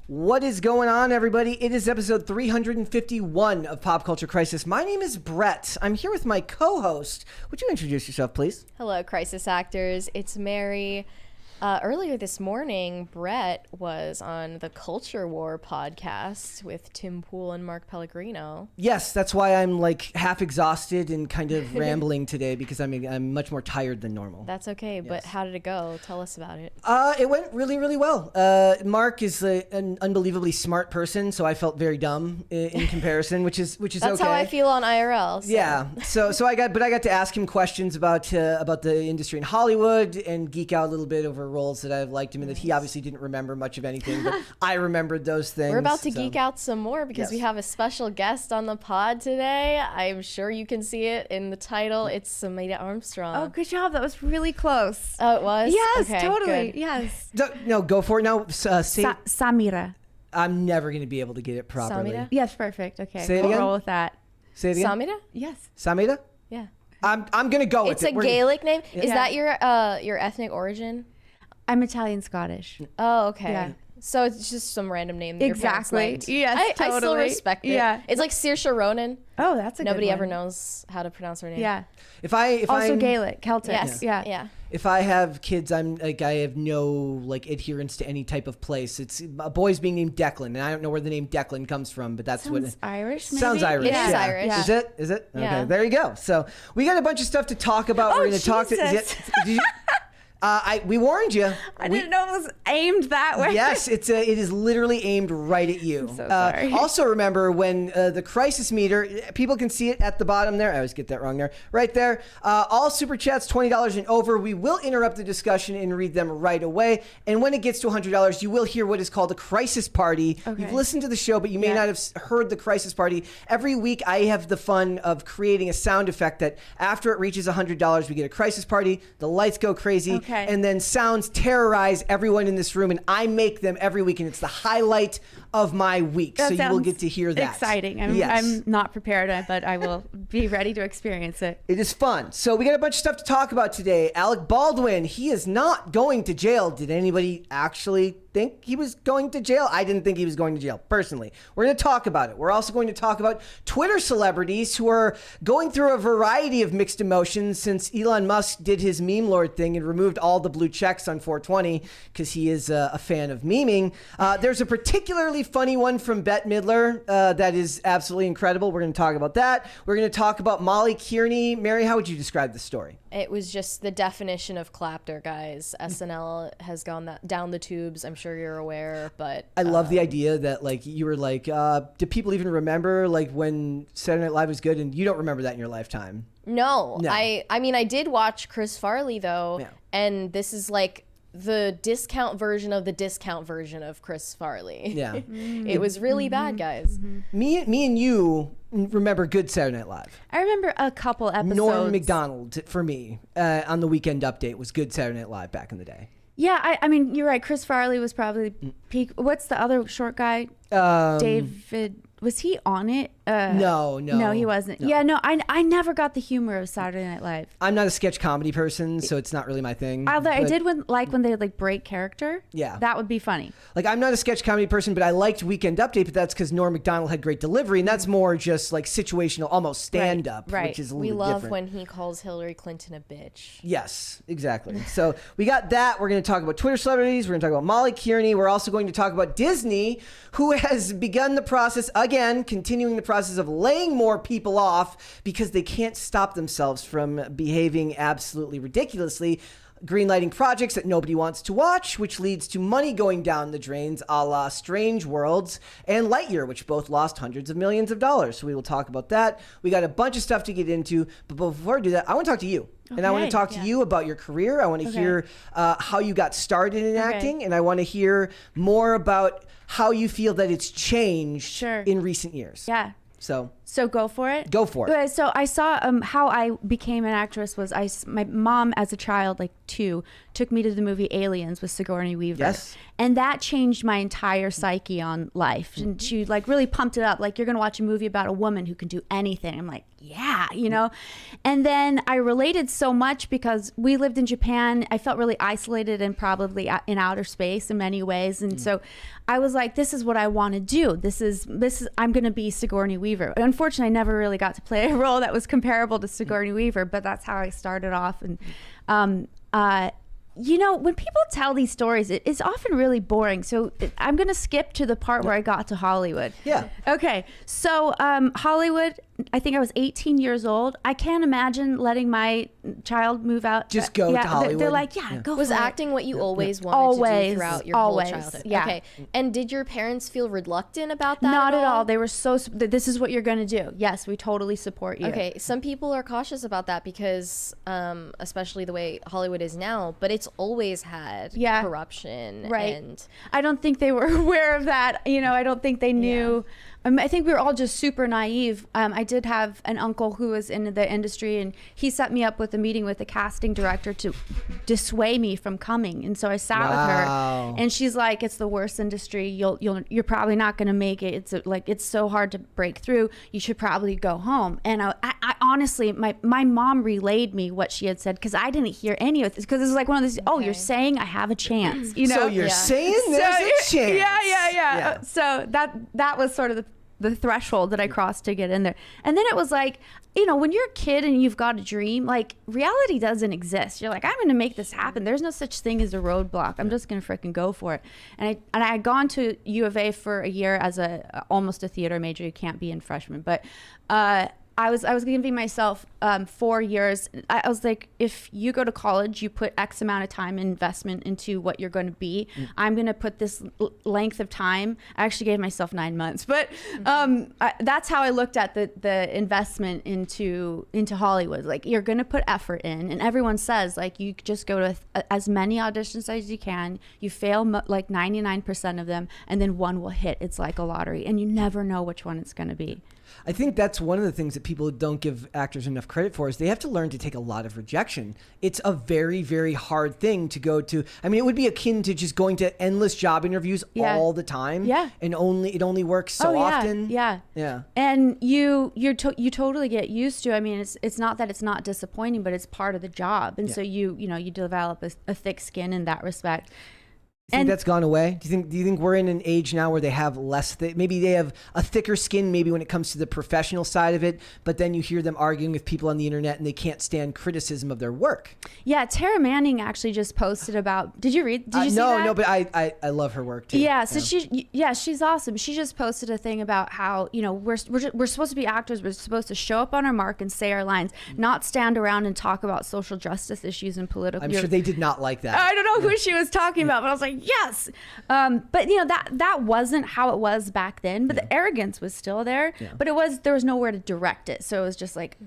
What is going on, everybody? It is episode 351 of Pop Culture Crisis. My name is Brett. I'm here with my co-host. Would you introduce yourself, please? Hello, Crisis Actors. It's Mary. Earlier this morning, Brett was on the Culture War podcast with Tim Pool and Mark Pellegrino. Yes, that's why I'm like half exhausted and kind of rambling today because I'm much more tired than normal. That's okay, but how did it go? Tell us about it. It went really, really well. Mark is an unbelievably smart person, so I felt very dumb in comparison, which is That's okay. how I feel on IRL. So. Yeah. So I got to ask him questions about the industry in Hollywood and geek out a little bit over roles that I've liked him in that he obviously didn't remember much of anything, but I remembered those things. We're about to geek out some more because we have a special guest on the pod today. I'm sure you can see it in the title. It's Samaire Armstrong. Oh, good job. That was really close. Oh, it was? Yes, okay, totally. Good. Yes. No, go for it now. Samaire. I'm never going to be able to get it properly. Samaire? Yes, perfect. Okay. Say it we'll again? roll with that. Say it again. Samaire? Yes. Samaire? Yeah. I'm going to go with It's it. a Gaelic name. Is that your ethnic origin? I'm Italian Scottish. Oh, okay. Yeah. So it's just some random name that your parents Exactly. liked. Yes, I still totally. respect it. Yeah. It's like Saoirse Ronan. Oh, that's a Nobody good ever one. knows how to pronounce her name. Yeah. If Also I'm, Gaelic, Celtic. Yes. Yeah. If I have kids, I have no like adherence to any type of place. It's a boy's being named Declan, and I don't know where the name Declan comes from, but that's Sounds what Irish, maybe? sounds Irish. It is yeah. Irish. Yeah. Is it? Is it? Yeah. Okay, there you go. So we got a bunch of stuff to talk about. Oh, We're going to talk to. Jesus. We warned you. I didn't know it was aimed that way. Yes, it is literally aimed right at you. I'm so sorry. Also, remember when the crisis meter, people can see it at the bottom there. I always get that wrong there. Right there. All super chats, $20 and over. We will interrupt the discussion and read them right away. And when it gets to $100, you will hear what is called a crisis party. Okay. You've listened to the show, but you may not have heard the crisis party. Every week, I have the fun of creating a sound effect that after it reaches $100, we get a crisis party. The lights go crazy. Okay. And then sounds terrorize everyone in this room, and I make them every week, and it's the highlight of my week. That so you will sounds get to hear that. Exciting. Yes. I'm not prepared, but I will be ready to experience it. It is fun. So we got a bunch of stuff to talk about today. Alec Baldwin, he is not going to jail. Did anybody actually think he was going to jail? I didn't think he was going to jail, personally. We're going to talk about it. We're also going to talk about Twitter celebrities who are going through a variety of mixed emotions since Elon Musk did his meme lord thing and removed all the blue checks on 420 because he is a fan of memeing. There's a particularly funny one from Bette Midler that is absolutely incredible. We're going to talk about that. We're going to talk about Molly Kearney. Mary, how would you describe the story? It was just the definition of clapter, guys. SNL has gone down the tubes. I'm sure you're aware, but I love the idea that like you were like, do people even remember like when Saturday Night Live was good, and you don't remember that in your lifetime? No. I mean, I did watch Chris Farley though, and this is like the discount version of the discount version of Chris Farley. Yeah. It was really bad, guys. Me and you remember good Saturday Night Live. I remember a couple episodes. Norm Macdonald, for me, on the Weekend Update was good Saturday Night Live back in the day. Yeah, I mean, you're right. Chris Farley was probably peak. What's the other short guy? David. Was he on it? No, he wasn't. No. Yeah, no, I never got the humor of Saturday Night Live. I'm not a sketch comedy person, so it's not really my thing. Although I did like when they like break character. Yeah. That would be funny. Like, I'm not a sketch comedy person, but I liked Weekend Update, but that's because Norm Macdonald had great delivery, and that's more just like situational, almost stand-up, Right. which is a We little love different. when he calls Hillary Clinton a bitch. Yes, exactly. So we got that. We're going to talk about Twitter celebrities. We're going to talk about Molly Kearney. We're also going to talk about Disney, who has begun the process, again, continuing the process of laying more people off because they can't stop themselves from behaving absolutely ridiculously, greenlighting projects that nobody wants to watch, which leads to money going down the drains, a la Strange Worlds and Lightyear, which both lost hundreds of millions of dollars. So we will talk about that. We got a bunch of stuff to get into, but before I do that, I want to talk to you. And I want to talk to you about your career. I want to hear how you got started in acting, and I want to hear more about how you feel that it's changed in recent years. Yeah. So So go for it. Go for it. So I saw how I became an actress was my mom as a child, like 2, took me to the movie Aliens with Sigourney Weaver. Yes. And that changed my entire psyche on life. And she like really pumped it up. Like, you're going to watch a movie about a woman who can do anything. I'm like, yeah, you know? And then I related so much because we lived in Japan. I felt really isolated and probably in outer space in many ways. And so I was like, this is what I want to do. This is, I'm going to be Sigourney Weaver. Unfortunately, I never really got to play a role that was comparable to Sigourney Weaver, but that's how I started off. And, you know, when people tell these stories, it's often really boring. So I'm going to skip to the part where I got to Hollywood. Yeah. Okay. So Hollywood, I think I was 18 years old. I can't imagine letting my child move out. Just go to Hollywood. They're like, go Was for it. acting what you always wanted to do throughout your whole childhood? Yeah. Okay. And did your parents feel reluctant about that? Not at all. They were so, this is what you're going to do. Yes, we totally support you. Okay. Some people are cautious about that because, especially the way Hollywood is now, but it's always had corruption. Right. And I don't think they were aware of that. You know, I don't think they knew. I think we were all just super naive. I did have an uncle who was in the industry, and he set me up with a meeting with the casting director to dissuade me from coming. And so I sat with her, and she's like, "It's the worst industry. You're probably not going to make it. It's so hard to break through. You should probably go home." And I honestly, my mom relayed me what she had said because I didn't hear any of this because this is like one of these. Oh, you're saying I have a chance. You know, So you're saying there's a chance. Yeah. So that was sort of the threshold that I crossed to get in there. And then it was like, you know, when you're a kid and you've got a dream, like reality doesn't exist. You're like, I'm going to make this happen. There's no such thing as a roadblock. I'm just going to freaking go for it. And I had gone to U of A for a year as almost a theater major. You can't be in freshman, but I was giving myself 4 years. I was like, if you go to college, you put X amount of time investment into what you're going to be. I'm going to put this length of time. I actually gave myself 9 months, but that's how I looked at the investment into Hollywood. Like, you're going to put effort in, and everyone says like you just go to as many auditions as you can. You fail like 99% of them, and then one will hit. It's like a lottery, and you never know which one it's going to be. I think that's one of the things that people don't give actors enough credit for is they have to learn to take a lot of rejection. It's a very, very hard thing to go to. I mean, it would be akin to just going to endless job interviews all the time. Yeah. And it only works so often. Yeah. And you totally get used to. I mean, it's not that it's not disappointing, but it's part of the job. And so you develop a thick skin in that respect. Do you think that's gone away? Do you think we're in an age now where they have less? Maybe they have a thicker skin. Maybe when it comes to the professional side of it, but then you hear them arguing with people on the internet, and they can't stand criticism of their work. Yeah, Tara Manning actually just posted about. Did you see that? No, but I love her work too. Yeah, so she's awesome. She just posted a thing about how we're supposed to be actors. We're supposed to show up on our mark and say our lines, not stand around and talk about social justice issues and political. I'm sure they did not like that. I don't know who she was talking about, but I was like, yes. But that wasn't how it was back then, but the arrogance was still there, but there was nowhere to direct it. So it was just like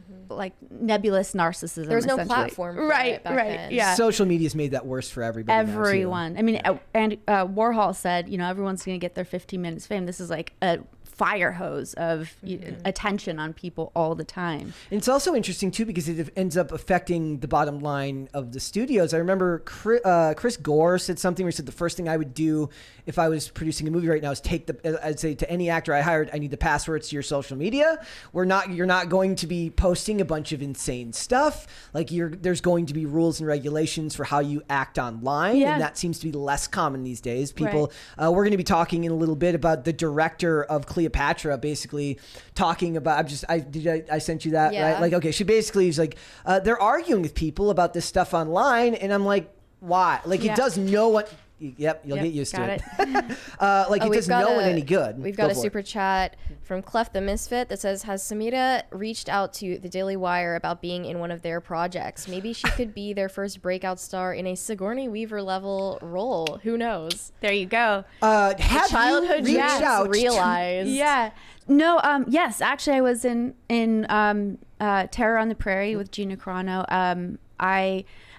nebulous narcissism. There was no platform for it back then. Yeah. Social media's made that worse for everybody. Everyone. I mean, and Warhol said, everyone's going to get their 15 minutes fame. This is like a fire hose of attention on people all the time. And it's also interesting too because it ends up affecting the bottom line of the studios. I remember Chris Gore said something where he said the first thing I would do if I was producing a movie right now is I'd say to any actor I hired, I need the passwords to your social media. You're not going to be posting a bunch of insane stuff. Like there's going to be rules and regulations for how you act online, and that seems to be less common these days. People, we're going to be talking in a little bit about the director of Cleopatra, basically talking about. I sent you that, right? Like, okay, she basically is like, they're arguing with people about this stuff online, and I'm like, why? Like, it does no one. Yep, you'll get used to it. It does no one any good. We've got a super chat from Clef the Misfit that says, has Samaire reached out to the Daily Wire about being in one of their projects? Maybe she could be their first breakout star in a Sigourney Weaver level role. Who knows? There you go. Have childhood you reached out realized. Yeah. No, yes, actually I was in Terror on the Prairie with Gina Carano.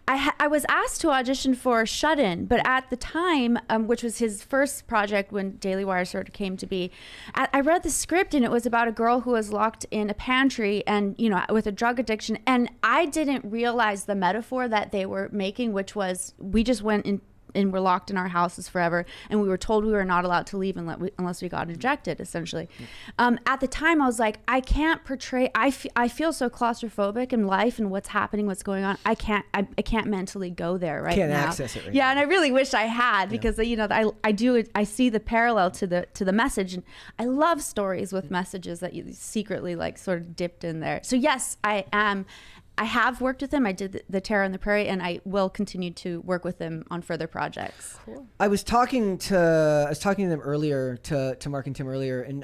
I was asked to audition for Shut-In, but at the time, which was his first project when Daily Wire sort of came to be, I read the script and it was about a girl who was locked in a pantry and, you know, with a drug addiction. And I didn't realize the metaphor that they were making, which was we just went in and we're locked in our houses forever, and we were told we were not allowed to leave unless we got injected, essentially. At the time, I was like, I can't portray. I feel so claustrophobic in life and what's happening, what's going on. I can't mentally go there right now. Can't access it right Yeah, now. and I really wish I had, because you know I see the parallel to the message, and I love stories with messages that you secretly like sort of dipped in there. So yes, I have worked with him. I did the Terror on the Prairie, and I will continue to work with him on further projects. Cool. I was talking to them earlier, to Mark and Tim earlier, and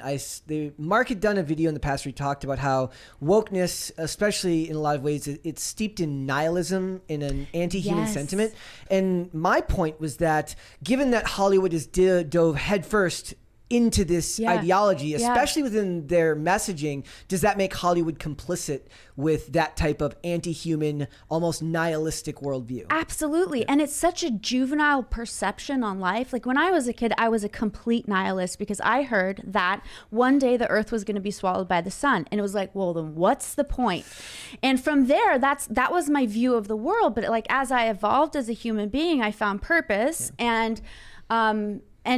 Mark had done a video in the past where he talked about how wokeness, especially in a lot of ways, it's steeped in nihilism, in an anti-human sentiment. And my point was that given that Hollywood has dove headfirst into this ideology, especially within their messaging, does that make Hollywood complicit with that type of anti-human, almost nihilistic worldview? Absolutely. And it's such a juvenile perception on life. Like when I was a kid, I was a complete nihilist because I heard that one day the earth was going to be swallowed by the sun. And it was like, well, then what's the point? And from there, that was my view of the world. But like as I evolved as a human being, I found purpose and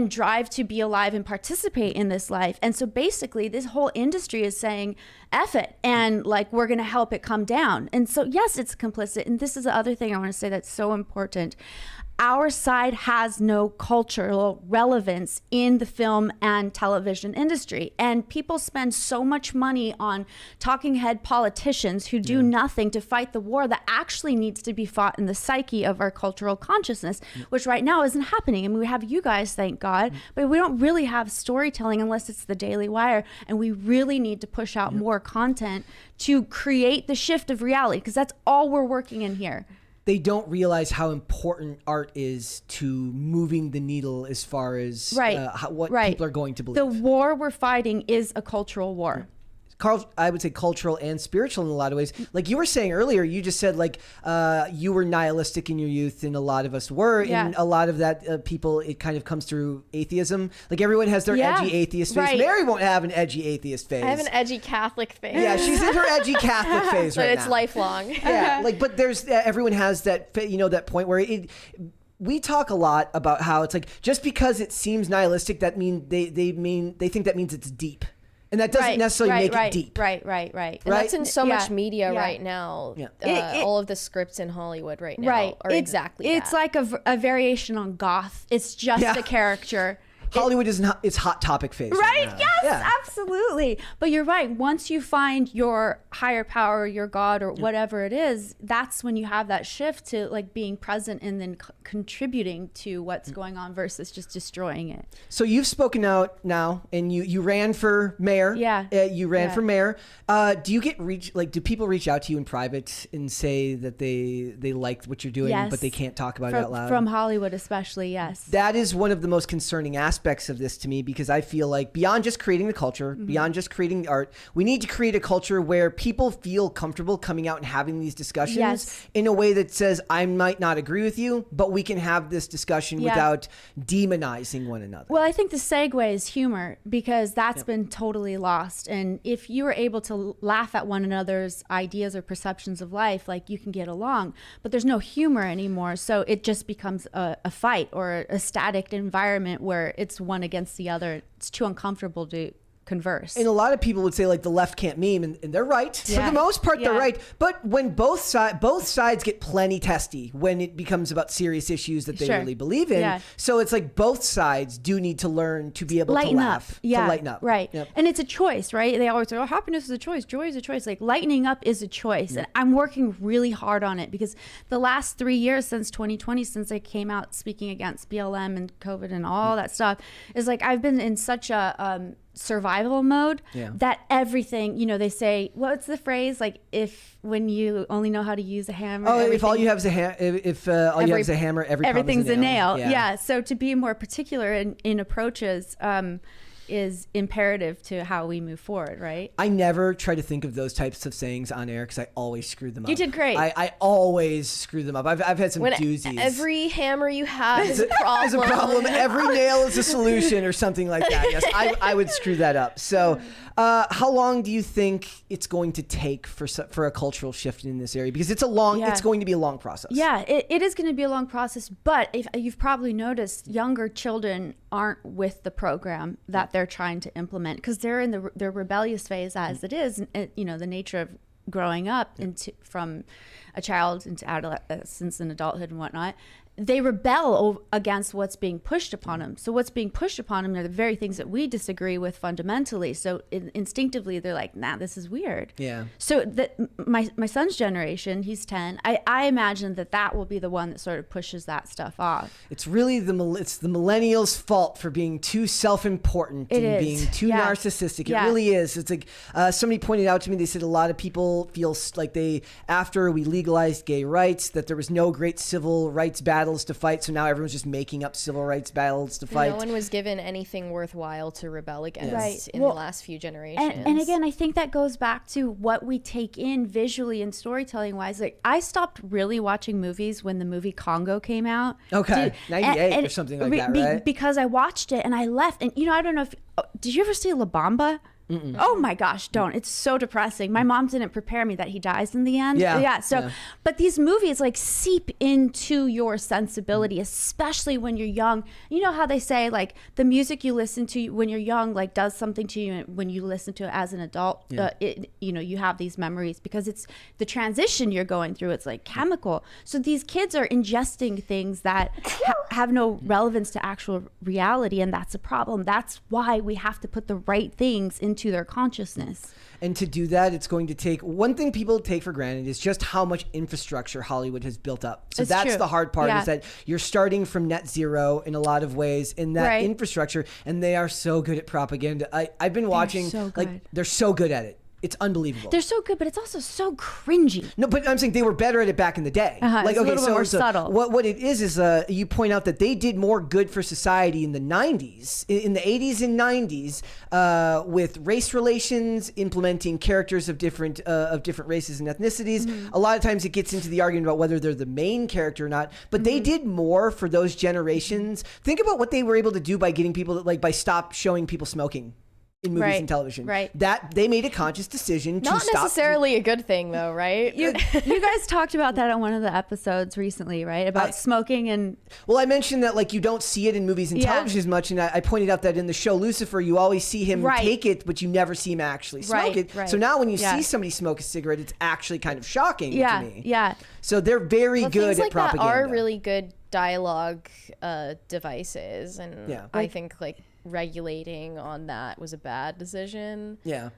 drive to be alive and participate in this life. And so basically this whole industry is saying, F it, and like, we're gonna help it come down. And so yes, it's complicit. And this is the other thing I wanna say that's so important. Our side has no cultural relevance in the film and television industry. And people spend so much money on talking head politicians who do nothing to fight the war that actually needs to be fought in the psyche of our cultural consciousness, which right now isn't happening. I mean, we have you guys, thank God, but we don't really have storytelling unless it's the Daily Wire. And we really need to push out more content to create the shift of reality, because that's all we're working in here. They don't realize how important art is to moving the needle as far as what people are going to believe. The war we're fighting is a cultural war. I would say cultural and spiritual in a lot of ways. Like you were saying earlier, you just said like you were nihilistic in your youth, and a lot of us were. And a lot of that people, it kind of comes through atheism. Like everyone has their edgy atheist phase. Mary won't have an edgy atheist phase. I have an edgy Catholic phase. Yeah, she's in her edgy Catholic phase right now. But it's lifelong. Yeah, like but there's everyone has that that point where we talk a lot about how it's like just because it seems nihilistic, that they think that means it's deep. And that doesn't necessarily make it deep. Right. And that's in so much media right now. Yeah. All of the scripts in Hollywood right now are exactly that. It's like a variation on goth. It's just a caricature. Hollywood is not its hot topic phase. Right? Yes, absolutely. But you're right. Once you find your higher power, your God, or whatever it is, that's when you have that shift to like being present and then contributing to what's going on versus just destroying it. So you've spoken out now, and you ran for mayor. Yeah. You ran for mayor. Do you do people reach out to you in private and say that they like what you're doing, but they can't talk about it out loud? From Hollywood, especially, yes. That is one of the most concerning aspects of this to me, because I feel like beyond just creating the culture, beyond just creating the art, we need to create a culture where people feel comfortable coming out and having these discussions in a way that says, I might not agree with you, but we can have this discussion without demonizing one another. Well, I think the segue is humor, because that's been totally lost. And if you are able to laugh at one another's ideas or perceptions of life, like you can get along, but there's no humor anymore. So it just becomes a fight or a static environment where it's one against the other. It's too uncomfortable to converse. And a lot of people would say like the left can't meme, and they're right. For the most part, they're right. But when both sides get plenty testy when it becomes about serious issues that they really believe in. So it's like both sides do need to learn to be able to laugh, to lighten up. Right. And it's a choice, right? They always say, oh, happiness is a choice. Joy is a choice. Like lightening up is a choice. And I'm working really hard on it, because the last 3 years since 2020, since I came out speaking against BLM and COVID and all that stuff, is like I've been in such a survival mode that everything, they say, what's the phrase, like when you only know how to use a hammer, if all you have is a hammer, all you have is a hammer, everything's a nail. Yeah. So to be more particular in approaches, is imperative to how we move forward, right? I never try to think of those types of sayings on air because I always screw them up. You did great. I always screw them up. I've had some doozies. Every hammer you have is a problem. Is a problem. Every nail is a solution or something like that. Yes, I would screw that up. So how long do you think it's going to take for a cultural shift in this area? Because it's going to be a long process. Yeah, it is going to be a long process. But if you've probably noticed, younger children aren't with the program that they're trying to implement because they're in their rebellious phase as it is. And, the nature of growing up from a child into adolescence and adulthood and whatnot. They rebel against what's being pushed upon them. So what's being pushed upon them are the very things that we disagree with fundamentally. So instinctively, they're like, nah, this is weird. Yeah. So my son's generation, he's 10. I imagine that will be the one that sort of pushes that stuff off. It's really the millennials' fault for being too self-important being too narcissistic. It really is. It's like somebody pointed out to me, they said a lot of people feel like after we legalized gay rights, that there was no great civil rights battles to fight, so now everyone's just making up civil rights battles to fight. No one was given anything worthwhile to rebel against in the last few generations. And again, I think that goes back to what we take in visually and storytelling wise. Like, I stopped really watching movies when the movie Congo came out. Okay, 98 or something like that, right? Because I watched it and I left, and I don't know if did you ever see La Bamba? Mm-mm. Oh my gosh, don't. It's so depressing. My mom didn't prepare me that he dies in the end. But these movies seep into your sensibility, especially when you're young. You know how they say the music you listen to when you're young does something to you when you listen to it as an adult. You have these memories because it's the transition you're going through. It's chemical. So these kids are ingesting things that have no relevance to actual reality, and that's a problem. That's why we have to put the right things into their consciousness. And to do that, it's going to take, one thing people take for granted is just how much infrastructure Hollywood has built up. So that's true. The hard part is that you're starting from net zero in a lot of ways in that infrastructure, and they are so good at propaganda. I've been watching, they're so good at it. It's unbelievable. They're so good, but it's also so cringy. No, but I'm saying they were better at it back in the day. It's a little bit more subtle. What it is you point out that they did more good for society in the 90s, in the 80s and 90s, with race relations, implementing characters of different races and ethnicities. Mm-hmm. A lot of times it gets into the argument about whether they're the main character or not, but they did more for those generations. Think about what they were able to do by getting people by stop showing people smoking in movies and television. Right. That they made a conscious decision to stop. Not necessarily a good thing though, right? You guys talked about that on one of the episodes recently, right? About smoking and... Well, I mentioned that you don't see it in movies and television as much, and I pointed out that in the show Lucifer, you always see him take it, but you never see him actually smoke it. Right. So now when you see somebody smoke a cigarette, it's actually kind of shocking to me. Yeah. So they're very good at propaganda. That are really good dialogue devices, and I think regulating on that was a bad decision. Yeah.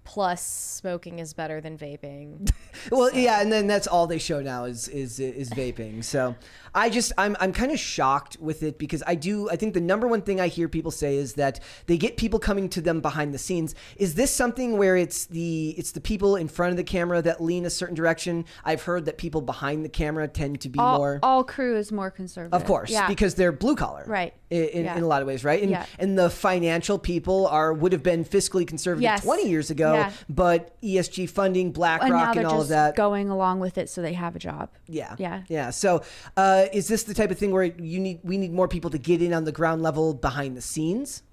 Plus smoking is better than vaping. Well, and then that's all they show now is vaping. So I'm kind of shocked with it because I think the number one thing I hear people say is that they get people coming to them behind the scenes. Is this something where it's the people in front of the camera that lean a certain direction? I've heard that people behind the camera tend to be more... All crew is more conservative. Of course, because they're blue collar. Right. In a lot of ways, right? And the financial people would have been fiscally conservative 20 years ago, but ESG funding, BlackRock, and all of that. Going along with it so they have a job. Yeah. So is this the type of thing where we need more people to get in on the ground level behind the scenes?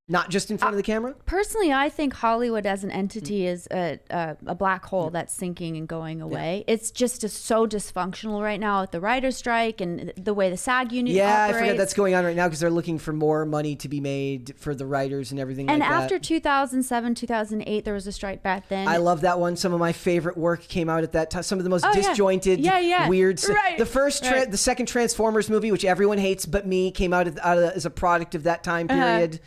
Not just in front of the camera? Personally, I think Hollywood as an entity is a black hole that's sinking and going away. It's just so dysfunctional right now with the writer's strike and the way the SAG union operates. I forget that's going on right now because they're looking for more money to be made for the writers and everything like that. And after 2007, 2008, there was a strike back then. I love that one. Some of my favorite work came out at that time. Some of the most disjointed, weird... The second Transformers movie, which everyone hates but me, came out as a product of that time period.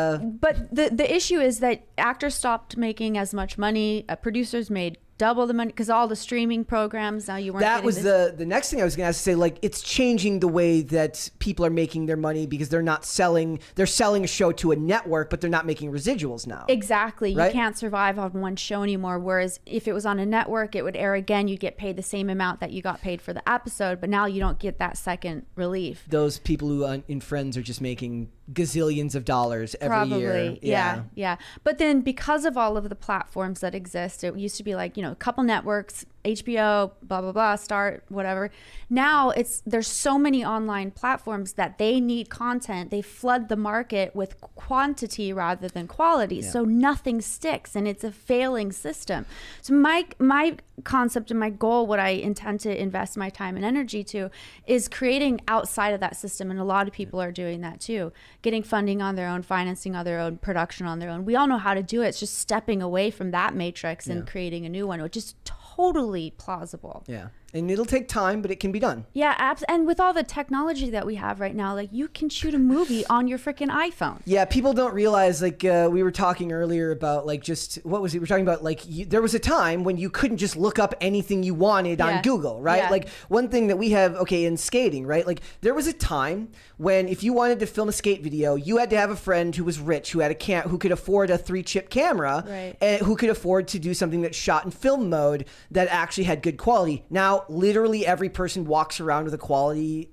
But the issue is that actors stopped making as much money. Producers made double the money because all the streaming programs now you weren't. That was the next thing I was going to say. It's changing the way that people are making their money because they're not selling. They're selling a show to a network, but they're not making residuals now. Exactly. Right? You can't survive on one show anymore. Whereas if it was on a network, it would air again. You'd get paid the same amount that you got paid for the episode, but now you don't get that second relief. Those people who in Friends are just making gazillions of dollars every year. Yeah. But then because of all of the platforms that exist, it used to be like, a couple networks, HBO, blah, blah, blah, Start, whatever. Now there's so many online platforms that they need content. They flood the market with quantity rather than quality. Yeah. So nothing sticks, and it's a failing system. So my concept and my goal, what I intend to invest my time and energy to, is creating outside of that system. And a lot of people are doing that too. Getting funding on their own, financing on their own, production on their own. We all know how to do it. It's just stepping away from that matrix and creating a new one, which is totally plausible. Yeah. And it'll take time, but it can be done. Yeah, and with all the technology that we have right now, like, you can shoot a movie on your freaking iPhone. Yeah, people don't realize, like, we were talking earlier about, like, just, what was it? We were talking about, like, there was a time when you couldn't just look up anything you wanted on Google, right? Yeah. Like, one thing that we have, in skating, right? Like, there was a time when if you wanted to film a skate video, you had to have a friend who was rich, who had who could afford a 3-chip camera, right, and who could afford to do something that shot in film mode that actually had good quality. Now, literally every person walks around with a quality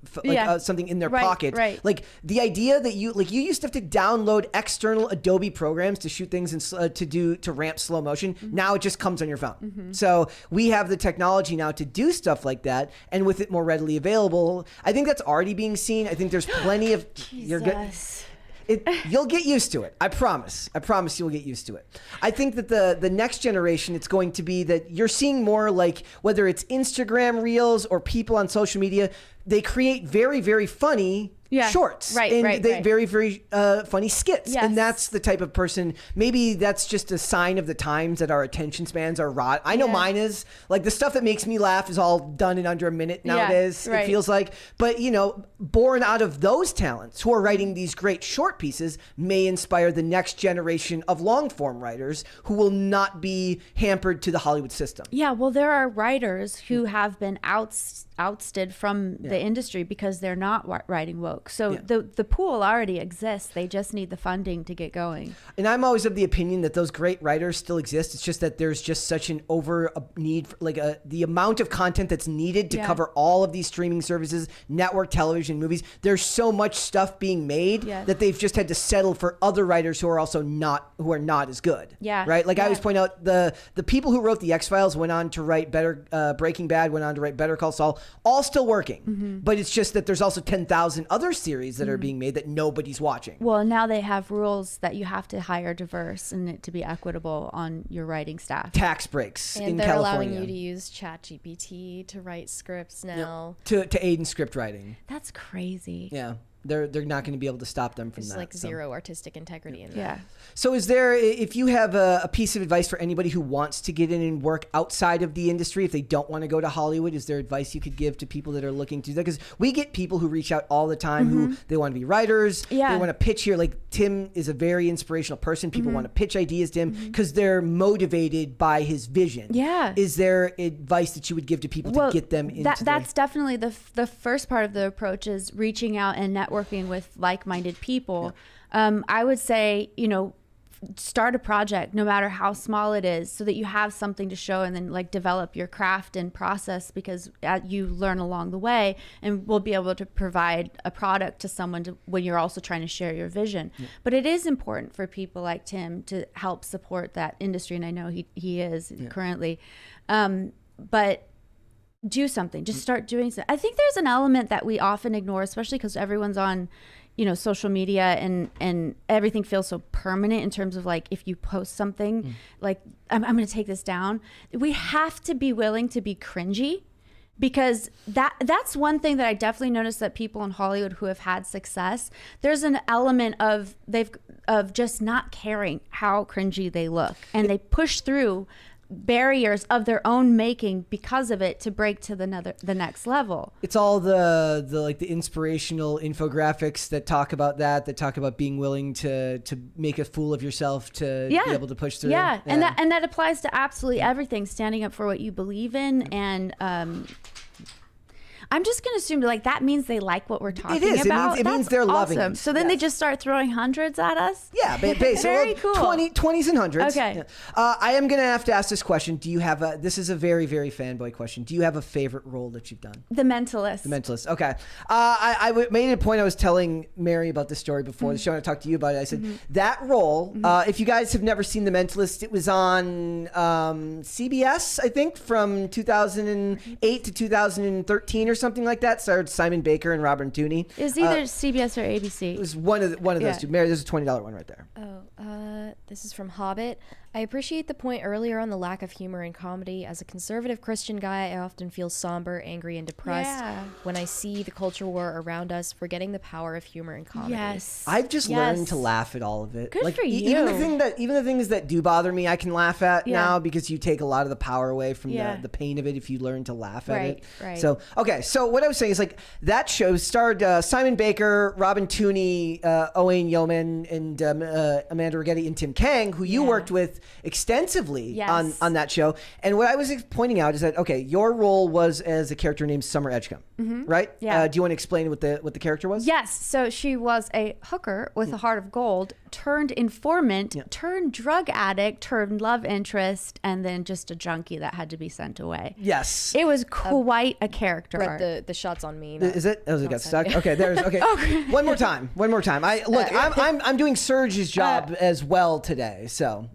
something in their pocket. Right. Like, the idea that you used to have to download external Adobe programs to shoot things to ramp slow motion. Mm-hmm. Now it just comes on your phone. Mm-hmm. So we have the technology now to do stuff like that, and with it more readily available, I think that's already being seen. I think there's plenty of you're good. You'll get used to it. I promise you'll get used to it. I think that the next generation, it's going to be that you're seeing more, like, whether it's Instagram Reels or people on social media, they create very, very funny shorts. Right. Very, very funny skits. Yes. And that's the type of person, maybe that's just a sign of the times that our attention spans are rot. I know mine is. Like, the stuff that makes me laugh is all done in under a minute nowadays, it feels like. But, born out of those talents who are writing these great short pieces may inspire the next generation of long form writers who will not be hampered to the Hollywood system. Yeah, well, there are writers who have been ousted from the industry because they're not writing woke. So the pool already exists. They just need the funding to get going. And I'm always of the opinion that those great writers still exist. It's just that there's just such an need for, like, the amount of content that's needed to cover all of these streaming services, network television, movies. There's so much stuff being made that they've just had to settle for other writers who are also not as good. Yeah. Right? Like, I always point out, the people who wrote the X-Files went on to write Breaking Bad, went on to write Better Call Saul, all still working. Mm-hmm. But it's just that there's also 10,000 other series that are being made that nobody's watching. Well, now they have rules that you have to hire diverse and it to be equitable on your writing staff. Tax breaks and in they're California. allowing you to use ChatGPT to write scripts now. To aid in script writing. That's crazy. Yeah. They're not going to be able to stop them from There's that. like zero artistic integrity in that. Yeah. So if you have a piece of advice for anybody who wants to get in and work outside of the industry, if they don't want to go to Hollywood, is there advice you could give to people that are looking to do that? Because we get people who reach out all the time who they want to be writers. Yeah. They want to pitch here. Like, Tim is a very inspirational person. People want to pitch ideas to him because they're motivated by his vision. Yeah. Is there advice that you would give to people to get them into that's definitely the first part of the approach, is reaching out and networking with like-minded people. I would say, start a project, no matter how small it is, so that you have something to show, and then, like, develop your craft and process, because you learn along the way, and we'll be able to provide a product to someone when you're also trying to share your vision. Yeah. But it is important for people like Tim to help support that industry, and I know he is currently. But do something. Just start doing something. I think there's an element that we often ignore, especially because everyone's on, social media, and everything feels so permanent in terms of, like, if you post something, like, I'm going to take this down. We have to be willing to be cringy, because that's one thing that I definitely noticed, that people in Hollywood who have had success, there's an element of just not caring how cringy they look, and they push through barriers of their own making because of it to break to the next level. It's all the inspirational infographics that talk about being willing to make a fool of yourself to be able to push through. Yeah. And that applies to absolutely everything. Standing up for what you believe in, and I'm just going to assume like that means they like what we're talking It is. about. It means they're loving it. So then they just start throwing hundreds at us? Yeah, basically. Very cool. 20s and hundreds. Okay. Yeah. I am going to have to ask this question. Do you have this is a very, very fanboy question. Do you have a favorite role that you've done? The Mentalist. The Mentalist. Okay. I made a point. I was telling Mary about this story before the show, and I talked to you about it. I said, that role, if you guys have never seen The Mentalist, it was on CBS, I think, from 2008 to 2013 or something like that. Starred Simon Baker and Robert Dooney. It was either CBS or ABC. It was one of those two. Mary, there's a $20 one right there. This is from Hobbit. I appreciate the point earlier on the lack of humor in comedy. As a conservative Christian guy, I often feel somber, angry, and depressed when I see the culture war around us, forgetting the power of humor in comedy. Yes. I've just learned to laugh at all of it. Good for you. Even the things that do bother me, I can laugh at now because you take a lot of the power away from the pain of it if you learn to laugh at it. Right. So, okay. So what I was saying is like that show starred Simon Baker, Robin Tooney, Owain Yeoman, and Amanda Rigetti and Tim Kang, who you worked with extensively on that show. And what I was pointing out is that, okay, your role was as a character named Summer Edgecombe, right? Yeah. Do you want to explain what the character was? Yes. So she was a hooker with a heart of gold, turned informant, turned drug addict, turned love interest, and then just a junkie that had to be sent away. Yes. It was quite a character arc. The shots on me. Is it? Oh, it got stuck. Okay, there's okay. One more time. I'm doing Serge's job as well today. So.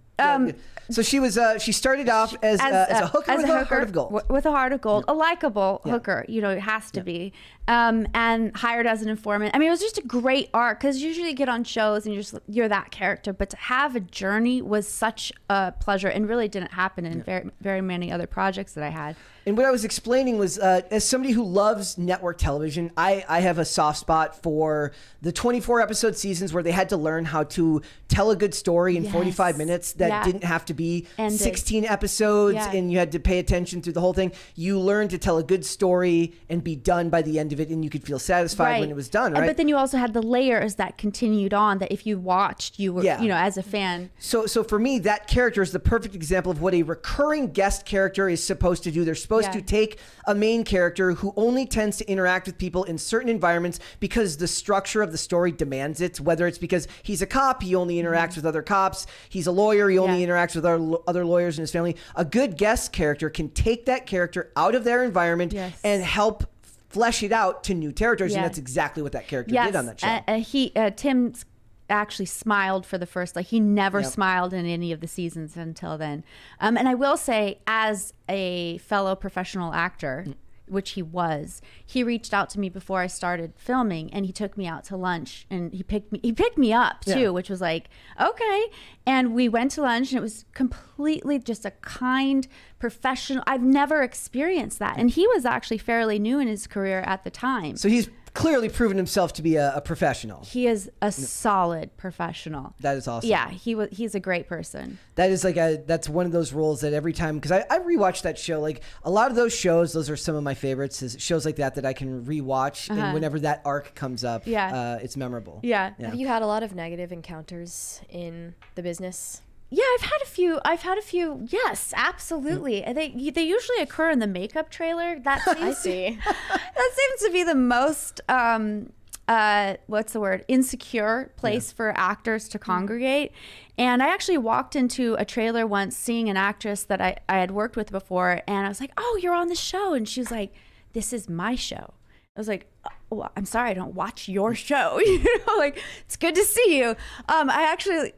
So she was. She started off as a hooker with a heart of gold. With a heart of gold, a likable hooker. You know, it has to be. And hired as an informant. I mean, it was just a great arc because usually you get on shows and you're that character, but to have a journey was such a pleasure and really didn't happen in very, very many other projects that I had. And what I was explaining was, as somebody who loves network television, I have a soft spot for the 24-episode seasons where they had to learn how to tell a good story in 45 minutes that didn't have to be 16 episodes and you had to pay attention through the whole thing. You learned to tell a good story and be done by the end of it, and you could feel satisfied when it was done, right? But then you also had the layers that continued on that if you watched, you were, you know, as a fan. So for me, that character is the perfect example of what a recurring guest character is supposed to do. They're supposed to take a main character who only tends to interact with people in certain environments because the structure of the story demands it, whether it's because he's a cop, he only interacts with other cops, he's a lawyer, he only interacts with other lawyers in his family. A good guest character can take that character out of their environment and help flesh it out to new territories, and that's exactly what that character did on that show. Tim actually smiled for the first, like he never smiled in any of the seasons until then. And I will say, as a fellow professional actor, which he reached out to me before I started filming, and he took me out to lunch, and he picked me up too, which was like, okay. And we went to lunch, and it was completely just a kind professional. I've never experienced that. And he was actually fairly new in his career at the time. So he's clearly proven himself to be a professional. He is a solid professional. That is awesome. Yeah, he's a great person. That is that's one of those roles that every time, because I rewatch that show, like a lot of those shows, those are some of my favorites, is shows like that I can rewatch, and whenever that arc comes up, it's memorable. Yeah. Have you had a lot of negative encounters in the business? Yeah, I've had a few. Yes, absolutely. They usually occur in the makeup trailer. That seems that seems to be the most what's the word? Insecure place for actors to congregate. And I actually walked into a trailer once seeing an actress that I had worked with before, and I was like, "Oh, you're on the show." And she was like, "This is my show." I was like, "Oh, I'm sorry, I don't watch your show." You know, like, it's good to see you. I actually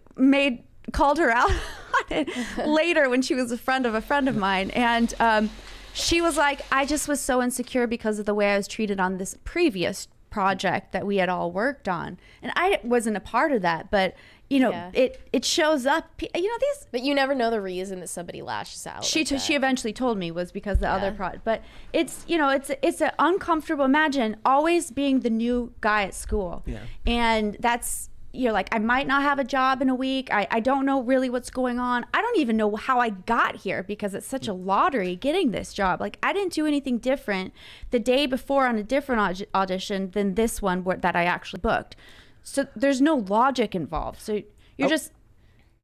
called her out on it later when she was a friend of mine, and she was like, I just was so insecure because of the way I was treated on this previous project that we had all worked on, and I wasn't a part of that, but you know, it shows up, you know, these, but you never know the reason that somebody lashes out. She eventually told me was because the other project, but it's, you know, it's an uncomfortable, imagine always being the new guy at school, and that's, you're like, I might not have a job in a week. I don't know really what's going on. I don't even know how I got here because it's such a lottery getting this job. Like, I didn't do anything different the day before on a different audition than this one that I actually booked. So there's no logic involved. So you're just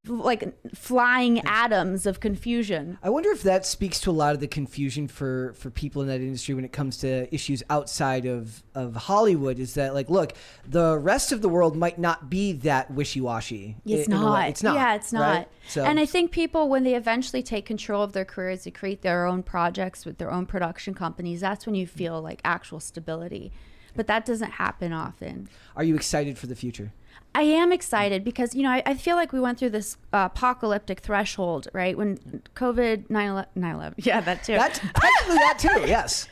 like flying atoms of confusion. I wonder if that speaks to a lot of the confusion for people in that industry when it comes to issues outside of Hollywood, is that like, look, the rest of the world might not be that wishy-washy. It's not. It's not. Yeah, it's not. Right? So, and I think people, when they eventually take control of their careers, they create their own projects with their own production companies, that's when you feel like actual stability. But that doesn't happen often. Are you excited for the future? I am excited because, you know, I feel like we went through this apocalyptic threshold, right? When COVID, 9/11, yeah, that too. That's technically that too, yes.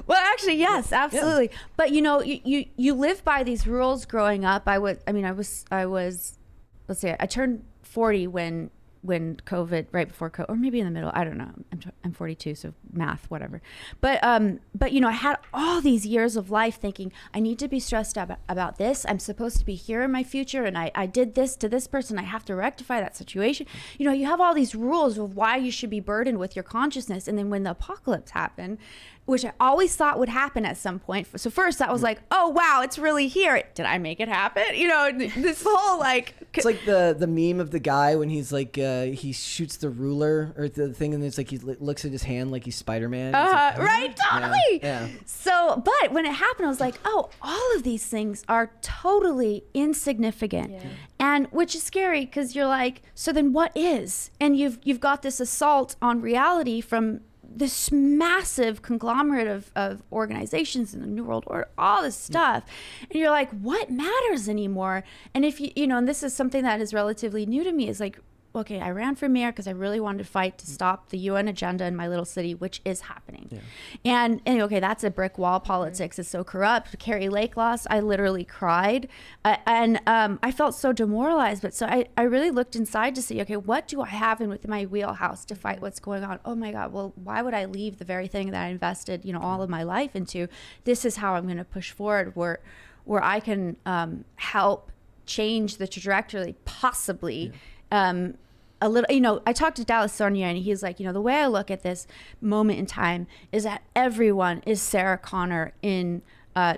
Well, actually, yes, absolutely. Yeah. But, you know, you live by these rules growing up. I was, let's say, I turned 40 when COVID, right before COVID, or maybe in the middle, I don't know. I'm 42, so math, whatever. But you know, I had all these years of life thinking, I need to be stressed about this. I'm supposed to be here in my future, and I did this to this person. I have to rectify that situation. You know, you have all these rules of why you should be burdened with your consciousness. And then when the apocalypse happened, which I always thought would happen at some point. So first I was like, oh, wow, it's really here. Did I make it happen? You know, this whole like... It's like the meme of the guy when he's like, he shoots the ruler or the thing, and it's like he looks at his hand like he's Spider-Man. Like, right, totally. Yeah. So, but when it happened, I was like, oh, all of these things are totally insignificant. Yeah. And which is scary because you're like, so then what is? And you've got this assault on reality from this massive conglomerate of organizations in the New World Order, all this stuff. And you're like, what matters anymore? And if you know, and this is something that is relatively new to me, is like, okay, I ran for mayor because I really wanted to fight to stop the UN agenda in my little city, which is happening. Yeah. And okay, that's a brick wall politics. It's so corrupt. Carrie Lake lost. I literally cried. And I felt so demoralized. But so I really looked inside to see, okay, what do I have within my wheelhouse to fight what's going on? Oh my God, well, why would I leave the very thing that I invested, you know, all of my life into? This is how I'm going to push forward where I can help change the trajectory, possibly. Yeah. A little, you know, I talked to Dallas Sonia, and he's like, you know, the way I look at this moment in time is that everyone is Sarah Connor in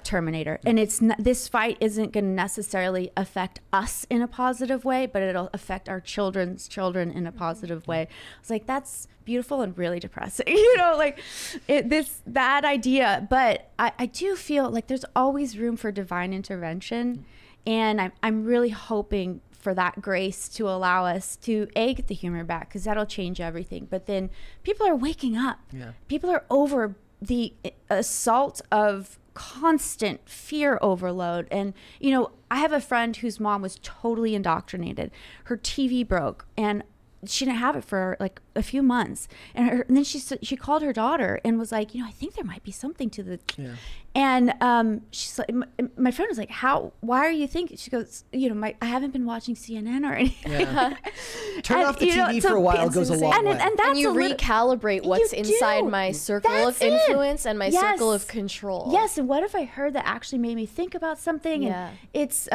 Terminator, and it's not, this fight isn't going to necessarily affect us in a positive way, but it'll affect our children's children in a positive way. I was like, that's beautiful and really depressing, you know, like that idea. But I do feel like there's always room for divine intervention, and I'm really hoping for that grace to allow us to get the humor back, because that'll change everything. But then people are waking up. Yeah. People are over the assault of constant fear overload. And, you know, I have a friend whose mom was totally indoctrinated. Her TV broke, and she didn't have it for like a few months. And then she called her daughter and was like, you know, I think there might be something to the... Yeah. And she's like, my friend was like, why are you thinking? She goes, you know, I haven't been watching CNN or anything. Yeah. Turn off the TV for a while goes a long way. And you recalibrate what's inside my circle of influence and my circle of control. Yes, and what if I heard that actually made me think about something? Yeah. And it's...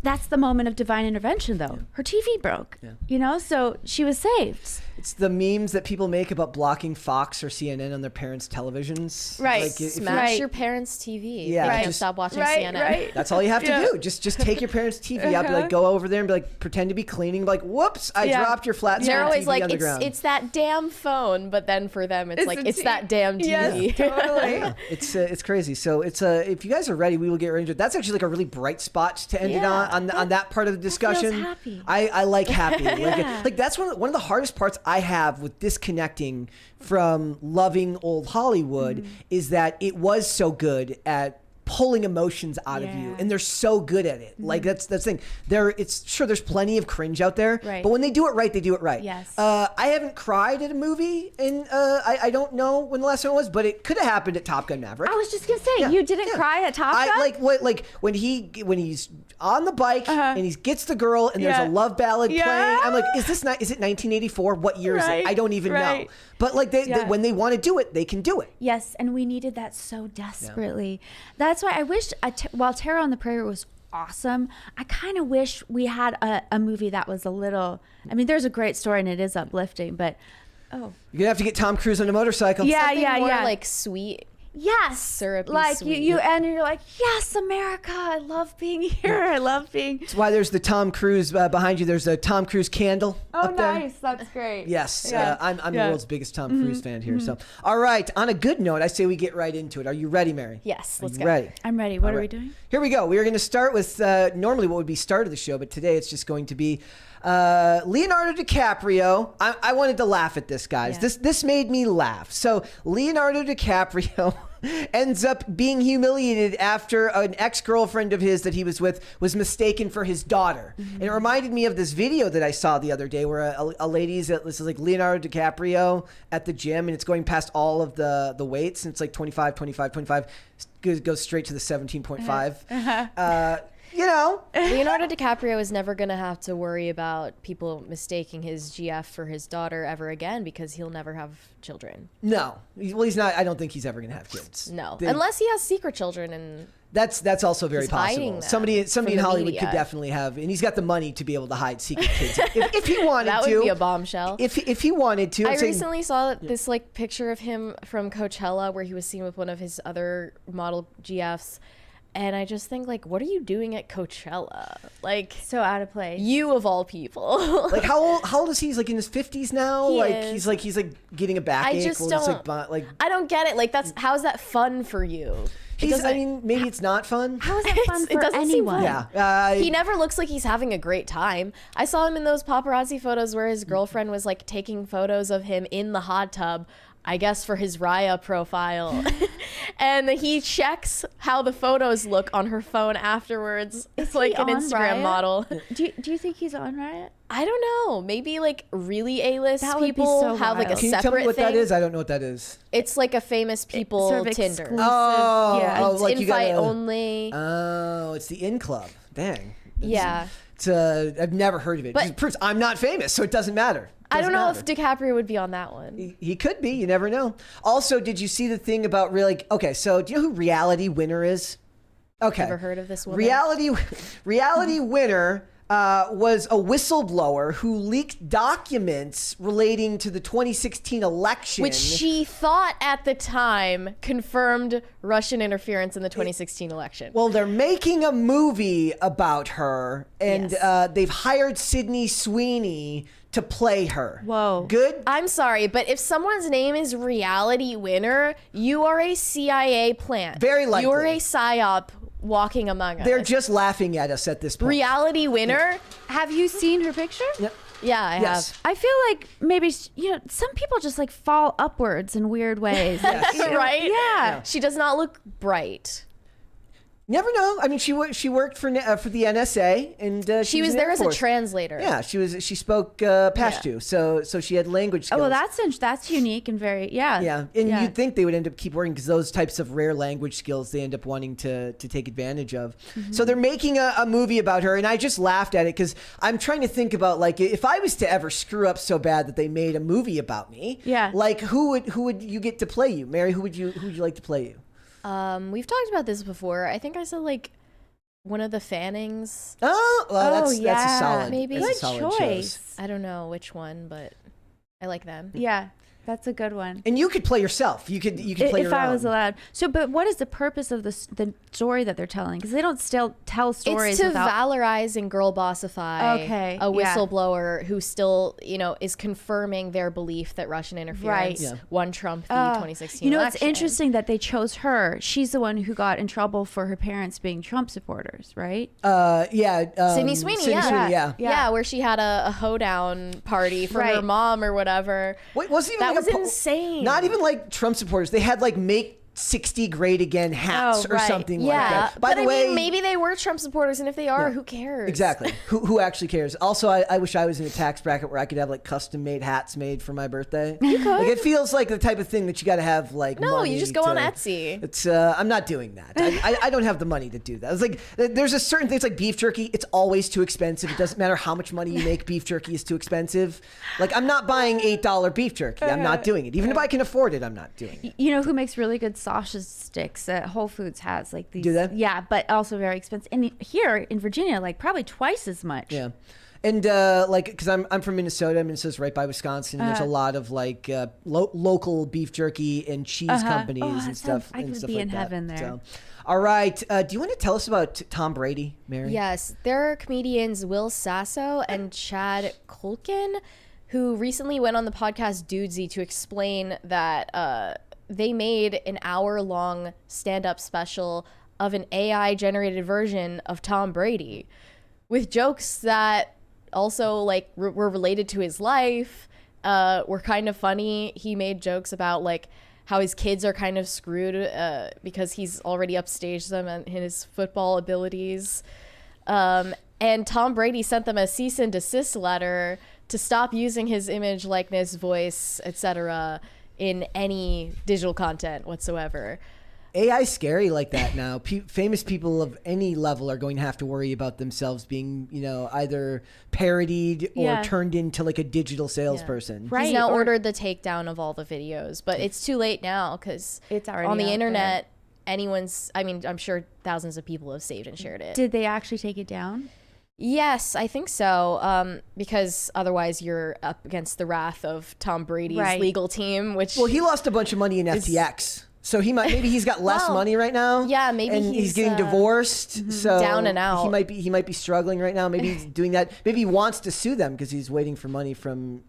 that's the moment of divine intervention, though. Yeah. Her TV broke, you know, so she was saved. It's the memes that people make about blocking Fox or CNN on their parents' televisions. Right. Like, smash your parents' TV. Yeah. They can't stop watching CNN. Right. That's all you have to do. Just take your parents' TV out, be like, go over there and be like, pretend to be cleaning, be like, whoops, I dropped your flat screen TV always like, on the ground. It's that damn phone, but then for them, it's like, it's that damn TV. Yes, totally. Yeah. It's crazy. So it's if you guys are ready, we will get right into it. That's actually like a really bright spot to end it on that part of the discussion. Feels happy. I like happy. Like that's one of the hardest parts I have with disconnecting from loving old Hollywood is that it was so good at pulling emotions out of you, and they're so good at it. Like that's the thing. There's plenty of cringe out there, but when they do it right, they do it right. Yes. I haven't cried at a movie, and I don't know when the last one was, but it could have happened at Top Gun Maverick. I was just gonna say, you didn't cry at Top Gun? Like when he's on the bike and he gets the girl and there's a love ballad playing. I'm like, is it 1984? What year is it? I don't even know. But like they, when they want to do it, they can do it. Yes, and we needed that so desperately. That's why I wish, while Terror on the Prairie was awesome, I kind of wish we had a movie that was a little, I mean, there's a great story and it is uplifting, but you're gonna have to get Tom Cruise on a motorcycle. Something more like sweet. Yes, Syrupy like sweet. you and you're like, yes, America, I love being here. I love being. That's why there's the Tom Cruise behind you. There's a Tom Cruise candle. Oh, up there. nice, that's great. Yes, Yeah. I'm the Yeah. world's biggest Tom Cruise fan here. So, all right. On a good note, I say we get right into it. Are you ready, Mary? Yes, let's Are go. you ready? I'm ready. What All are right. we doing? Here we go. We are going to start with normally what would be start of the show, but today it's just going to be Leonardo DiCaprio. I wanted to laugh at this, guys. Yeah. This made me laugh. So Leonardo DiCaprio ends up being humiliated after an ex-girlfriend of his that he was with was mistaken for his daughter. And it reminded me of this video that I saw the other day where a lady's at, this is like Leonardo DiCaprio at the gym, and it's going past all of the weights, and it's like 25, 25, 25, goes straight to the 17.5. You know, Leonardo DiCaprio is never going to have to worry about people mistaking his GF for his daughter ever again because he'll never have children. no. Well, he's not. I don't think he's ever going to have kids. No, They- unless he has secret children and That's also very He's hiding possible. them Somebody from in the Hollywood media. could definitely have, and he's got the money to be able to hide secret kids if he wanted that would to. be a bombshell. If he wanted to. I I'm saying- recently saw this like picture of him from Coachella where he was seen with one of his other model GFs. And I just think, like, what are you doing at Coachella? Like, So out of place. you of all people. Like how old is he? He's like in his 50s now. He Like is. he's like getting a backache. I just or it's don't. like I don't get it. Like, how's that fun for you? It he's. I doesn't- mean, maybe it's not fun. How is that fun It for doesn't seem anyone? fun. Yeah. He never looks like he's having a great time. I saw him in those paparazzi photos where his girlfriend was like taking photos of him in the hot tub, I guess for his Raya profile. And he checks how the photos look on her phone afterwards. It's like he an on Instagram Riot? model. Do you think he's on Riot? I don't know. Maybe like really A-list That would be people so have like a wild. Can you separate tell me what thing. that is? I don't know what that is. It's like a famous people Sort of Tinder. exclusive. Oh, yeah. oh, It's like you invite gotta- only. Oh, it's the In Club. Dang. Yeah. It's I've never heard of it. But- It proves I'm not famous, so it doesn't matter. I don't Doesn't know matter. if DiCaprio would be on that one. He could be. You never know. Also, did you see the thing about really? Okay, so do you know who Reality Winner is? Okay. Ever heard of this woman? Reality Winner was a whistleblower who leaked documents relating to the 2016 election. Which she thought at the time confirmed Russian interference in the 2016 election. Well, they're making a movie about her, and Yes. they've hired Sydney Sweeney to play her. Whoa. Good? I'm sorry, but if someone's name is Reality Winner, you are a CIA plant. Very likely. You're a psyop walking among us. They're just laughing at us at this point. Reality Winner? Have you seen her picture? Yep. Yeah, I Yes. have. I feel like maybe some people just like fall upwards in weird ways. Yes. Right? Yeah. She does not look bright. Never know. I mean, she worked for the NSA, and She was in there Air as a Force. translator. Yeah, she spoke Pashto, so she had language skills. Oh, well, that's unique and very yeah, and yeah. you'd think they would end up keep working because those types of rare language skills they end up wanting to take advantage of. Mm-hmm. So they're making a movie about her, and I just laughed at it because I'm trying to think about like if I was to ever screw up so bad that they made a movie about me. Yeah. Like who would you get to play you, Mary? Who would you like to play you? We've talked about this before. I think I said like one of the Fannings. Oh, well, that's yeah. a solid. Maybe. That's a Good solid choice. I don't know which one, but I like them. Yeah, that's a good one. And you could play yourself. You could play If your I own. was allowed. So, but what is the purpose of the story that they're telling? Because they don't still tell stories It's to without. valorize and girl bossify Okay, a yeah. whistleblower who still, is confirming their belief that Russian interference Right. Yeah. won Trump the 2016 You know, election. it's interesting that they chose her. She's the one who got in trouble for her parents being Trump supporters, right? Yeah. Sydney Sweeney, yeah. Sweeney, yeah. Yeah, where she had a hoedown party for her Right. mom or whatever. Wait, wasn't even That like was a insane. Not even like Trump supporters. They had like make 60 great again hats Oh, or right. something Yeah, like that. By but the I way, mean, maybe they were Trump supporters, and if they are, who cares? exactly. Who actually cares? Also, I wish I was in a tax bracket where I could have like custom made hats made for my birthday. You could. Like it feels like the type of thing that you got to have like. No, money you just go on to- Etsy. It's I'm not doing that. I don't have the money to do that. It's like there's a certain thing. It's like beef jerky. It's always too expensive. It doesn't matter how much money you make. Beef jerky is too expensive. Like I'm not buying $8 beef jerky. I'm not doing it. Even if I can afford it, I'm not doing it. You know who makes really good sausage sticks? Whole Foods has like these. Do they? Yeah, but also very expensive. And here in Virginia, like probably twice as much. Yeah. And like, because I'm from Minnesota. Minnesota's right by Wisconsin. And there's a lot of like local beef jerky and cheese companies and stuff. I could be like in that. heaven there. So, all right. Do you want to tell us about Tom Brady, Mary? Yes, there are comedians Will Sasso and Chad Kulkin who recently went on the podcast Dudesy to explain that they made an hour-long stand-up special of an AI-generated version of Tom Brady with jokes that also like were related to his life, were kind of funny. He made jokes about like how his kids are kind of screwed because he's already upstaged them in his football abilities. And Tom Brady sent them a cease and desist letter to stop using his image, likeness, voice, etc. in any digital content whatsoever. AI scary like that now. Famous people of any level are going to have to worry about themselves being, either parodied or turned into like a digital salesperson. Right. He's now ordered the takedown of all the videos, but it's too late now because it's already on the out internet. I'm sure thousands of people have saved and shared it. Did they actually take it down? Yes, I think so. Because otherwise you're up against the wrath of Tom Brady's legal team, which he lost a bunch of money in FTX. So maybe he's got less money right now. Yeah, maybe and he's getting divorced. So down and out. He might be struggling right now. Maybe he's doing that. Maybe he wants to sue them because he's waiting for money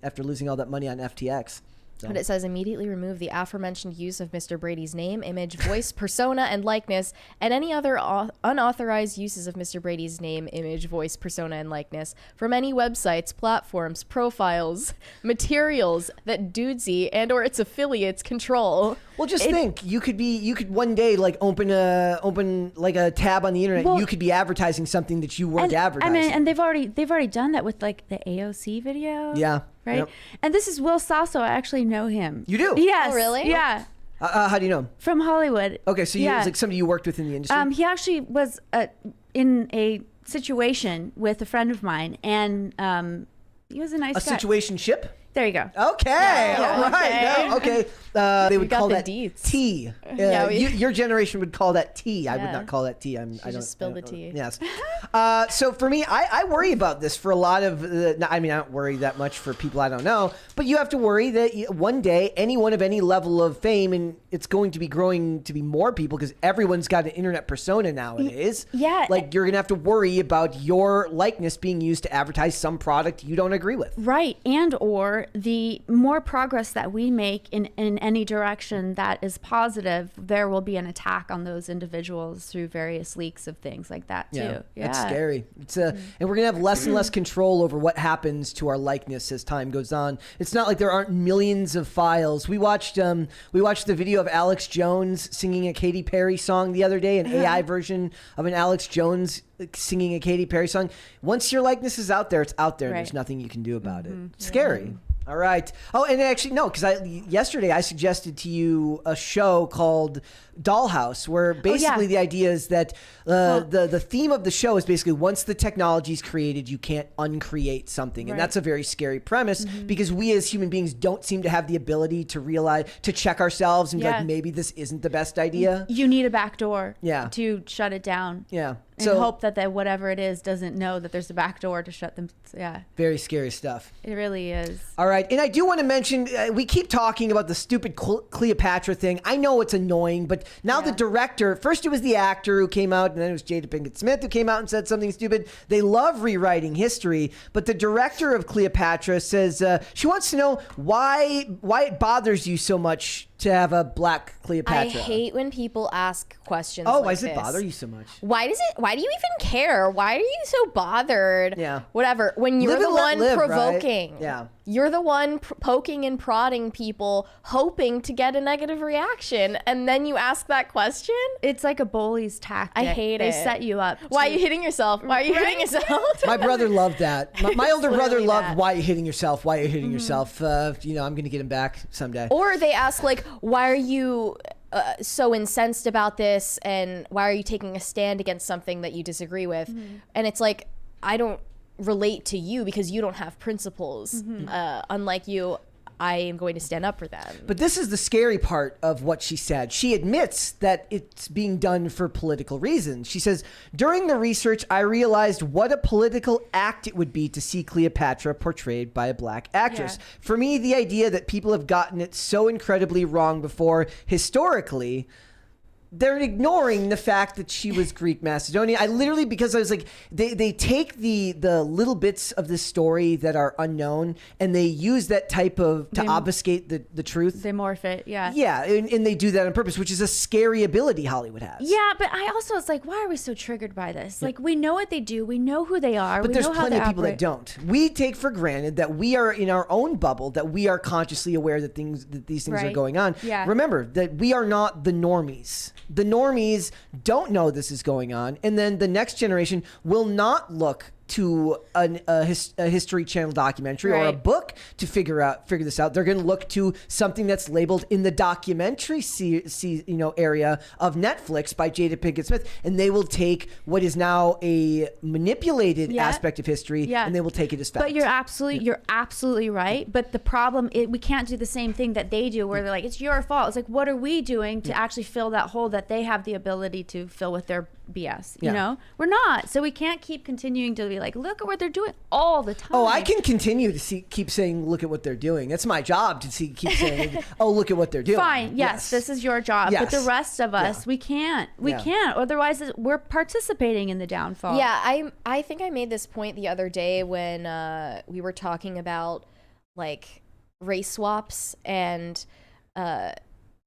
after losing all that money on FTX. So. But it says immediately remove the aforementioned use of Mr. Brady's name, image, voice, persona, and likeness, and any other unauthorized uses of Mr. Brady's name, image, voice, persona, and likeness from any websites, platforms, profiles, materials that Dudesy and or its affiliates control. Well, just think, you could one day like open like a tab on the internet. And you could be advertising something that you weren't advertising. I mean, and they've already done that with like the AOC video. Yeah. Right. Yep. And this is Will Sasso. I actually know him. You do? Yes. Oh, really? Yeah. How do you know him? From Hollywood. Okay, so it's like somebody you worked with in the industry. He actually was in a situation with a friend of mine, and he was a nice guy. Situationship? There you go. Okay, all right. Okay. No, okay. They would got call the that deets. tea. Your generation would call that tea. I would not call that tea. I don't just spilled the tea. Yes. So for me, I worry about this for a lot of. I don't worry that much for people I don't know, but you have to worry that one day anyone of any level of fame, and it's going to be growing to be more people because everyone's got an internet persona nowadays. Yeah. Like you're gonna have to worry about your likeness being used to advertise some product you don't agree with. Right, and or the more progress that we make in any direction that is positive, there will be an attack on those individuals through various leaks of things like that too. Yeah, that's scary. It's and we're gonna have less and less control over what happens to our likeness as time goes on. It's not like there aren't millions of files. We watched the video of Alex Jones singing a Katy Perry song the other day, an AI version of an Alex Jones singing a Katy Perry song. Once your likeness is out there, it's out there. And there's nothing you can do about it. Scary. All right. Oh, and actually, no, because yesterday I suggested to you a show called Dollhouse, where basically the idea is that the theme of the show is basically once the technology is created, you can't uncreate something. And that's a very scary premise because we as human beings don't seem to have the ability to realize, to check ourselves and be like, maybe this isn't the best idea. You need a back door to shut it down. Yeah. And hope that whatever it is doesn't know that there's a back door to shut them. Yeah. Very scary stuff. It really is. All right. And I do want to mention, we keep talking about the stupid Cleopatra thing. I know it's annoying, but now the director, first it was the actor who came out, and then it was Jada Pinkett Smith who came out and said something stupid. They love rewriting history, but the director of Cleopatra says she wants to know why it bothers you so much to have a black Cleopatra. I hate when people ask questions why like does it bother you so much? Why do you even care? Why are you so bothered? Yeah. Whatever. When you're the one provoking. Right? Yeah. You're the one poking and prodding people, hoping to get a negative reaction, and then you ask that question? It's like a bully's tactic. I hate They it. set you up. Why are you hitting yourself? Why are you hitting yourself? My brother loved that. My older brother loved that. why are you hitting yourself? Why are you hitting yourself? I'm going to get him back someday. Or they ask, like, why are you so incensed about this, and why are you taking a stand against something that you disagree with? And it's like, I don't relate to you because you don't have principles. Unlike you, I am going to stand up for them. But this is the scary part of what she said. She admits that it's being done for political reasons. She says, during the research, I realized what a political act it would be to see Cleopatra portrayed by a black actress. Yeah. For me, the idea that people have gotten it so incredibly wrong before, historically, they're ignoring the fact that she was Greek Macedonian. I literally, because I was like, they take the little bits of this story that are unknown and they use that type of, to obfuscate the truth. They morph it, yeah. Yeah, and they do that on purpose, which is a scary ability Hollywood has. Yeah, but I also, it's like, why are we so triggered by this? Like, we know what they do. We know who they are. But we there's know how plenty they of people operate. that don't. We take for granted that we are in our own bubble, that we are consciously aware that these things are Right. going on. Yeah. Remember that we are not the normies. The normies don't know this is going on, and then the next generation will not look to a History Channel documentary or a Right. book to figure this out. They're going to look to something that's labeled in the documentary area of Netflix by Jada Pinkett Smith, and they will take what is now a manipulated aspect of history, and they will take it as fact. But you're absolutely right. But the problem is we can't do the same thing that they do, where they're like, it's your fault. It's like, what are we doing to actually fill that hole that they have the ability to fill with their BS? You know, we're not. So we can't keep continuing to be like, look at what they're doing all the time. Oh, I can continue to keep saying, look at what they're doing. That's my job to keep saying, oh, look at what they're doing. Fine. Yes, this is your job. Yes. But the rest of us, we can't. We can't. Otherwise, we're participating in the downfall. Yeah, I think I made this point the other day when we were talking about like race swaps, and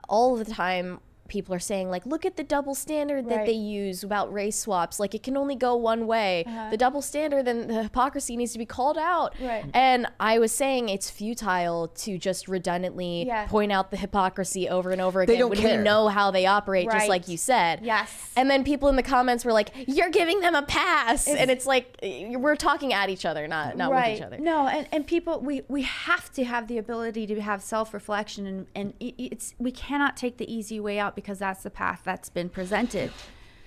all the time people are saying like, look at the double standard that they use about race swaps. Like, it can only go one way. The double standard, then the hypocrisy needs to be called out. And I was saying it's futile to just redundantly point out the hypocrisy over and over again when we know how they operate, just like you said. Yes. And then people in the comments were like, you're giving them a pass. And it's like, we're talking at each other, not with each other. No, and people, we have to have the ability to have self-reflection, and we cannot take the easy way out, because that's the path that's been presented.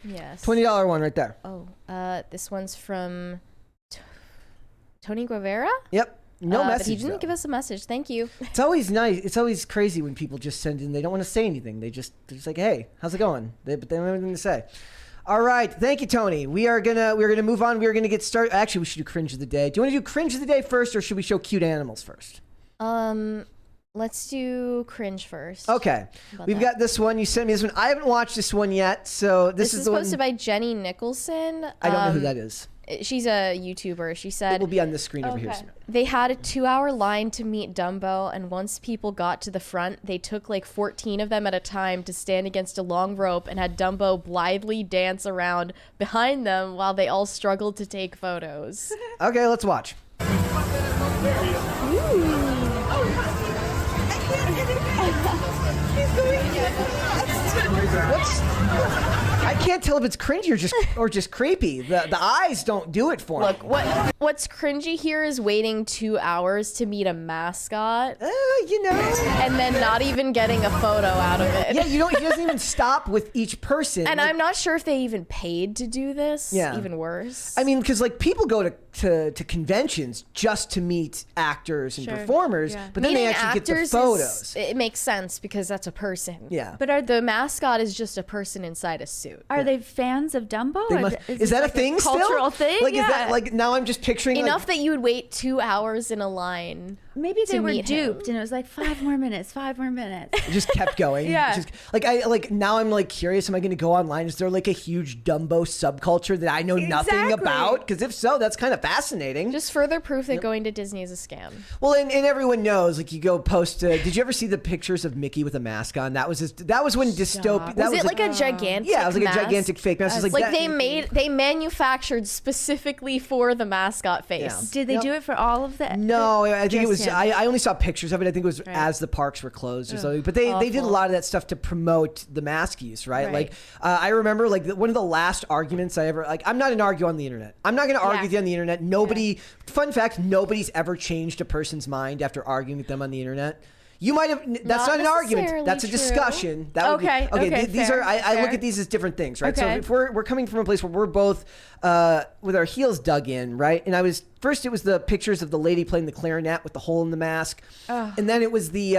Yes. $20 one right there. Oh, this one's from Tony Guevara? Yep. No message. But he didn't give us a message. Thank you. It's always nice. It's always crazy when people just send in. They don't want to say anything. They're just like, "Hey, how's it going?" But they don't have anything to say. All right, thank you, Tony. We're gonna move on. We're gonna get started. Actually, we should do cringe of the day. Do you want to do cringe of the day first, or should we show cute animals first? Let's do cringe first. Okay, we've got this one. You sent me this one. I haven't watched this one yet, so This is the one. posted by Jenny Nicholson. I don't know who that is. She's a YouTuber. She It said will be on the screen over here. Soon. they had a 2-hour line to meet Dumbo, and once people got to the front, they took like 14 of them at a time to stand against a long rope and had Dumbo blithely dance around behind them while they all struggled to take photos. Okay, let's watch. I can't tell if it's cringy or just creepy. The eyes don't do it for me. Look, what's cringy here is waiting 2 hours to meet a mascot. And then not even getting a photo out of it. Yeah, he doesn't even stop with each person. And I'm not sure if they even paid to do this. Yeah. Even worse. I mean, because like people go to conventions just to meet actors and performers, but then Meeting they actually get the photos. It makes sense because that's a person. Yeah. But the mascot is just a person inside a suit. Are they fans of Dumbo? Is that a thing still? Cultural thing? Like, is that like, now I'm just picturing Enough that you would wait 2 hours in a line. Maybe they to were meet duped, him. and it was like 5 more minutes. It just kept going. Yeah. Just, now I'm like curious. Am I going to go online? Is there like a huge Dumbo subculture that I know nothing about? Because if so, that's kind of fascinating. Just further proof that going to Disney is a scam. Well, and everyone knows. Like you go post. Did you ever see the pictures of Mickey with a mask on? That was when dystopia. Was it like a gigantic? Yeah, it was like mask? a gigantic fake mask. It was Like they manufactured specifically for the mascot face. Yeah. Did they do it for all of the? No, I think it was. him. I only saw pictures of it. I think it was as the parks were closed or something. But they did a lot of that stuff to promote the mask use, right? Like I remember like one of the last arguments I ever like. I'm not an arguer on the internet. I'm not going to argue with you on the internet. Nobody. Fun fact: nobody's ever changed a person's mind after arguing with them on the internet. You might have. That's not an argument. That's a discussion. That would okay. Okay. These fair, are. I look at these as different things, right? Okay. So if we're coming from a place where we're both with our heels dug in, right? And I was first it was the pictures of the lady playing the clarinet with the hole in the mask. And then it was the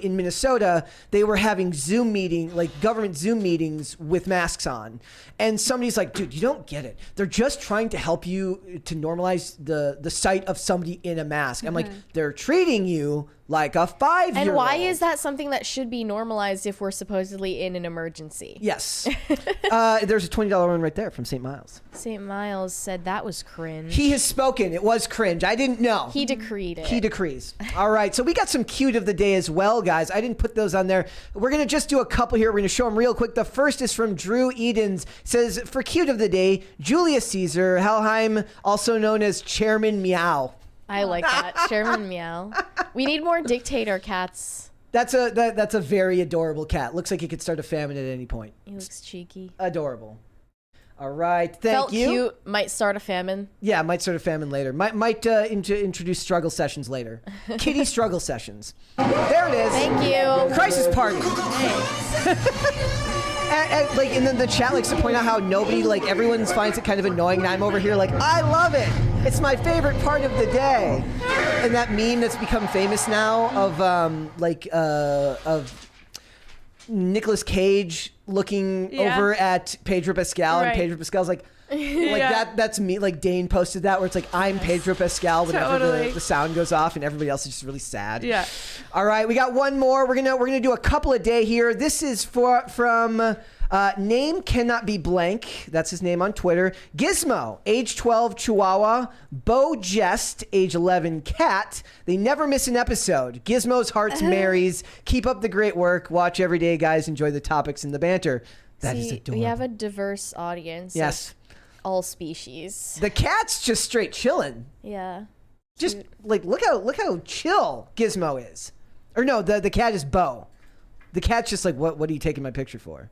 in Minnesota, they were having Zoom meeting, like government Zoom meetings with masks on. And somebody's like, dude, you don't get it. They're just trying to help you to normalize the sight of somebody in a mask. I'm like, they're treating you like a 5-year-old. And why is that something that should be normalized if we're supposedly in an emergency? Yes. There's a $20 one right there from St. Miles. St. Miles said that was cringe. He has spoken. It was cringe. I didn't know. He decreed it. He decrees. All right. So we got some cute of the day as well, guys. I didn't put those on there. We're going to just do a couple here. We're going to show them real quick. The first is from Drew Edens. Says, for cute of the day, Julius Caesar, Helheim, also known as Chairman Meow. I like that. Chairman Meow. We need more dictator cats. That's a very adorable cat. Looks like he could start a famine at any point. He looks cheeky. Adorable. All right. Thank Felt you. Cute. Might start a famine. Yeah, might start a famine later. Might introduce struggle sessions later. Kitty struggle sessions. There it is. Thank you. Crisis party. And then the chat likes to point out how nobody, like, everyone finds it kind of annoying, and I'm over here like, I love it. It's my favorite part of the day. And that meme that's become famous now of Nicolas Cage looking over at Pedro Pascal, and Pedro Pascal's like that's me. Like Dane posted that where it's like, I'm Pedro Pascal whenever the sound goes off and everybody else is just really sad. Yeah. All right, we got one more. We're gonna do a couple a day here. This is from name cannot be blank. That's his name on Twitter. Gizmo, age 12 Chihuahua. Bo Jest, age 11 cat. They never miss an episode. Gizmo's hearts Marys. Keep up the great work. Watch every day, guys. Enjoy the topics and the banter. That is adorable. We have a diverse audience. Yes. All species. The cat's just straight chilling. Yeah. Just like look how chill Gizmo is. Or no, the cat is Bo. The cat's just like, what are you taking my picture for?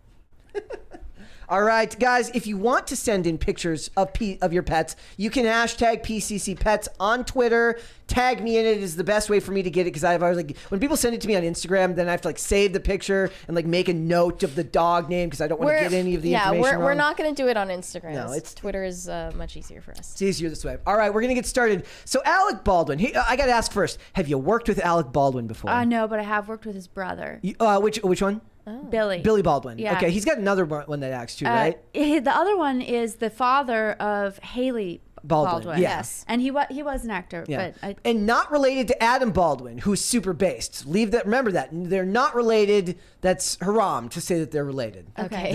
All right, guys, if you want to send in pictures of your pets, you can hashtag PCC Pets on Twitter. Tag me in it is the best way for me to get it, because I've always, like, when people send it to me on Instagram, then I have to like save the picture and like make a note of the dog name because I don't want to get any of the information wrong. We're not going to do it on Instagram. No, Twitter is much easier for us. It's easier this way. All right, we're going to get started. So Alec Baldwin, I got to ask first, have you worked with Alec Baldwin before? No, but I have worked with his brother. Which one? Oh. Billy Baldwin. Yeah. Okay, he's got another one that acts too, right? The other one is the father of Haley Baldwin. Yes. And he was an actor. Yeah. But and not related to Adam Baldwin, who's super based. Remember that. They're not related. That's haram to say that they're related. Okay.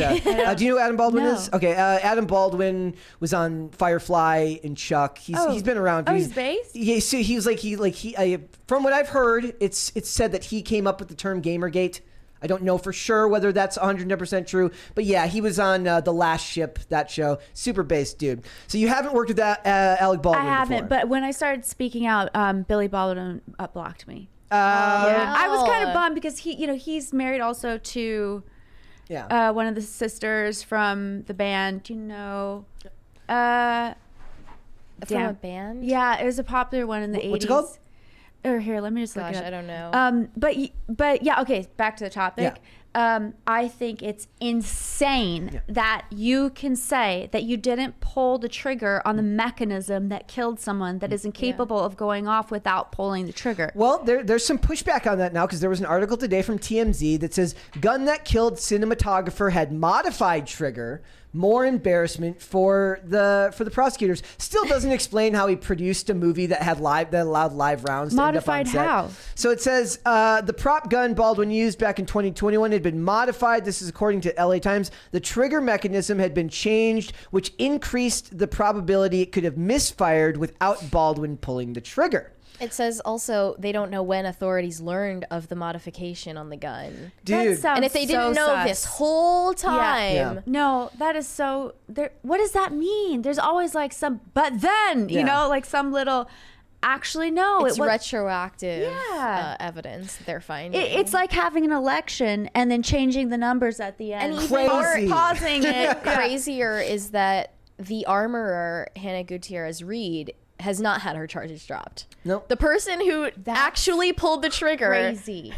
Do you know who Adam Baldwin No. is? Okay. Adam Baldwin was on Firefly and Chuck. He's been around. Oh, he's based? Yeah, so he was from what I've heard, it's said that he came up with the term Gamergate. I don't know for sure whether that's 100% true, but yeah, he was on The Last Ship, that show. Super based dude. So you haven't worked with Alec Baldwin I haven't, before. but when I stared speaking out, Billy Baldwin blocked me. Yeah. I was kind of bummed because he's married also to one of the sisters from the band. Do you know? From a band? Yeah, it was a popular one in the 80s. What's it called? Or here, let me just look it up. I don't know. But yeah, okay, back to the topic. I think it's insane that you can say that you didn't pull the trigger on the mechanism that killed someone that is incapable of going off without pulling the trigger. Well, there's some pushback on that now, because there was an article today from TMZ that says gun that killed cinematographer had modified trigger. More embarrassment for the prosecutors. Still doesn't explain how he produced a movie that allowed live rounds. Modified to end up on set. how? So it says the prop gun Baldwin used back in 2021 had been modified. This is according to LA Times. The trigger mechanism had been changed, which increased the probability it could have misfired without Baldwin pulling the trigger. It says also they don't know when authorities learned of the modification on the gun. Dude. And if they didn't know this whole time. Yeah. No, that is so... What does that mean? There's always like some... But then, like some little... Actually, no. It's retroactive evidence they're finding. It's like having an election and then changing the numbers at the end. And even Crazy. Pausing it. crazier is that the armorer, Hannah Gutierrez Reed, has not had her charges dropped. Nope. The person who actually pulled the trigger Crazy.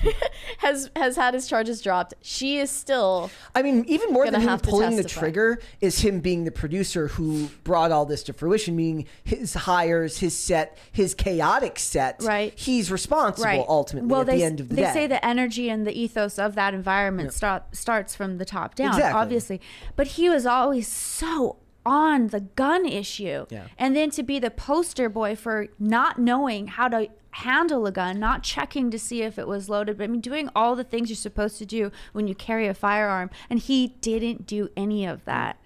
has had his charges dropped. She is still. I mean, even more than him have to pulling the testify. trigger is him being the producer who brought all this to fruition, meaning his hires, his set, his chaotic set. Right. He's responsible ultimately at the end of the day. They say the energy and the ethos of that environment starts from the top down, Exactly. obviously. But he was always so on the gun issue. Yeah. And then to be the poster boy for not knowing how to handle a gun, not checking to see if it was loaded, but I mean, doing all the things you're supposed to do when you carry a firearm. And he didn't do any of that.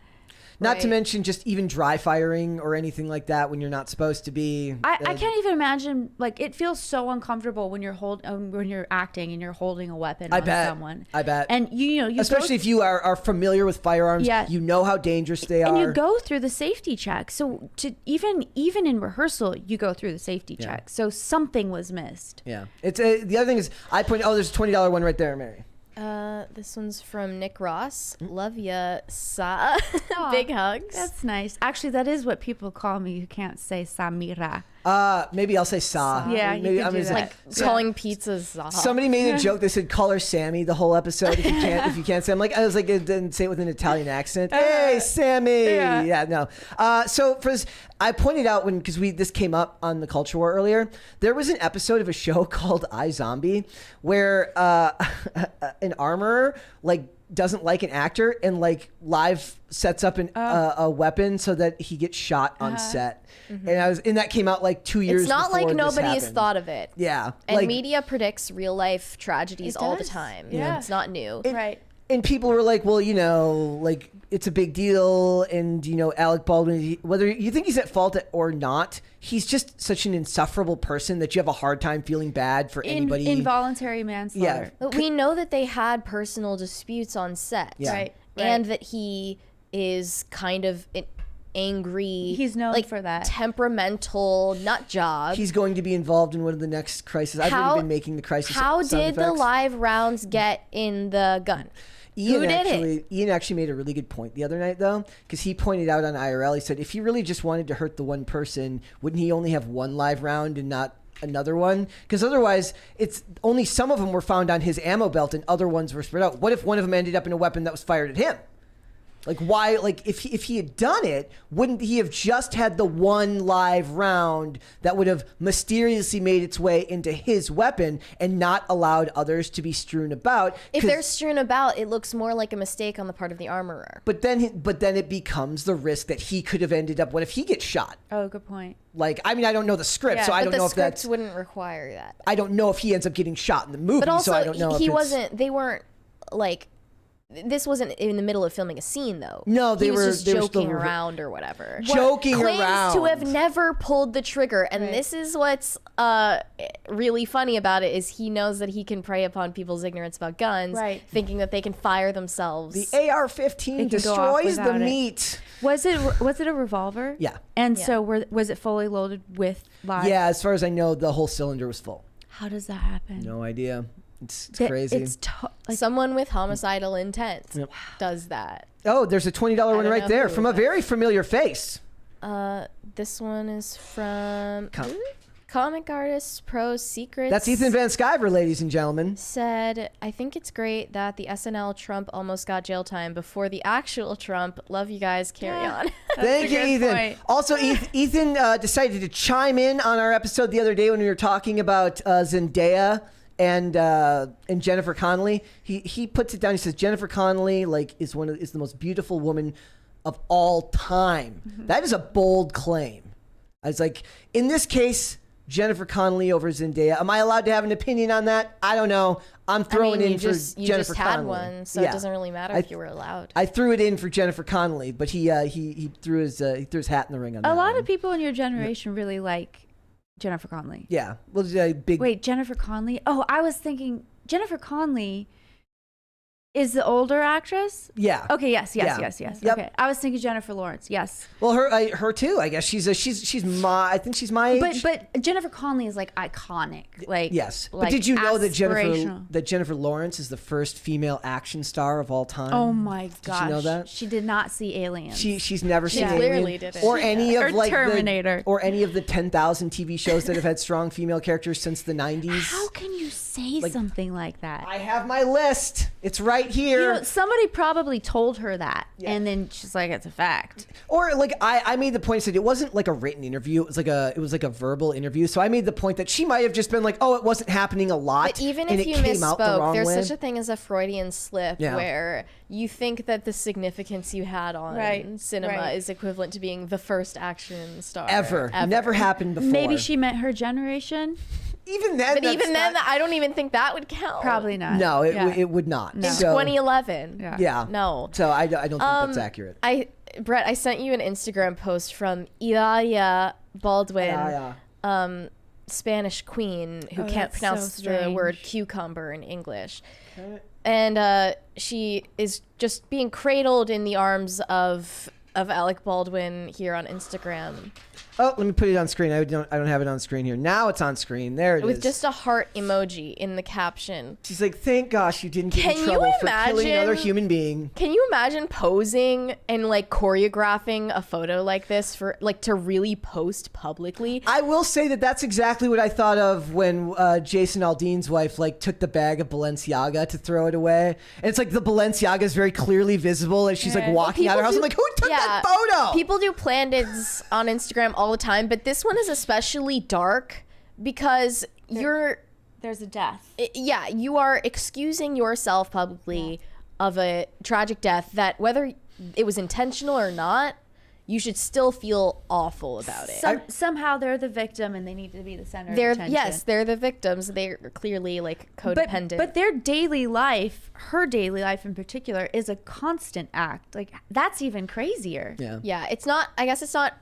Not to mention just even dry firing or anything like that when you're not supposed to be. I can't even imagine. Like, it feels so uncomfortable when you're when you're acting and you're holding a weapon on someone. I bet. And you especially if you are familiar with firearms, Yeah. you know how dangerous they are. and you go through the safety check. So to even in rehearsal, you go through the safety check. So something was missed. Yeah. It's the other thing is there's a $20 one right there, Mary. This one's from Nick Ross. Love ya, Sa. Big hugs. That's nice. Actually, that is what people call me who can't say Samira. Maybe I'll say Sa. Yeah, maybe you could do that. Like calling pizzas Sa. Somebody made a joke. They said call her Sammy the whole episode if you can't say. I was like, it didn't say it with an Italian accent. Hey, Sammy. Yeah, no. So for this, I pointed out because this came up on the Culture War earlier. There was an episode of a show called iZombie where an armorer doesn't like an actor and live sets up a weapon so that he gets shot on set. And that came out 2 years. It's not before like this nobody has happened. thought of it. Yeah, And media predicts real life tragedies all the does. time. Yeah. It's not new. Right. And people were like, well, it's a big deal. And, Alec Baldwin, whether you think he's at fault or not, he's just such an insufferable person that you have a hard time feeling bad for anybody. Involuntary manslaughter. But we know that they had personal disputes on set. Yeah. Right. And that he is kind of an angry. He's known for that. Temperamental nut job. He's going to be involved in one of the next crises. I've already been making the crisis. How sound did the effects. live rounds get in the gun? Who did it? Ian actually made a really good point the other night, though, because he pointed out on IRL, he said, if he really just wanted to hurt the one person, wouldn't he only have one live round and not another one? Because otherwise, it's only some of them were found on his ammo belt and other ones were spread out. What if one of them ended up in a weapon that was fired at him? Why? If he had done it, wouldn't he have just had the one live round that would have mysteriously made its way into his weapon and not allowed others to be strewn about? If they're strewn about, it looks more like a mistake on the part of the armorer. But then it becomes the risk that he could have ended up. What if he gets shot? Oh, good point. I don't know the script, so I don't know if the script that's. wouldn't require that. I don't know if he ends up getting shot in the movie, But also, so I don't know. he wasn't. They weren't this wasn't in the middle of filming a scene, though. No, he was just they were joking still around or whatever. Joking Claims around. to have never pulled the trigger, and this is what's really funny about it is he knows that he can prey upon people's ignorance about guns, thinking that they can fire themselves. The AR-15 destroys the meat. Was it a revolver? Yeah. And so was it fully loaded with live? Yeah, as far as I know, the whole cylinder was full. How does that happen? No idea. It's crazy. It's someone with homicidal intent does that. Oh, there's a $20 one right there from a very familiar face. This one is from Comic Artist Pro Secrets. That's Ethan Van Sciver, ladies and gentlemen. Said, I think it's great that the SNL Trump almost got jail time before the actual Trump. Love you guys. Carry on. Thank you, Ethan. Point. Also, Ethan decided to chime in on our episode the other day when we were talking about Zendaya and Jennifer Connelly. He puts it down. He says Jennifer Connelly is the most beautiful woman of all time. Mm-hmm. That is a bold claim. I was like, in this case, Jennifer Connelly over Zendaya. Am I allowed to have an opinion on that? I don't know. I'm throwing in for Jennifer Connelly. You just had one, so it doesn't really matter if you were allowed. I threw it in for Jennifer Connelly, but he threw his hat in the ring on that. A lot of people in your generation really like Jennifer Connelly. Yeah. Well, Wait, Jennifer Connelly? Oh, I was thinking Jennifer Connelly Is the older actress? Yeah. Okay. Yes. Yeah. Yep. Yep. Okay. I was thinking Jennifer Lawrence. Yes. Well, her too. I guess she's I think she's my age. But Jennifer Connelly is like iconic. Like yes. like But did you know that aspirational. Jennifer Lawrence is the first female action star of all time? Oh my gosh. Did you know that? She did not see Aliens. She's never seen She Alien, clearly didn't. or any of Or like Terminator. or any of the 10,000 TV shows that have had strong female characters since the 90s. How can you say something like that? I have my list. It's right here. You know, somebody probably told her that, Yeah. and then she's like, "It's a fact." Or like I made the point that it wasn't like a written interview. It was like a verbal interview. So I made the point that she might have just been like, "Oh, it wasn't happening a lot." But even and if it you came out the misspoke, wrong there's way. such a thing as a Freudian slip Yeah. where you think that the significance you had on Right, cinema right. is equivalent to being the first action star ever. Never happened before. Maybe she meant her generation. even then. But that's even then, not- I don't even think that would count. Probably not. no, it, Yeah. it would not. No. In So, 2011. Yeah. yeah, No. So I don't think that's accurate. Brett, I sent you an Instagram post from Ilaria Baldwin, Yeah. Spanish queen who Oh, can't that's pronounce so the word strange. cucumber in English. Okay. And she is just being cradled in the arms of Alec Baldwin here on Instagram Oh, let me put it on screen. I don't have it on screen here. Now it's on screen. There it is. with just a heart emoji in the caption. She's like, thank gosh you didn't get Can in you trouble for killing another imagine- human being. Can you imagine posing and like choreographing a photo like this for like to really post publicly? I will say that that's exactly what I thought of when Jason Aldean's wife like took the bag of Balenciaga to throw it away. And it's like the Balenciaga is very clearly visible as she's like walking out of her house. I'm like, who took that photo? People do plandids on Instagram all the time, but this one is especially dark because There's a death. you are excusing yourself publicly of a tragic death that whether it was intentional or not, you should still feel awful about it. Somehow they're the victim and they need to be the center They're of attention. they're the victims. They're clearly like codependent. But their daily life, her daily life in particular, is a constant act. Like that's even crazier. Yeah. yeah, it's not. I guess it's not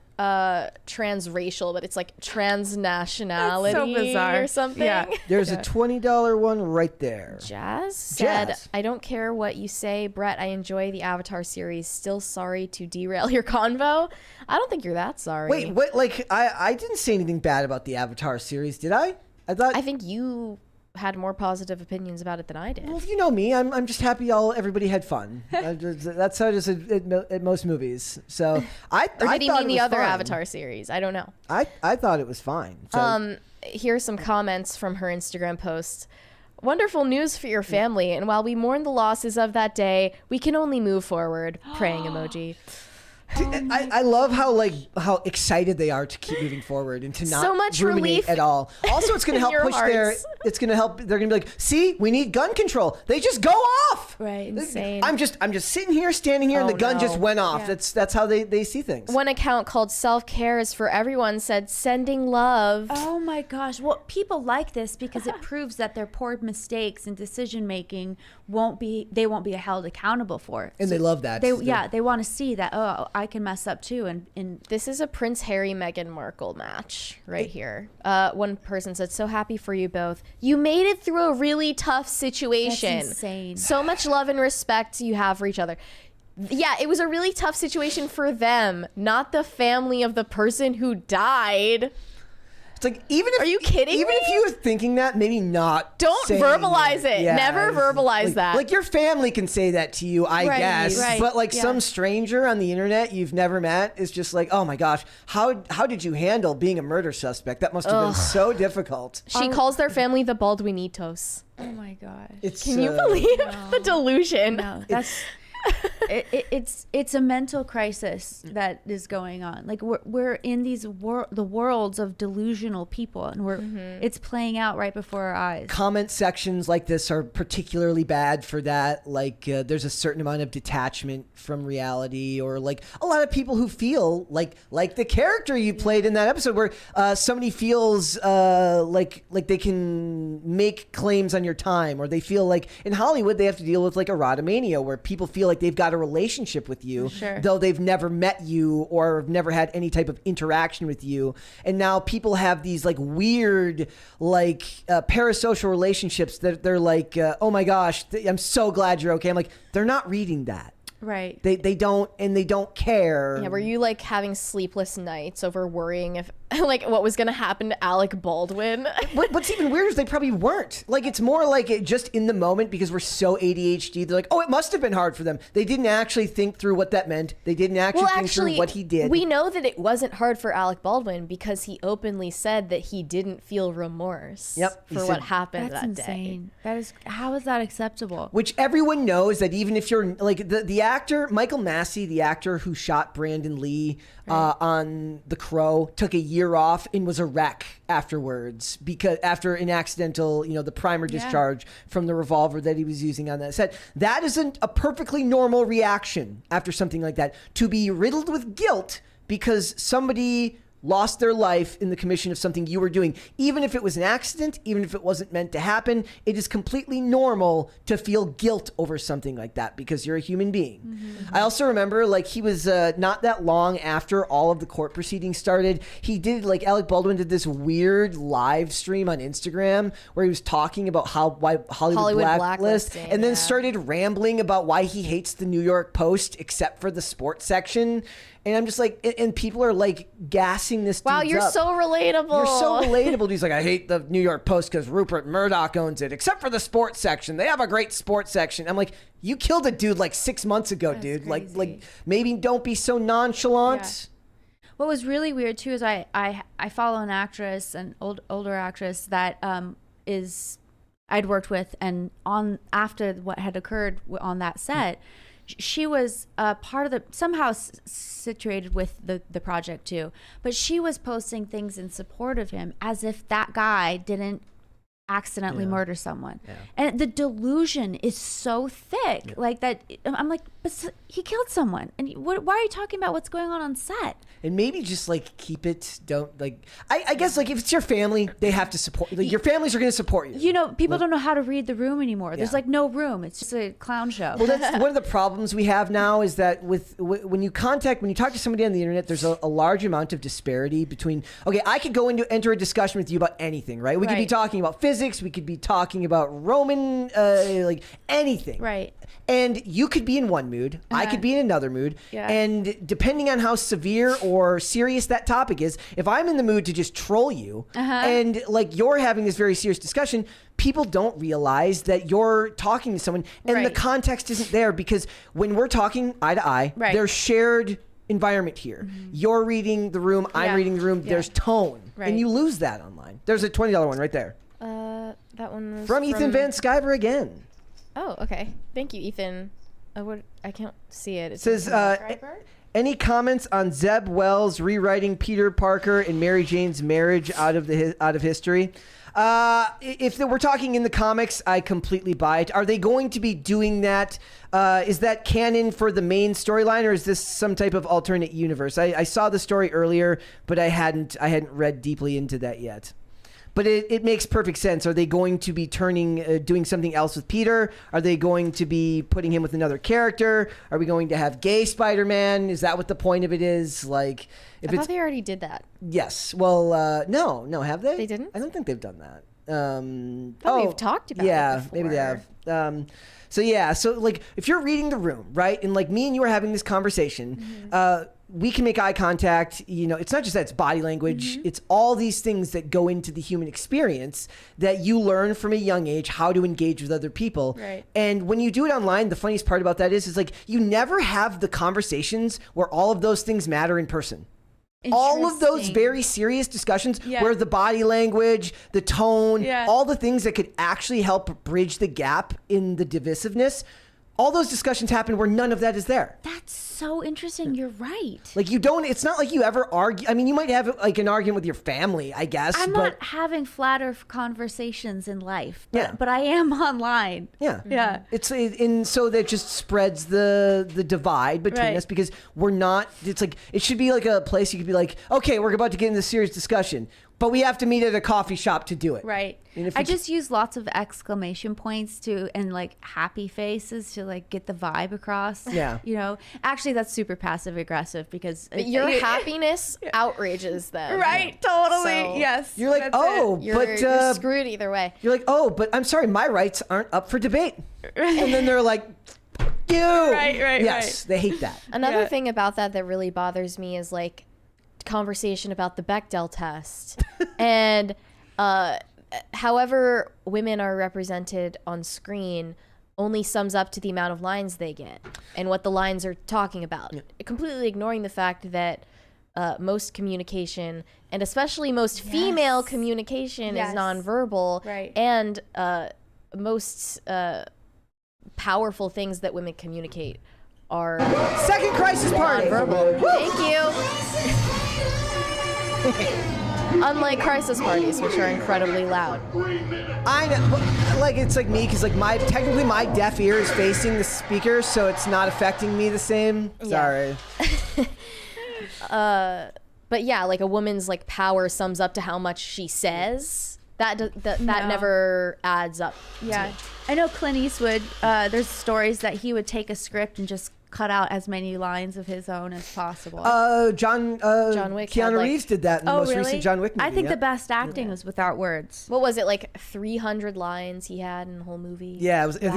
transracial, but it's like transnationality That's so bizarre. or something. Yeah. There's a $20 one right there. Jazz said, Jazz. I don't care what you say, Brett. I enjoy the Avatar series. Still sorry to derail your convo. I don't think you're that sorry. Wait, what? Like, I didn't say anything bad about the Avatar series, did I? I thought. I think you had more positive opinions about it than I did. Well, you know me. I'm just happy everybody had fun. That's how it is at most movies. So I Or I did he thought mean it the was other fine. Avatar series? I don't know. I thought it was fine. So, Here's some comments from her Instagram post. Wonderful news for your family, and while we mourn the losses of that day, we can only move forward. Praying emoji. I love how excited they are to keep moving forward and to not So much ruminate relief at all. Also, it's going to in help your push their. hearts. It's going to help. They're going to be like, see, we need gun control. They just go off. Right, insane. I'm just sitting here, standing here, and Oh, the gun no. just went off. Yeah. That's how they see things. One account called Self Care is for Everyone said sending love. Oh my gosh. Well, people like this because it proves that their poor mistakes and decision making won't be held accountable for. And they love that. They want to see that, oh, I can mess up too. And This is a Prince Harry Meghan Markle match right here. One person said, so happy for you both. You made it through a really tough situation. That's insane. So much love and respect you have for each other. Yeah, it was a really tough situation for them, not the family of the person who died. It's like even if Are you kidding Even me? if you were thinking that, maybe not. Don't saying verbalize it. Never it's verbalize like, that. Like your family can say that to you, I Right, guess. right, But like yeah. some stranger on the internet you've never met is just like, oh my gosh, how did you handle being a murder suspect? That must have been so difficult. She calls their family the Baldwinitos. oh my gosh. Can you believe the delusion? No, that's it's a mental crisis that is going on. Like we're in these the worlds of delusional people, and it's playing out right before our eyes. Comment sections like this are particularly bad for that. Like there's a certain amount of detachment from reality, or like a lot of people who feel like the character you played in that episode where somebody feels like they can make claims on your time, or they feel like in Hollywood they have to deal with like erotomania where people feel like like they've got a relationship with you, Sure. though they've never met you or have never had any type of interaction with you. And now people have these like weird, like parasocial relationships that they're like, oh my gosh, I'm so glad you're okay. I'm like, they're not reading that. Right. They don't, and they don't care. Yeah, were you like having sleepless nights over worrying if like what was gonna happen to Alec Baldwin? What's even weirder is they probably weren't. Like, it's more like it just in the moment because we're so ADHD. They're like, oh, it must have been hard for them. They didn't actually think through what that meant. They didn't actually think through what he did. We know that it wasn't hard for Alec Baldwin because he openly said that he didn't feel remorse for what happened That's that insane. That is, how is that acceptable? Which everyone knows that even if you're like the actor, Michael Massey, the actor who shot Brandon Lee on The Crow, took a year off and was a wreck afterwards because after an accidental, the primer discharge from the revolver that he was using on that set. That isn't a perfectly normal reaction after something like that, to be riddled with guilt because somebody lost their life in the commission of something you were doing. Even if it was an accident, even if it wasn't meant to happen, it is completely normal to feel guilt over something like that because you're a human being. Mm-hmm. I also remember like he was not that long after all of the court proceedings started, he did like Alec Baldwin did this weird live stream on Instagram where he was talking about why Hollywood blacklist and then started rambling about why he hates the New York Post except for the sports section. And I'm just like, and people are like gassing this dude up. Wow, you're so relatable. You're so relatable. He's like, I hate the New York Post because Rupert Murdoch owns it, except for the sports section. They have a great sports section. I'm like, you killed a dude like 6 months ago, That's dude. crazy. Like maybe don't be so nonchalant. Yeah. What was really weird too is I follow an actress, an older actress that I'd worked with, and after what had occurred on that set. She was part of the somehow situated with the project too, but she was posting things in support of him as if that guy didn't accidentally murder someone. And the delusion is so thick like that. I'm like, but he killed someone, and why are you talking about what's going on set? And maybe just like keep it, don't like, I guess like if it's your family, they have to support, like your families are going to support you. People don't know how to read the room anymore. There's like no room. It's just a clown show. Well, that's one of the problems we have now is that when you talk to somebody on the internet, there's a large amount of disparity between, okay, I could enter a discussion with you about anything, right? We could be talking about physics. We could be talking about Roman, like anything. Right. And you could be in one mood. I could be in another mood. Yeah. And depending on how severe or serious that topic is, if I'm in the mood to just troll you and like you're having this very serious discussion, people don't realize that you're talking to someone and the context isn't there because when we're talking eye to eye, there's shared environment here. You're reading the room. I'm reading the room. There's tone. And you lose that online. There's a $20 one right there. That one was from Ethan Van Sciver again. Oh, okay. Thank you, Ethan. I can't see it. It says, any comments on Zeb Wells rewriting Peter Parker and Mary Jane's marriage out of history? If we're talking in the comics, I completely buy it. Are they going to be doing that? Is that canon for the main storyline, or is this some type of alternate universe? I saw the story earlier, but I hadn't read deeply into that yet. But it makes perfect sense. Are they going to be doing something else with Peter? Are they going to be putting him with another character? Are we going to have gay Spider-Man? Is that what the point of it is? Like, I thought they already did that. Yes. Well, no, have they? They didn't? I don't think they've done that. We've talked about it before. Maybe they have. So like if you're reading the room, right? And like me and you are having this conversation, we can make eye contact. It's not just that, it's body language. It's all these things that go into the human experience that you learn from a young age how to engage with other people. Right. And when you do it online, the funniest part about that is like you never have the conversations where all of those things matter in person. All of those very serious discussions where the body language, the tone, all the things that could actually help bridge the gap in the divisiveness, all those discussions happen where none of that is there. That's so interesting. You're right. Like it's not like you ever argue. I mean, you might have like an argument with your family, I guess. I'm not having flatter conversations in life, but I am online. Yeah. So that just spreads the divide between us because we're not, it's like, it should be like a place you could be like, okay, we're about to get into this serious discussion. but we have to meet at a coffee shop to do it. Right. I just use lots of exclamation points and like happy faces to like get the vibe across. Yeah. You know, actually that's super passive aggressive because your happiness outrages them. Right. Totally. So yes. You're like, oh, you're screwed either way. You're like, oh, but I'm sorry, my rights aren't up for debate. And then they're like, you. Right. Yes, they hate that. Another thing about that really bothers me is like conversation about the Bechdel test and however women are represented on screen only sums up to the amount of lines they get and what the lines are talking about, completely ignoring the fact that most communication and especially most female communication is nonverbal, and most powerful things that women communicate are second crisis party. Nonverbal. Thank you. Unlike crisis parties, which are incredibly loud. I know, like it's like me, because like technically my deaf ear is facing the speaker, so it's not affecting me the same. Sorry. But yeah, like a woman's like power sums up to how much she says. That never adds up. Yeah, I know Clint Eastwood. There's stories that he would take a script and just cut out as many lines of his own as possible. John Wick. Keanu Reeves did that in the most recent John Wick movie. I think the best acting was without words. What was it, like 300 lines he had in the whole movie? Yeah, I think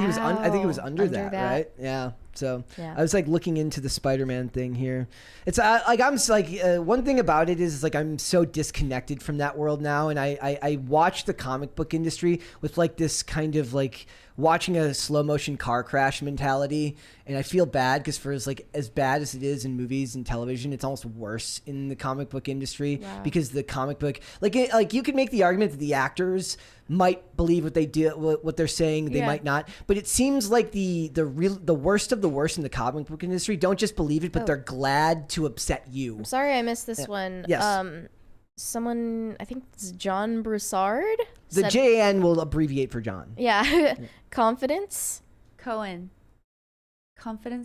it was under that, right? Yeah. So I was like looking into the Spider-Man thing here. It's one thing about it is like I'm so disconnected from that world now, and I watch the comic book industry with like this kind of like watching a slow motion car crash mentality, and I feel bad because for as bad as it is in movies and television, it's almost worse in the comic book industry because the comic book like you could make the argument that the actors might believe what they do, what they're saying, they might not, but it seems like the worst of the worst in the comic book industry don't just believe it, but they're glad to upset you. I'm sorry I missed this one. Yes. Someone, I think it's John Broussard. The JN will abbreviate for John. Yeah. Confidence. Confidence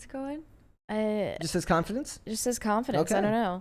Cohen? Just says confidence? Just says confidence. Okay. I don't know.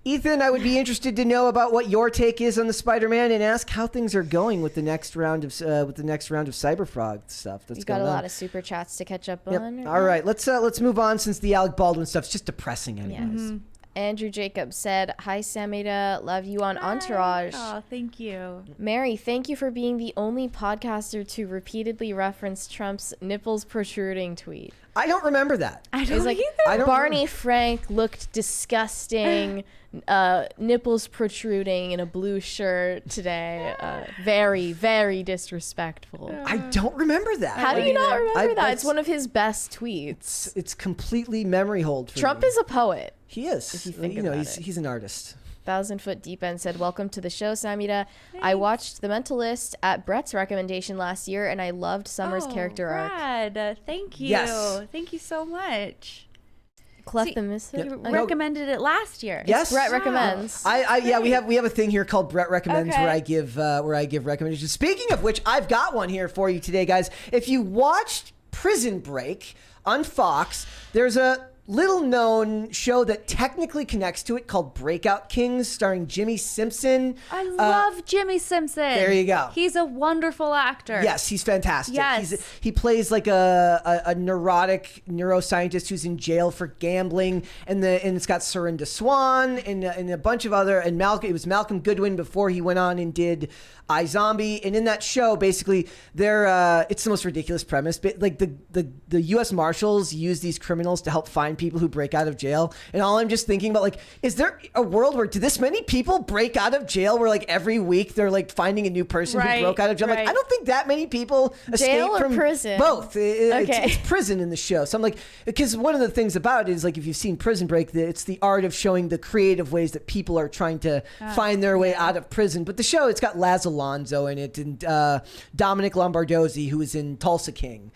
Ethan, I would be interested to know about what your take is on the Spider-Man and ask how things are going with the next round of Cyberfrog stuff. You got a lot of super chats to catch up on. All right, let's move on since the Alec Baldwin stuff's just depressing anyways. Yeah. Mm-hmm. Andrew Jacobs said, "Hi Samita, love you on Entourage." Oh, thank you. Mary, thank you for being the only podcaster to repeatedly reference Trump's nipples protruding tweet. I don't remember that. I don't either. Barney Frank looked disgusting, nipples protruding in a blue shirt today. Very, very disrespectful. I don't remember that. How do you not remember that? It's one of his best tweets. It's completely memory hold for Trump me. is a poet. He is. If you think about it. He's an artist. 1,000 Foot Deep End said, "Welcome to the show, Samita. Thanks. I watched The Mentalist at Brett's recommendation last year, and I loved Summer's character arc." Thank you. Yes. Thank you so much. Cleft the Misfit? You recommended it last year. Yes, Brett recommends. We have a thing here called Brett Recommends where I give recommendations. Speaking of which, I've got one here for you today, guys. If you watched Prison Break on Fox, there's a little known show that technically connects to it called Breakout Kings, starring Jimmy Simpson. I love Jimmy Simpson. There you go. He's a wonderful actor. Yes, he's fantastic. Yes. He plays like a neurotic neuroscientist who's in jail for gambling, and it's got Surinder Swan and a bunch of other, and it was Malcolm Goodwin before he went on and did iZombie. And in that show, basically, it's the most ridiculous premise. But like the U.S. Marshals use these criminals to help find people who break out of jail. And all I'm just thinking about, like, is there a world where do this many people break out of jail where like every week they're like finding a new person who broke out of jail? Like, I don't think that many people escape from prison. Both. It's prison in the show. So I'm like, because one of the things about it is like, if you've seen Prison Break, it's the art of showing the creative ways that people are trying to find their way out of prison. But the show, it's got Laz Alonso in it and Dominic Lombardozzi, who is in Tulsa King.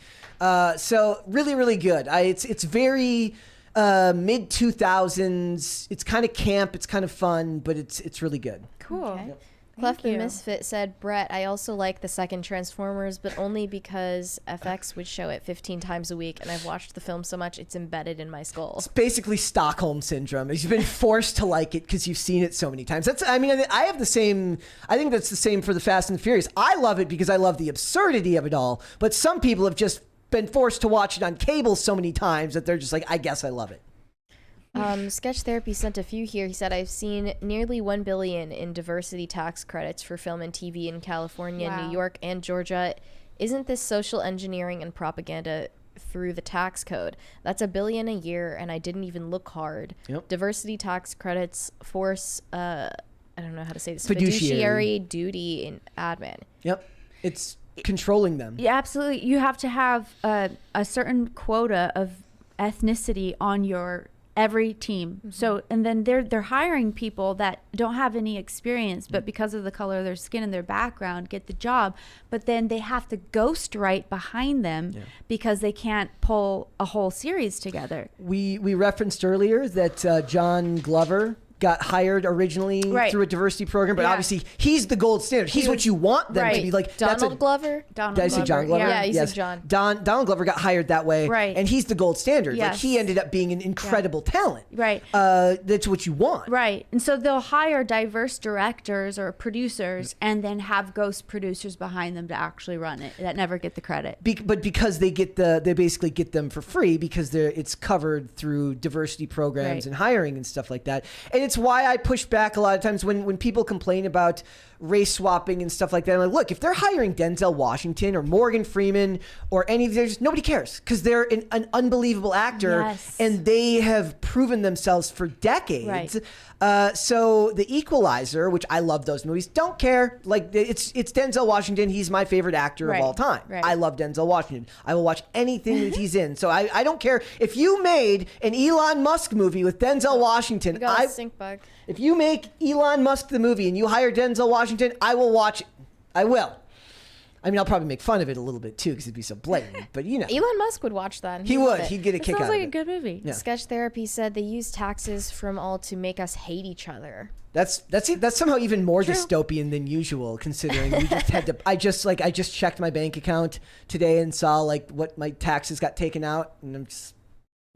So really, really good. It's very mid 2000s. It's kind of camp. It's kind of fun, but it's really good. Cool. Okay. Clef the you. Misfit said, Brett, I also like the second Transformers, but only because FX would show it 15 times a week, and I've watched the film so much it's embedded in my skull. It's basically Stockholm syndrome. You've been forced to like it because you've seen it so many times. I have the same. I think that's the same for the Fast and the Furious. I love it because I love the absurdity of it all. But some people have just been forced to watch it on cable so many times that they're just like, I guess I love it. Sketch Therapy sent a few here. He said, I've seen nearly $1 billion in diversity tax credits for film and TV in California, Wow. New York, and Georgia. Isn't this social engineering and propaganda through the tax code? That's $1 billion a year, and I didn't even look hard. Yep. Diversity tax credits force, I don't know how to say this, Fiduciary duty in admin. Yep. It's controlling them. Yeah, absolutely. You have to have a certain quota of ethnicity on your every team. So, and then they're hiring people that don't have any experience, but because of the color of their skin and their background, get the job. But then they have to ghostwrite behind them because they can't pull a whole series together. We referenced earlier that John Glover got hired originally through a diversity program, but obviously he's the gold standard. He's what you want them to be like. Donald Glover? Did I say John Glover? Yeah, you said John. Donald Glover got hired that way, and he's the gold standard. Yes. Like he ended up being an incredible talent. Right. That's what you want. Right. And so they'll hire diverse directors or producers and then have ghost producers behind them to actually run it that never get the credit. But because they basically get them for free because it's covered through diversity programs and hiring and stuff like that. And it's why I push back a lot of times when people complain about race swapping and stuff like that. I'm like, look, if they're hiring Denzel Washington or Morgan Freeman or any of these, nobody cares because they're an unbelievable actor and they have proven themselves for decades. So The Equalizer, which I love those movies, don't care. Like it's Denzel Washington. He's my favorite actor of all time. I love Denzel Washington. I will watch anything that he's in. So I don't care if you made an Elon Musk movie with Denzel Washington. If you make Elon Musk the movie and you hire Denzel Washington, I will watch it. I will. I mean, I'll probably make fun of it a little bit too because it'd be so blatant. But you know, Elon Musk would watch that. And he would. He'd get a kick out of it. Sounds like a good movie. Yeah. Sketch Therapy said they use taxes from all to make us hate each other. That's somehow even more dystopian than usual, considering we just had to. I just checked my bank account today and saw like what my taxes got taken out, and I'm just.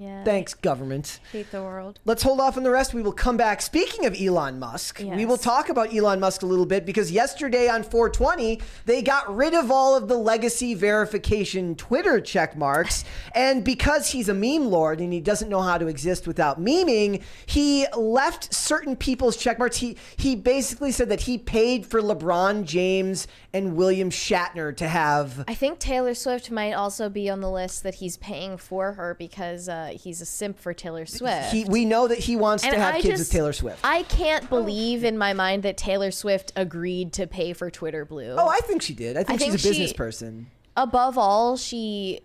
Yeah. Thanks, government. Hate the world. Let's hold off on the rest. We will come back. Speaking of Elon Musk, we will talk about Elon Musk a little bit because yesterday on 420, they got rid of all of the legacy verification Twitter check marks. And because he's a meme lord and he doesn't know how to exist without memeing, he left certain people's check marks. He basically said that he paid for LeBron James and William Shatner to have. I think Taylor Swift might also be on the list that he's paying for her because he's a simp for Taylor Swift. We know that he wants to have kids with Taylor Swift. I can't believe in my mind that Taylor Swift agreed to pay for Twitter Blue. Oh, I think she did. I think she's a business person. Above all, she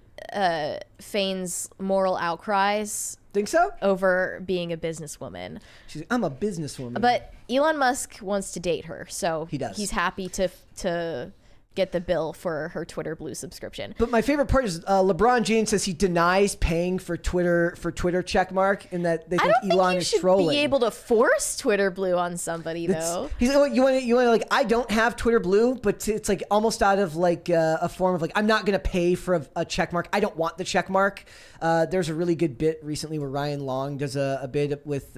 feigns moral outcries. Think so? Over being a businesswoman. She's like, I'm a businesswoman. But Elon Musk wants to date her, so he does. He's happy to get the bill for her Twitter Blue subscription. But my favorite part is LeBron James says he denies paying for Twitter checkmark, and that they think Elon is trolling. Be able to force Twitter Blue on somebody though. He's like, you want to like, I don't have Twitter Blue, but it's like almost out of like a form of like, I'm not gonna pay for a checkmark. I don't want the checkmark. There's a really good bit recently where Ryan Long does a bit with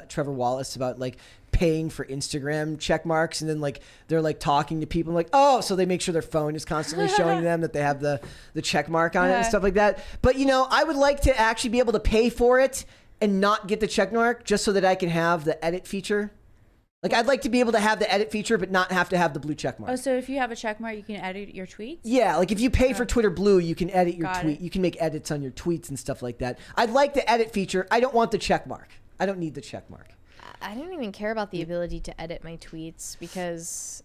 Trevor Wallace about like paying for Instagram check marks, and then like they're like talking to people like, oh, so they make sure their phone is constantly showing them that they have the check mark on it and stuff like that. But you know, I would like to actually be able to pay for it and not get the check mark just so that I can have the edit feature. Like I'd like to be able to have the edit feature but not have to have the blue check mark. Oh, so if you have a check mark, you can edit your tweets? Yeah, like if you pay for Twitter Blue, you can edit your tweet. You can make edits on your tweets and stuff like that. I'd like the edit feature. I don't want the check mark. I don't need the check mark. I don't even care about the ability to edit my tweets because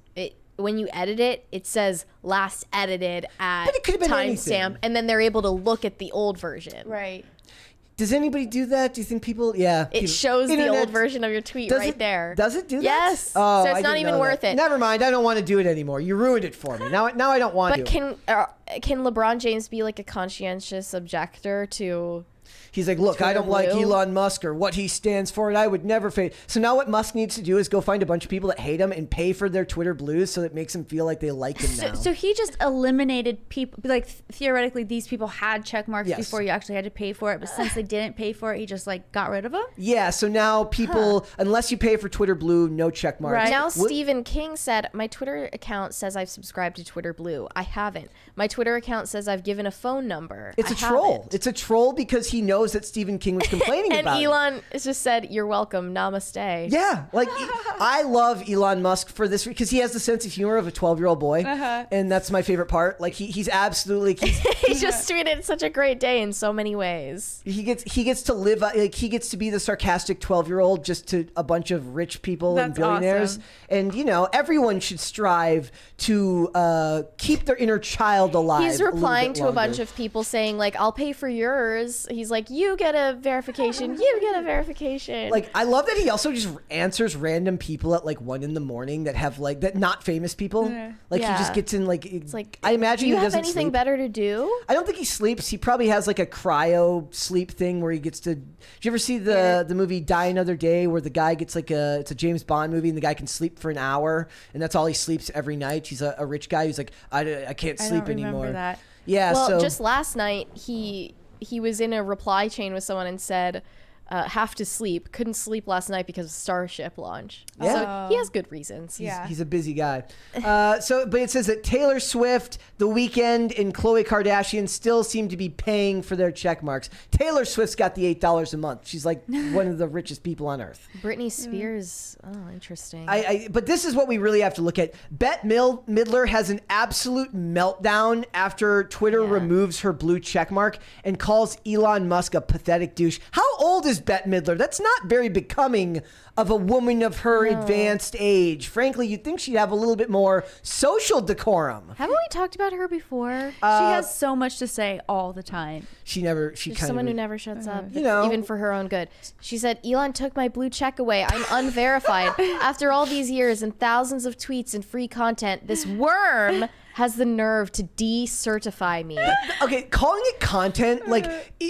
when you edit it, it says last edited at timestamp, and then they're able to look at the old version. Right. Does anybody do that? Do you think people? Yeah. It shows the old version of your tweet there. Does it do that? Yes. Oh, so it's not even worth it. Never mind. I don't want to do it anymore. You ruined it for me. Now I don't want to. But can LeBron James be like a conscientious objector to He's like, look, I Twitter don't like blue. Elon Musk or what he stands for, and I would never face. So now what Musk needs to do is go find a bunch of people that hate him and pay for their Twitter blues so it makes them feel like they like him now. So he just eliminated people. Like theoretically, these people had check marks Yes. before you actually had to pay for it. But since they didn't pay for it, he just like got rid of them. Yeah, so now people, unless you pay for Twitter Blue, no check marks. Right. Now, What- Stephen King said, my Twitter account says I've subscribed to Twitter Blue. I haven't. My Twitter account says I've given a phone number. It's I a troll. haven't. It's a troll because he knows that Stephen King was complaining And about it. Elon has just said, you're welcome. Namaste. Yeah, like I love Elon Musk for this because he has the sense of humor of a 12-year-old boy, and that's my favorite part. Like he's absolutely He just tweeted such a great day in so many ways. he gets to live like he gets to be the sarcastic 12-year-old just to a bunch of rich people and That's billionaires. awesome. And everyone should strive to keep their inner child alive. He's replying to a bunch of people saying, like, I'll pay for yours. He's like, you get a verification. You get a verification. Like, I love that he also just answers random people at like 1 a.m. that have like that not famous people. Like he Yeah. just gets in like it's like, I imagine do you he have doesn't anything sleep. better to do? I don't think he sleeps. He probably has like a cryo sleep thing where he gets to. Did you ever see the movie Die Another Day where the guy gets like it's a James Bond movie and the guy can sleep for an hour and that's all he sleeps every night. He's a rich guy who's like I can't I sleep don't remember anymore. that. Yeah. Well, so just last night, he was in a reply chain with someone and said, have to sleep. Couldn't sleep last night because of Starship launch. Yeah. So he has good reasons. He's a busy guy. But it says that Taylor Swift, The Weeknd, and Khloe Kardashian still seem to be paying for their check marks. Taylor Swift's got the $8 a month. She's like one of the richest people on earth. Britney Spears. Oh, interesting. But this is what we really have to look at. Bette Midler has an absolute meltdown after Twitter removes her blue check mark and calls Elon Musk a pathetic douche. How old is Bette Midler? That's not very becoming of a woman of her advanced age. Frankly, you'd think she'd have a little bit more social decorum. Haven't we talked about her before? She has so much to say all the time. She She's kind someone of who never shuts up, know. even for her own good. She said, Elon took my blue check away. I'm unverified. After all these years and thousands of tweets and free content, this worm has the nerve to decertify me. Okay, calling it content,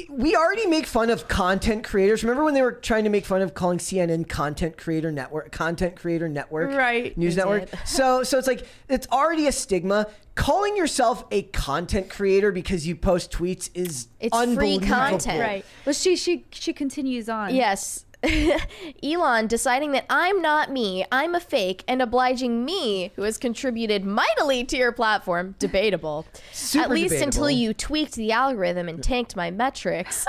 we already make fun of content creators. Remember when they were trying to make fun of calling CNN content creator network, Right. News They network. did. So it's like it's already a stigma. Calling yourself a content creator because you post tweets is It's free unbelievable. content. Right. Well, she continues on. Yes. Elon deciding that I'm not me, I'm a fake, and obliging me, who has contributed mightily to your platform, debatable. Super At least until debatable. you tweaked the algorithm and tanked my metrics.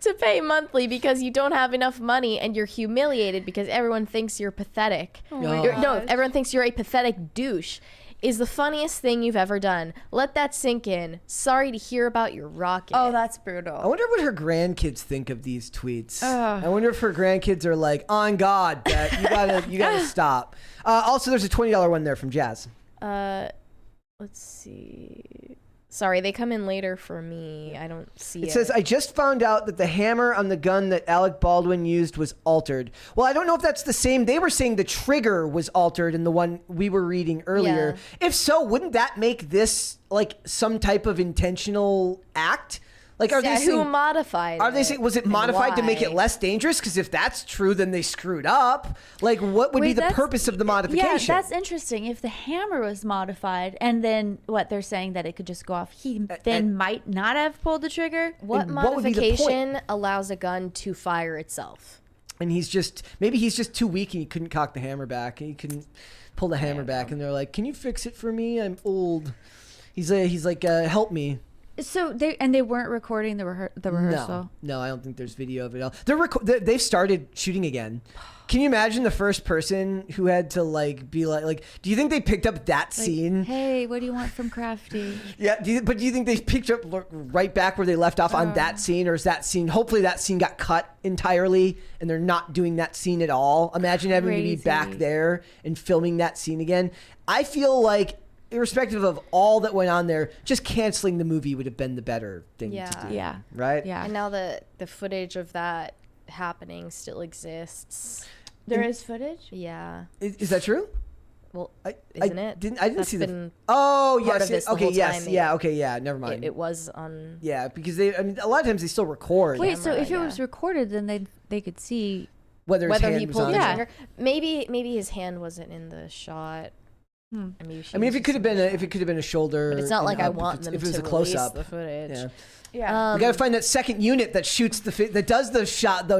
To pay monthly because you don't have enough money and you're humiliated because everyone thinks you're pathetic. Everyone thinks you're a pathetic douche. Is the funniest thing you've ever done. Let that sink in. Sorry to hear about your rocket. Oh, that's I brutal. wonder what her grandkids think of these tweets. I wonder if her grandkids are like, on God, Bet, you gotta stop. Also, there's a $20 one there from Jazz. Let's see. Sorry, they come in later for me. I don't see it. It says, I just found out that the hammer on the gun that Alec Baldwin used was altered. Well, I don't know if that's the same. They were saying the trigger was altered in the one we were reading earlier. If so, wouldn't that make this like some type of intentional act? Like, are they who saying, modified are they it saying, was it and modified to make it why? less dangerous? Because if that's true, then they screwed up. Like, what would be Wait, the that's- purpose of the modification? Yeah, that's interesting. If the hammer was modified, and then what they're saying that it could just go off, he then might not have pulled the trigger. What And what would be the point? modification allows a gun to fire itself? And maybe he's just too weak and he couldn't cock the hammer back. And he couldn't pull the hammer back. And they're like, can you fix it for me? I'm old. He's like, help me. So they weren't recording the rehearsal. No, I don't think there's video of it all. They've started shooting again. Can you imagine the first person who had to be like? Do you think they picked up that scene? Hey, what do you want from Crafty? Yeah, do you think they picked up right back where they left off on that scene, or is that scene? Hopefully, that scene got cut entirely, and they're not doing that scene at all. Imagine having to be back Crazy. there and filming that scene again. I feel like, irrespective of all that went on there, just canceling the movie would have been the better thing to do. Yeah. Right? Yeah. And now the footage of that happening still exists. There is footage? Yeah. Is that true? Well, I isn't it? didn't That's see been Oh, part yes. of this the Okay, whole yes. time. Yeah, okay, yeah. Never mind. It was on. Yeah, because a lot of times they still record. Wait, so camera, if it was recorded, then they could see. whether his Whether hand he was pulled on the it. trigger. Maybe his hand wasn't in the shot. And maybe I mean, if she it could have was been just if it could have been a shoulder, But it's not and like I up, want them if it was to a close release up. the footage. Yeah. Yeah. We gotta find that second unit that shoots that does those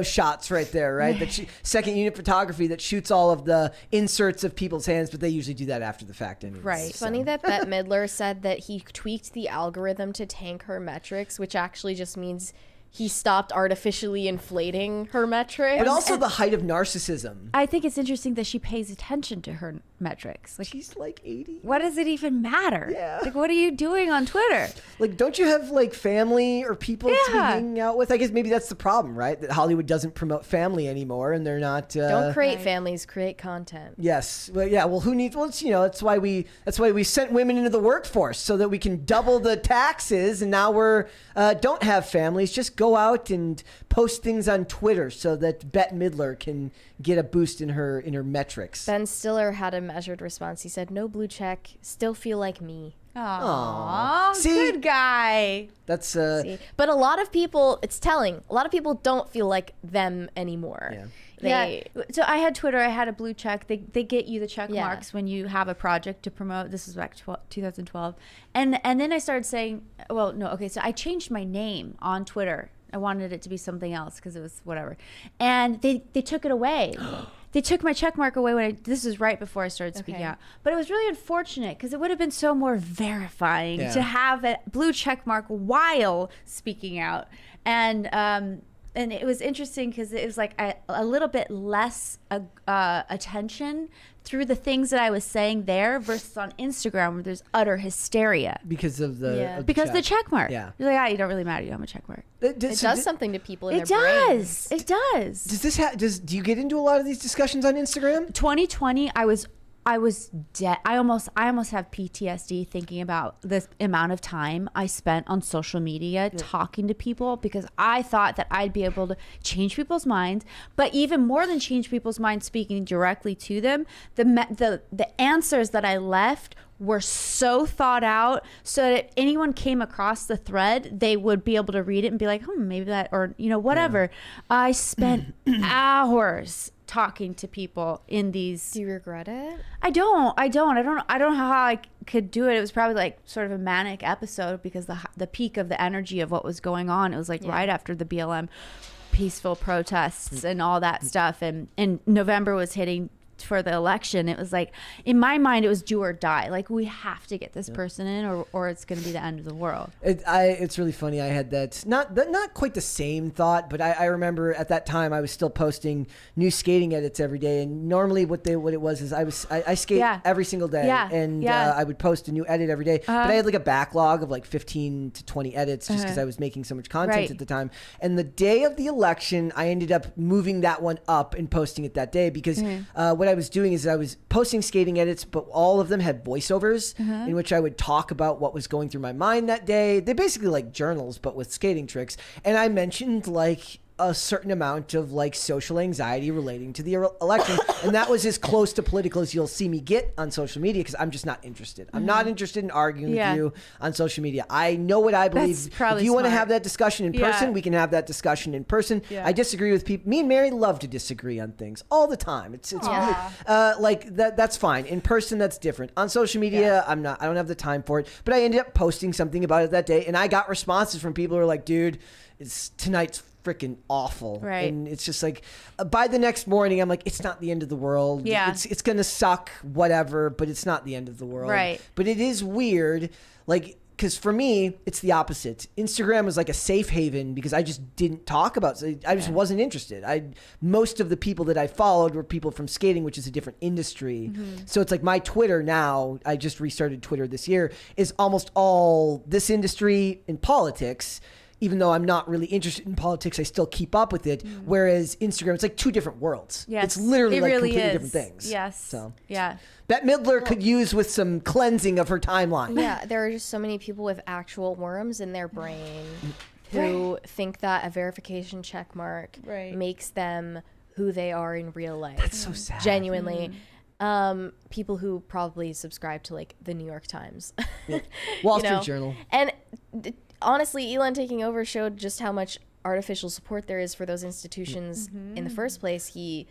shots right there, right? Second unit photography that shoots all of the inserts of people's hands, but they usually do that after the fact anyway. Right. It's funny that Bette Midler said that he tweaked the algorithm to tank her metrics, which actually just means he stopped artificially inflating her metrics. But also the height of narcissism. I think it's interesting that she pays attention to her metrics. Like, She's like 80. what does it even matter? Yeah. Like, what are you doing on Twitter? Like, don't you have like family or people to be Yeah. hanging out with? I guess maybe that's the problem, right? That Hollywood doesn't promote family anymore, and they're not. Don't create families, create content. Yes. Well, yeah. Well, who needs? Well, it's, that's why we sent women into the workforce so that we can double the taxes, and now we're don't have families. Just go out and post things on Twitter so that Bette Midler can get a boost in her metrics. Ben Stiller had a measured response. He said, "No blue check, still feel like me." Aww, See? good guy. That's See? But a lot of people, it's telling. A lot of people don't feel like them anymore. Yeah. They, So I had Twitter. I had a blue check. They get you the check Yeah. marks when you have a project to promote. This is back 2012, and then I started saying, well, no, okay. So I changed my name on Twitter. I wanted it to be something else because it was whatever, and they took it away. They took my check mark away this is right before I started speaking out. But it was really unfortunate because it would have been so more verifying to have a blue check mark while speaking out. And it was interesting because it was like a little bit less attention through the things that I was saying there versus on Instagram where there's utter hysteria. because of the The check mark. Yeah. You're like, you don't really matter. You don't have a check mark. it does something to people in It their does. brains. It does. Does this do you get into a lot of these discussions on Instagram? 2020, I was dead. I almost have PTSD thinking about the amount of time I spent on social media talking to people because I thought that I'd be able to change people's minds, but even more than change people's minds, speaking directly to them, the answers that I left were so thought out so that if anyone came across the thread, they would be able to read it and be like, maybe that, or whatever. I spent hours talking to people in these. Do you regret it? I don't know how I could do it. It was probably like sort of a manic episode because the peak of the energy of what was going on, it was like right after the BLM peaceful protests and all that stuff, and November was hitting for the election. It was like, in my mind, it was do or die. Like, we have to get this person in or it's going to be the end of the world. It's really funny. I had that not quite the same thought, but I remember at that time I was still posting new skating edits every day, and normally what it was is I skate every single day, and I would post a new edit every day, but I had like a backlog of like 15 to 20 edits just because I was making so much content at the time. And the day of the election, I ended up moving that one up and posting it that day because what I was doing is I was posting skating edits, but all of them had voiceovers in which I would talk about what was going through my mind that day. They're basically like journals, but with skating tricks. And I mentioned like a certain amount of like social anxiety relating to the election. And that was as close to political as you'll see me get on social media because I'm just not interested. I'm not interested in arguing with you on social media. I know what I believe. If you want to have that discussion in person, we can have that discussion in person. I disagree with people. Me and Mary love to disagree on things all the time. It's like that's fine. In person, that's different. On social media, I don't have the time for it. But I ended up posting something about it that day, and I got responses from people who are like, dude, tonight's freaking awful. Right. And it's just like by the next morning I'm like, it's not the end of the world. Yeah. It's gonna suck, whatever, but it's not the end of the world. Right. But it is weird, like, because for me it's the opposite. Instagram was like a safe haven because I just didn't talk about it. I just wasn't interested. Most of the people that I followed were people from skating, which is a different industry. So it's like my Twitter now, I just restarted Twitter this year, is almost all this industry and politics. Even though I'm not really interested in politics, I still keep up with it. Whereas Instagram, it's like two different worlds. Yes, it's literally like really completely is. different things. Yes. So yeah. Bette Midler could use with some cleansing of her timeline. Yeah, there are just so many people with actual worms in their brain who think that a verification check mark makes them who they are in real life. That's so sad. Genuinely. People who probably subscribe to like the New York Times, Wall Street Journal. And honestly, Elon taking over showed just how much artificial support there is for those institutions in the first place. He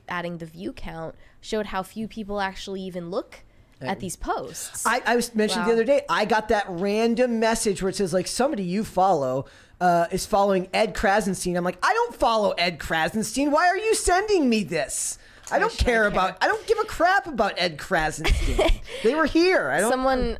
adding the view count showed how few people actually even look at these posts. I was mentioning the other day, I got that random message where it says like somebody you follow is following Ed Krasenstein. I'm like, I don't follow Ed Krasenstein. Why are you sending me this? I don't give a crap about Ed Krasenstein. They were here. Someone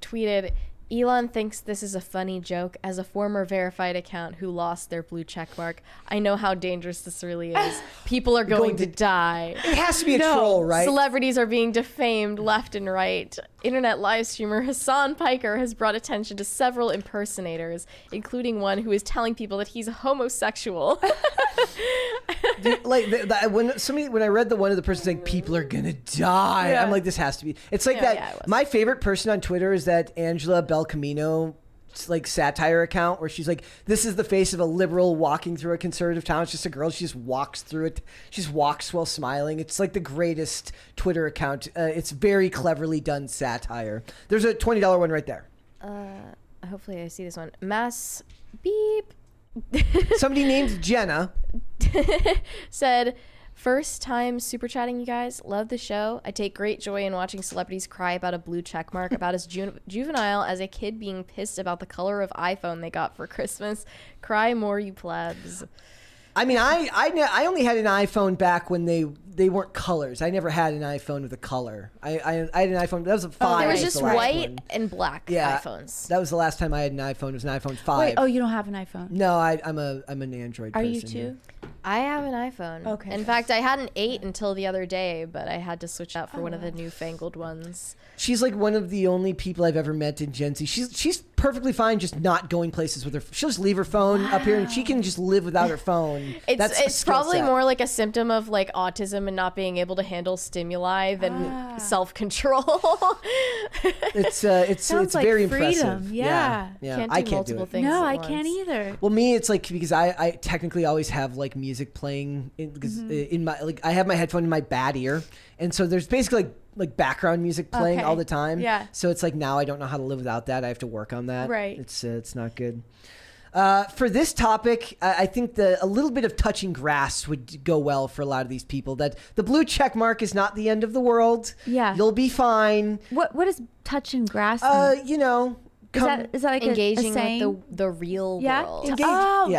tweeted, Elon thinks this is a funny joke. As a former verified account who lost their blue check mark, I know how dangerous this really is. People are going to die. It has to be a troll, right? Celebrities are being defamed left and right. Internet live streamer Hassan Piker has brought attention to several impersonators, including one who is telling people that he's homosexual. Dude, when I read the one of the person saying people are gonna die, I'm like, this has to be. It's like that. Yeah, my favorite person on Twitter is that Angela Belcamino like satire account where she's like, this is the face of a liberal walking through a conservative town. It's just a girl. She just walks through it. She just walks while smiling. It's like the greatest Twitter account. It's very cleverly done satire. There's a $20 one right there. Hopefully I see this one. Mass beep. Somebody named Jenna said, first time super chatting, you guys. Love the show. I take great joy in watching celebrities cry about a blue check mark about as juvenile as a kid being pissed about the color of iPhone they got for Christmas. Cry more, you plebs. I mean, I only had an iPhone back when they weren't colors. I never had an iPhone with a color. I had an iPhone. That was a 5. There was just the last white one. and black iPhones. That was the last time I had an iPhone. It was an iPhone 5. Wait, you don't have an iPhone? No, I'm an Android person. Are you too? I have an iPhone. Okay. In fact, I had an 8 until the other day, but I had to switch out for one of the newfangled ones. She's like one of the only people I've ever met in Gen Z. She's perfectly fine just not going places with her. She'll just leave her phone up here and she can just live without her phone. It's probably more like a symptom of like autism and not being able to handle stimuli than self-control. It's Sounds like very freedom. impressive. Yeah. Can't do I can't do multiple it. things No, at I once. can't either. Well, me, it's like because I technically always have like music playing in my I have my headphone in my bad ear, and so there's basically like background music playing all the time. Yeah. So it's like now I don't know how to live without that. I have to work on that. Right. It's not good. For this topic, I think a little bit of touching grass would go well for a lot of these people. That the blue check mark is not the end of the world. Yeah. You'll be fine. What is touching grass mean? You know. Is that like engaging a saying? with the real world.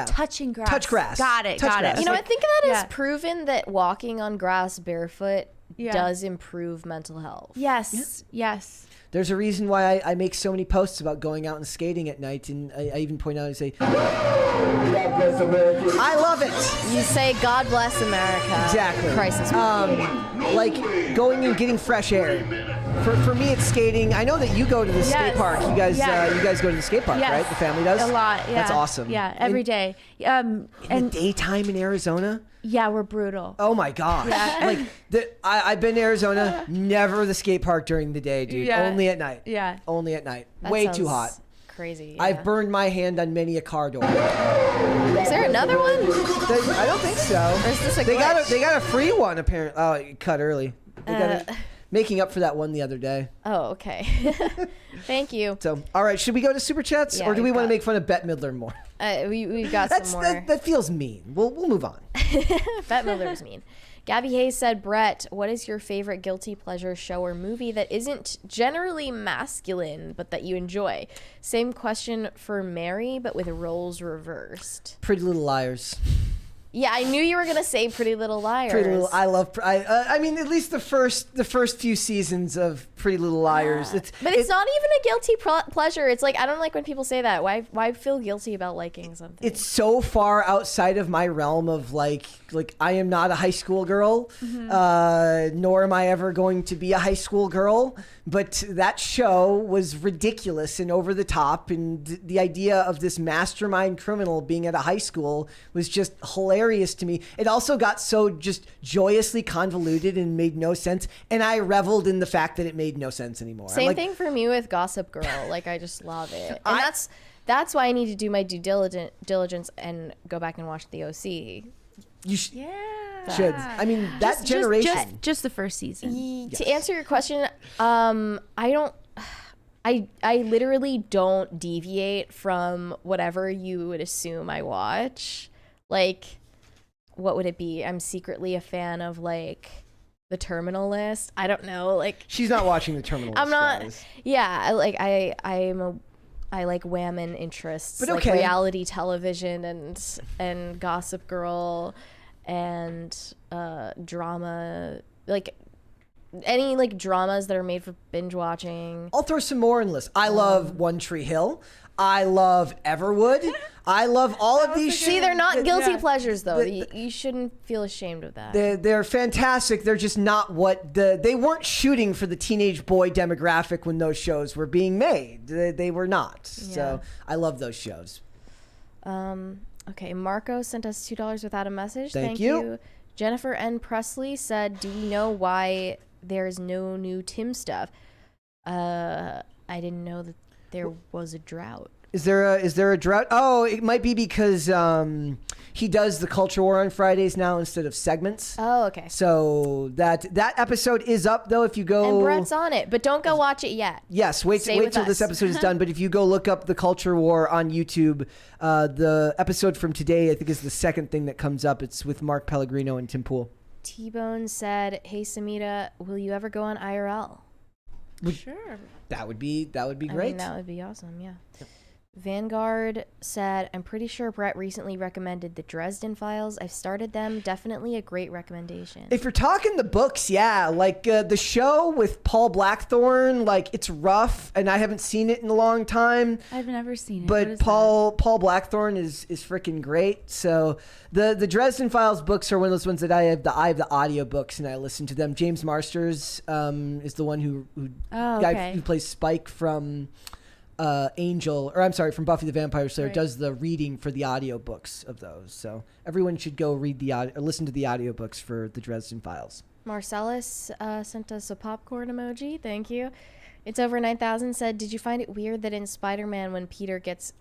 Touching grass. Touch grass. Got it. Touch got grass. it. You know, I think that Yeah. is proven that walking on grass barefoot does improve mental health. Yes. Yes. There's a reason why I make so many posts about going out and skating at night, and I even point out and say, God bless America. I love it. You say, God bless America. Exactly. Crisis. Like going and getting fresh air. For me, it's skating. I know that you go to the skate park. You guys go to the skate park, right? The family does? A lot, yeah. That's awesome. Yeah, every day. In the daytime in Arizona? Yeah, we're brutal. Oh my gosh. Yeah. Like I've been to Arizona, never the skate park during the day, dude. Yeah. Only at night. Yeah. Only at night. That Way sounds too hot. Crazy. I've burned my hand on many a car door. Is there another one? I don't think so. Or is this a They glitch? got a free one apparently. Oh, it cut early. They got making up for that one the other day. Oh, okay. Thank you. So, all right, should we go to Super Chats? Yeah, or do we we've want to got- make fun of Bette Midler more? We've got some more. That feels mean. We'll move on. Bette Midler was mean. Gabby Hayes said, Brett, what is your favorite guilty pleasure show or movie that isn't generally masculine, but that you enjoy? Same question for Mary, but with roles reversed. Pretty Little Liars. Yeah, I knew you were going to say Pretty Little Liars. Pretty Little. I mean, at least the first few seasons of Pretty Little Liars. But it's not even a guilty pleasure. It's like, I don't like when people say that. Why feel guilty about liking something? It's so far outside of my realm of like I am not a high school girl, nor am I ever going to be a high school girl. But that show was ridiculous and over the top, and the idea of this mastermind criminal being at a high school was just hilarious to me. It also got so just joyously convoluted and made no sense, and I reveled in the fact that it made no sense anymore. Same thing for me with Gossip Girl. Like, I just love it. And that's why I need to do my due diligence and go back and watch the OC. You Yeah. should. I mean, that generation. Just the first season. To answer your question, I literally don't deviate from whatever you would assume I watch. Like, what would it be? I'm secretly a fan of like The Terminal List. I don't know. Like, She's not watching The Terminal List. I'm not. Guys. Yeah, I like whammon interests, But like okay. reality television and Gossip Girl and drama, like any like dramas that are made for binge watching. I'll throw some more in the list. I love One Tree Hill. I love Everwood. I love all of these. See, they're not guilty pleasures though. You shouldn't feel ashamed of that. They're fantastic. They're just not what they weren't shooting for the teenage boy demographic when those shows were being made. They were not. Yeah. So I love those shows. Okay, Marco sent us $2 without a message. Thank you. Jennifer N. Presley said, "Do we know why there's no new Tim stuff?" I didn't know that there was a drought. Is there a drought? Oh, it might be because he does the Culture War on Fridays now instead of segments. Oh, okay. So that episode is up though. If you go, And Brett's on it, but don't go watch it yet. Yes, wait Stay till with this us. episode is done. But if you go look up the Culture War on YouTube, the episode from today I think is the second thing that comes up. It's with Mark Pellegrino and Tim Pool. T-Bone said, "Hey Samita, will you ever go on IRL?" Sure. That would be great. I mean, that would be awesome. Yeah. Vanguard said, "I'm pretty sure Brett recently recommended the Dresden Files. I've started them. Definitely a great recommendation." If you're talking the books, yeah, like the show with Paul Blackthorne, like it's rough, and I haven't seen it in a long time. I've never seen it. But Paul Blackthorne is freaking great. So the Dresden Files books are one of those ones that I have the audio books and I listen to them. James Marsters is the one who guy who plays Spike from from Buffy the Vampire Slayer, Right. does the reading for the audio books of those. So everyone should go read or listen to the audiobooks for the Dresden Files. Marcellus sent us a popcorn emoji. Thank you. It's over 9,000 said, "Did you find it weird that in Spider-Man when Peter gets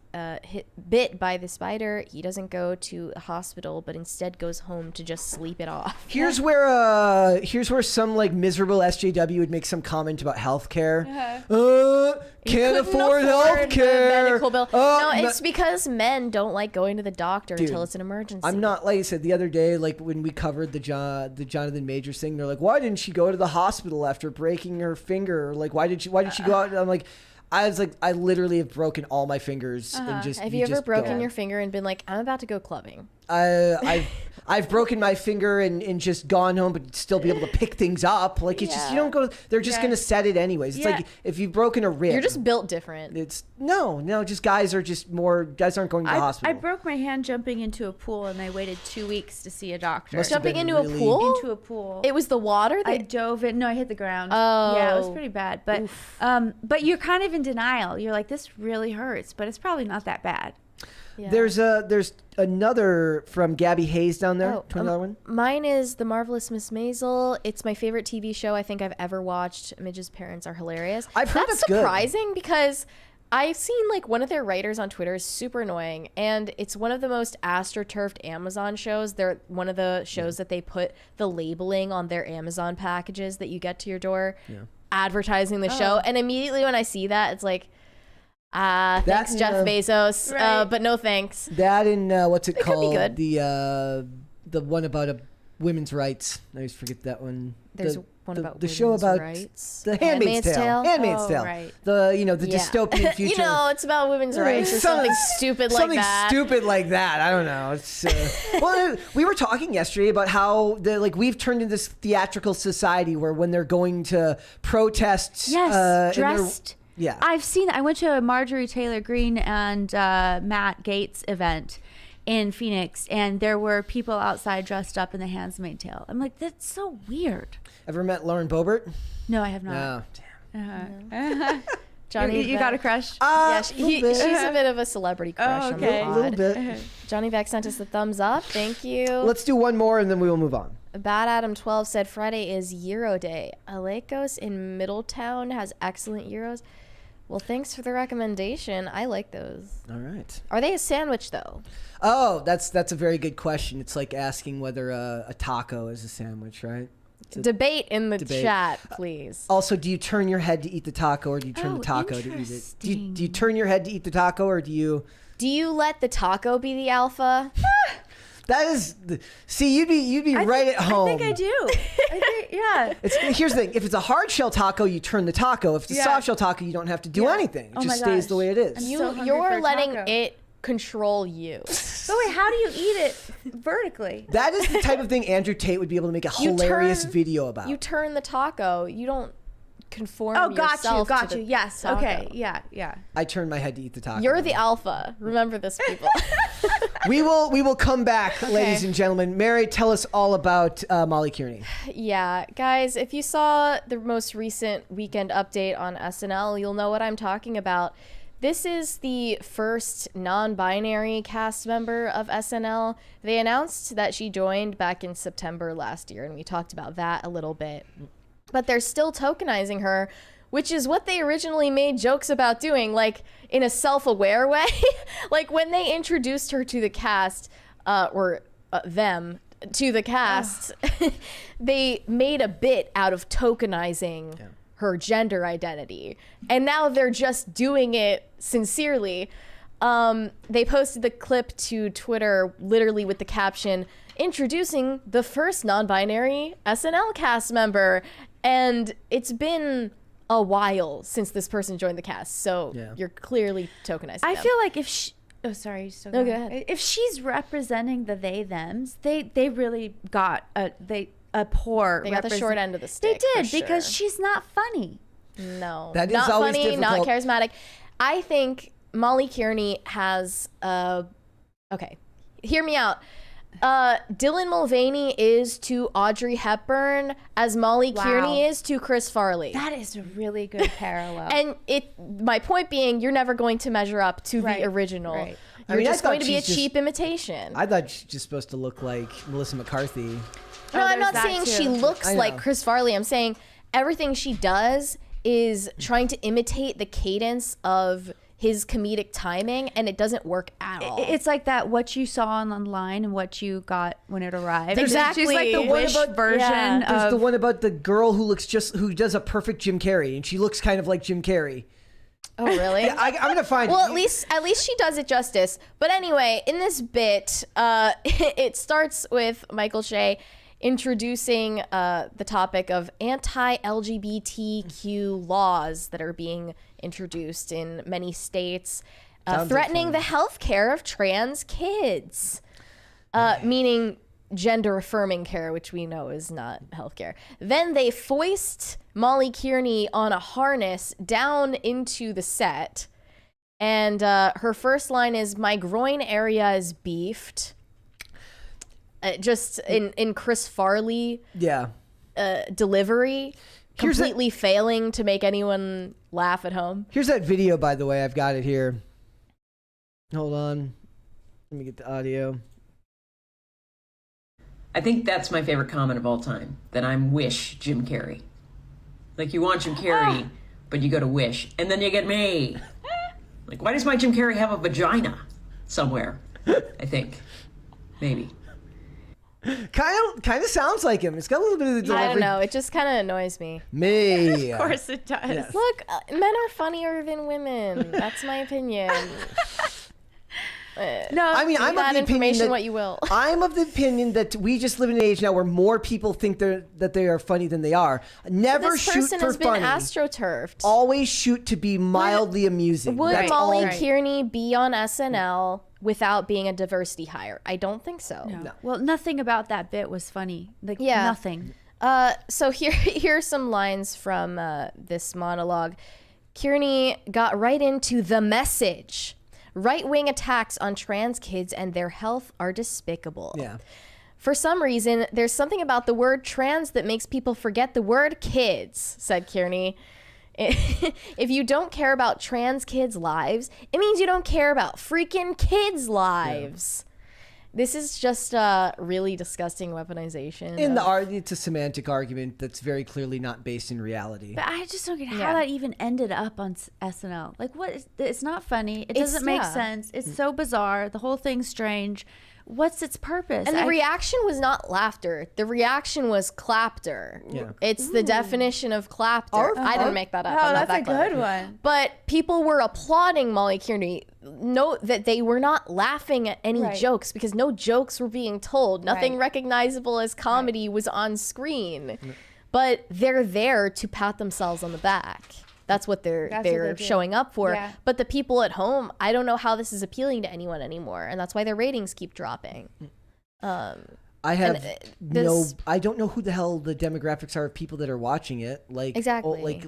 bit by the spider, he doesn't go to a hospital but instead goes home to just sleep it off?" Here's where some like miserable SJW would make some comment about healthcare. Can't afford healthcare. Medical bill. No, it's because men don't like going to the doctor until it's an emergency. I'm not, like I said the other day, like when we covered the Jonathan Majors thing, they're like, why didn't she go to the hospital after breaking her finger? Or, like, why did she go out? And I'm like, I literally have broken all my fingers and just. Have you ever broken your finger and been like, I'm about to go clubbing? I've broken my finger and just gone home, but still be able to pick things up. Like it's just you don't go. They're just gonna set it anyways. It's like if you've broken a rib, you're just built different. It's no. Just guys aren't going to the hospital. I broke my hand jumping into a pool, and I waited 2 weeks to see a doctor. Jumping into a pool? Into a pool. It was the water. I dove in. No, I hit the ground. Oh, yeah, it was pretty bad. But you're kind of in denial. You're like, this really hurts, but it's probably not that bad. Yeah. There's another from Gabby Hayes down there. $20 one. Mine is The Marvelous Miss Maisel. It's my favorite TV show I think I've ever watched. Midge's parents are hilarious. I've heard that's good. Surprising because I've seen like one of their writers on Twitter is super annoying, and it's one of the most astroturfed Amazon shows. They're one of the shows that they put the labeling on their Amazon packages that you get to your door, advertising the show. And immediately when I see that, it's like, thanks Jeff Bezos, right. but no thanks. That and what's it called? Could be good. The one about women's rights. I always forget that one. There's one about the show about rights. The Handmaid's Tale. Handmaid's Tale. Right. The dystopian future. It's about women's rights or something stupid like that. Something stupid like that. I don't know. It's well, we were talking yesterday about how we've turned into this theatrical society where when they're going to protests, dressed. Yeah, I've seen. I went to a Marjorie Taylor Greene and Matt Gaetz event in Phoenix, and there were people outside dressed up in the Handmaid's Tale. I'm like, that's so weird. Ever met Lauren Boebert? No, I have not. No. Damn. Johnny, you got a crush? She's a bit of a celebrity crush. Oh, okay. On a little bit. Johnny Beck sent us a thumbs up. Thank you. Let's do one more and then we will move on. Bad Adam 12 said Friday is Euro Day. Alekos in Middletown has excellent Euros. Well, thanks for the recommendation. I like those. All right. Are they a sandwich though? Oh, that's a very good question. It's like asking whether a taco is a sandwich, right? Debate in the chat, please. Also, do you turn your head to eat the taco, or do you turn the taco to eat it? Do you turn your head to eat the taco, or do you let the taco be the alpha? That is, see, you'd be right at home. I think I do. Yeah. Here's the thing: if it's a hard shell taco, you turn the taco. If it's a soft shell taco, you don't have to do anything. It just stays the way it is. You're letting it control you. But wait, how do you eat it vertically? That is the type of thing Andrew Tate would be able to make a hilarious video about. You turn the taco. You don't conform yourself got to you. the Yes. taco. Okay. Yeah. I turn my head to eat the taco. You're the alpha. Remember this, people. We will come back, ladies and gentlemen. Mary, tell us all about Molly Kearney. Yeah, guys, if you saw the most recent weekend update on SNL, you'll know what I'm talking about. This is the first non-binary cast member of SNL. They announced that she joined back in September last year, and we talked about that a little bit. But they're still tokenizing her, which is what they originally made jokes about doing, like in a self-aware way. Like when they introduced her to the cast, them to the cast, they made a bit out of tokenizing her gender identity. And now they're just doing it sincerely. They posted the clip to Twitter literally with the caption, "Introducing the first non-binary SNL cast member." And it's been a while since this person joined the cast, so you're clearly tokenizing I them. feel like if she... Oh, sorry. Still No, go ahead. If she's representing the they thems, they really got a poor. They got the short end of the stick. They did for because sure. she's not funny. No, that is not always funny, not difficult. charismatic. I think Molly Kearney has okay, hear me out. Dylan Mulvaney is to Audrey Hepburn as Molly Kearney is to Chris Farley. That is a really good parallel. And my point being, you're never going to measure up to the original. Right. You're I just thought going to be a she's just- cheap imitation. I thought she's just supposed to look like Melissa McCarthy. No, I'm there's not that saying too. she looks I like know. Chris Farley. I'm saying everything she does is trying to imitate the cadence of his comedic timing, and it doesn't work at all. It's like that what you saw online and what you got when it arrived. Exactly. She's like the Wish version There's of the one about the girl who does a perfect Jim Carrey, and she looks kind of like Jim Carrey. Oh, really? I'm gonna find. Well, at least she does it justice. But anyway, in this bit, it starts with Michael Shea introducing the topic of anti-LGBTQ laws that are being introduced in many states, threatening the health care of trans kids, meaning gender-affirming care, which we know is not healthcare. Then they foist Molly Kearney on a harness down into the set, and her first line is, "My groin area is beefed." Just in Chris Farley delivery, completely failing to make anyone laugh at home. Here's that video, by the way. I've got it here. Hold on. Let me get the audio. I think that's my favorite comment of all time, that I'm Wish Jim Carrey. Like, you want Jim Carrey, but you go to Wish, and then you get me. Like, why does my Jim Carrey have a vagina somewhere? I think. Maybe. Kind of sounds like him. It's got a little bit of the delivery. I don't know. It just kind of annoys me. Me. Of course it does. Yes. Look, men are funnier than women. That's my opinion. No, I mean, I'm of that the opinion information that what you will. I'm of the opinion that we just live in an age now where more people think that they are funny than they are. Never This shoot person for has been funny. astroturfed. Always shoot to be mildly amusing. Would That's Molly all. Kearney be on SNL without being a diversity hire? I don't think so. No. Well, nothing about that bit was funny. Like, Yeah. nothing. So here are some lines from this monologue. Kearney got right into the message. Right-wing attacks on trans kids and their health are despicable. Yeah. For some reason, there's something about the word trans that makes people forget the word kids, said Kearney. If you don't care about trans kids' lives, it means you don't care about freaking kids' lives. This is just really disgusting weaponization. It's a semantic argument that's very clearly not based in reality. But I just don't get how that even ended up on SNL. Like, it's not funny. It doesn't make sense. It's so bizarre. The whole thing's strange. What's its purpose? And the reaction was not laughter. The reaction was clapter. Yeah. It's the definition of clapter. I didn't make that up. I'm not that's that a clever. good one. But people were applauding Molly Kearney. Note that they were not laughing at any jokes because no jokes were being told. Nothing recognizable as comedy was on screen. But they're there to pat themselves on the back. That's what they're showing up for. Yeah. But the people at home, I don't know how this is appealing to anyone anymore, and that's why their ratings keep dropping. I don't know who the hell the demographics are of people that are watching it. Like exactly,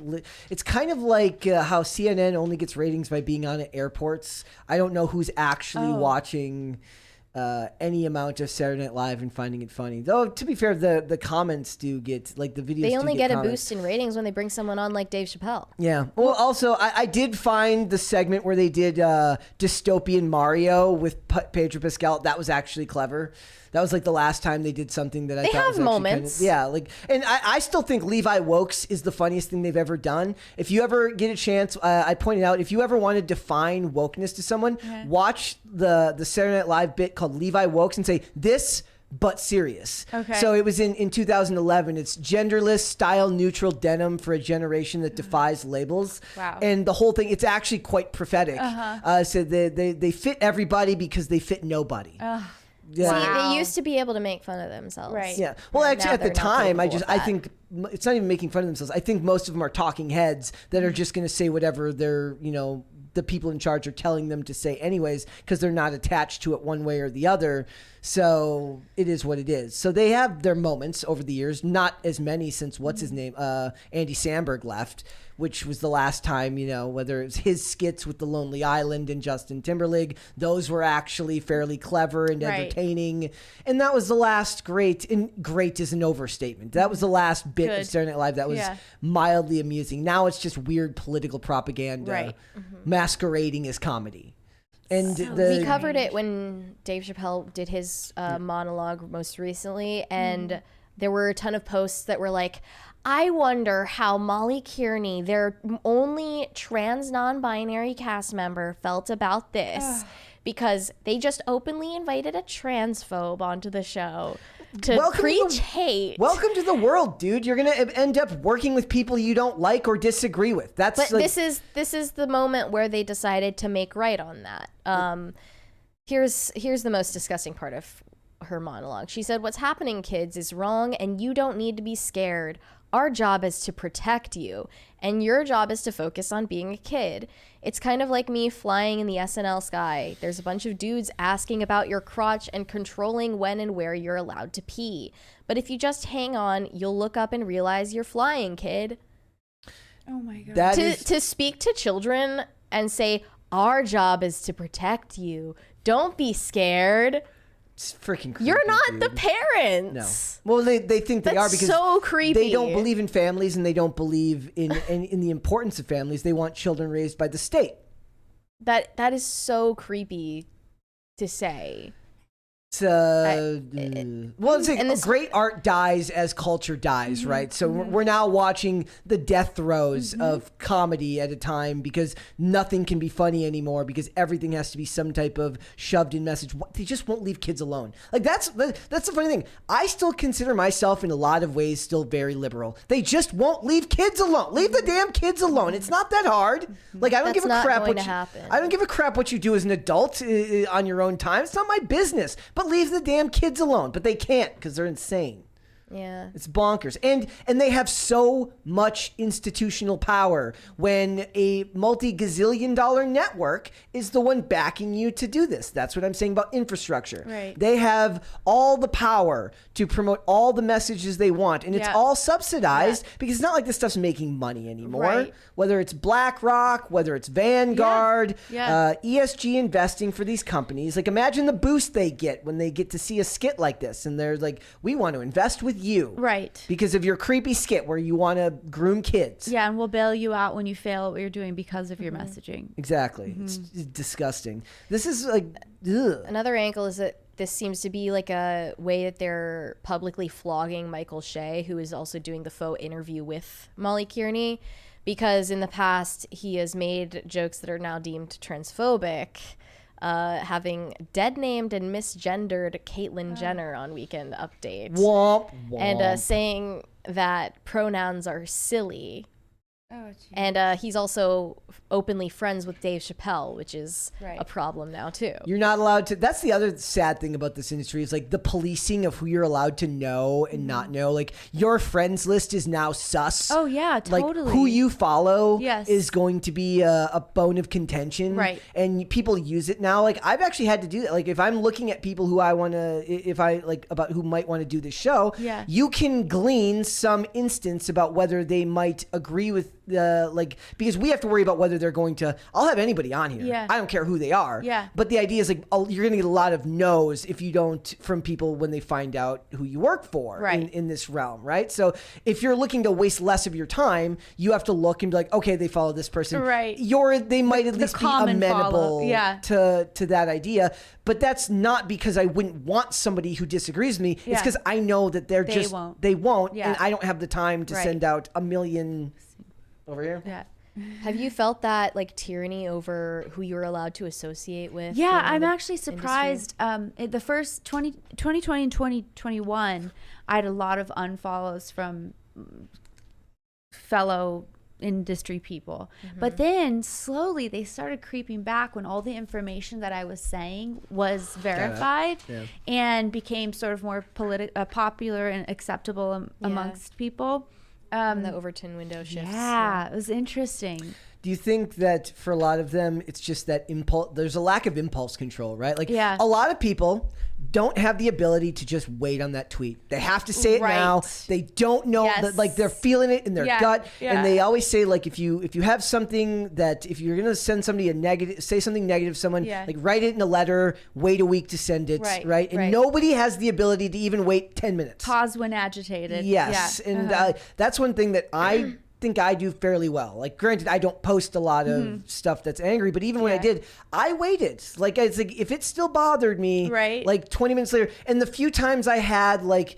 it's kind of like how CNN only gets ratings by being on at airports. I don't know who's actually watching any amount of Saturday Night Live and finding it funny. Though, to be fair, the comments do get, like the videos They only get a comments. boost in ratings when they bring someone on like Dave Chappelle. Yeah. Well, also, I did find the segment where they did Dystopian Mario with Pedro Pascal. That was actually clever. That was like the last time they did something that I thought was have actually moments. and I still think Levi Wokes is the funniest thing they've ever done. If you ever get a chance, I pointed out, if you ever want to define wokeness to someone, watch the Saturday Night Live bit called Levi Wokes and say, this but serious. Okay. So it was in 2011. It's genderless, style neutral denim for a generation that defies labels. Wow. And the whole thing, it's actually quite prophetic. So they fit everybody because they fit nobody. Yeah. See, they used to be able to make fun of themselves. Right. Yeah. Well, actually, at the time, I that. think it's not even making fun of themselves. I think most of them are talking heads that are just going to say whatever the people in charge are telling them to say anyways, because they're not attached to it one way or the other. So it is what it is. So they have their moments over the years, not as many since what's his name, Andy Samberg left, which was the last time, whether it was his skits with The Lonely Island and Justin Timberlake, those were actually fairly clever and entertaining. And that was the last great, and great is an overstatement. That was the last bit of Saturday Night Live that was mildly amusing. Now it's just weird political propaganda masquerading as comedy. And we covered it when Dave Chappelle did his monologue most recently, and there were a ton of posts that were like, I wonder how Molly Kearney, their only trans non-binary cast member, felt about this. Because they just openly invited a transphobe onto the show to preach hate. Welcome to the world, dude. You're gonna end up working with people you don't like or disagree with. But this is the moment where they decided to make right on that. Here's the most disgusting part of her monologue. She said, "What's happening, kids, is wrong, and you don't need to be scared. Our job is to protect you, and your job is to focus on being a kid. It's kind of like me flying in the SNL sky. There's a bunch of dudes asking about your crotch and controlling when and where you're allowed to pee. But if you just hang on, you'll look up and realize you're flying, kid." Oh my God. To speak to children and say, our job is to protect you. Don't be scared. It's freaking creepy. You're not dude. the parents. No. Well, they think they are because so creepy. They don't believe in families and they don't believe in the importance of families. They want children raised by the state. That is so creepy to say. Great art dies as culture dies, right? So we're now watching the death throes of comedy at a time because nothing can be funny anymore because everything has to be some type of shoved in message. They just won't leave kids alone. Like that's the funny thing. I still consider myself in a lot of ways still very liberal. They just won't leave kids alone. Leave the damn kids alone. It's not that hard. Like I don't give a crap I don't give a crap what you do as an adult on your own time. It's not my business. But leave the damn kids alone. But they can't because they're insane. Yeah. It's bonkers. And they have so much institutional power when a multi-gazillion dollar network is the one backing you to do this. That's what I'm saying about infrastructure. Right. They have all the power to promote all the messages they want. And it's all subsidized because it's not like this stuff's making money anymore. Right. Whether it's BlackRock, whether it's Vanguard, ESG investing for these companies. Like imagine the boost they get when they get to see a skit like this. And they're like, we want to invest with you. Right. Because of your creepy skit where you want to groom kids. Yeah, and we'll bail you out when you fail at what you're doing because of your messaging. Exactly. It's disgusting. This is like, ugh. Another angle is that this seems to be like a way that they're publicly flogging Michael Shea, who is also doing the faux interview with Molly Kearney, because in the past he has made jokes that are now deemed transphobic, having dead named and misgendered Caitlyn Jenner on Weekend Update. Womp, womp. And saying that pronouns are silly. Oh, and he's also openly friends with Dave Chappelle, which is a problem now too. You're not allowed to. That's the other sad thing about this industry is like the policing of who you're allowed to know and not know. Like your friends list is now sus. Oh yeah, totally. Like who you follow Yes. is going to be a bone of contention. Right. And people use it now. Like I've actually had to do that. Like if I'm looking at people who I want to, if I like about who might want to do this show, Yeah. you can glean some instance about whether they might agree with like, because we have to worry about whether they're going to, I'll have anybody on here. Yeah. I don't care who they are. Yeah. But the idea is like, you're going to get a lot of no's if you don't, from people when they find out who you work for Right. in this realm, right? So if you're looking to waste less of your time, you have to look and be like, okay, they follow this person. Right. They might at The least be common amenable follow. Yeah. to that idea. But that's not because I wouldn't want somebody who disagrees with me. Yeah. It's because I know that they won't. Yeah. And I don't have the time to Right. send out a million over here. Yeah. Have you felt that like tyranny over who you're allowed to associate with? Yeah, in I'm the actually industry? surprised. The first 2020 and 2021, I had a lot of unfollows from fellow industry people. But then slowly they started creeping back when all the information that I was saying was verified and became sort of more popular and acceptable amongst people. And the Overton window shifts. Yeah, it was interesting. Do you think that for a lot of them, it's just that impulse? There's a lack of impulse control, right? Like Yeah. a lot of people don't have the ability to just wait on that tweet. They have to say it now. Right. They don't know Yes. that, like they're feeling it in their Yeah. gut. Yeah. And they always say like, if you have something that, if you're going to send somebody a negative, say something negative to someone, Yeah. like write it in a letter, wait a week to send it. Right. And Right. nobody has the ability to even wait 10 minutes. Pause when agitated. Yes. Yeah. And that's one thing that I think I do fairly well. Like, granted, I don't post a lot of stuff that's angry, but even when I Yeah. did, I waited. Like, it's like if it still bothered me, Right. like 20 minutes later, and the few times I had like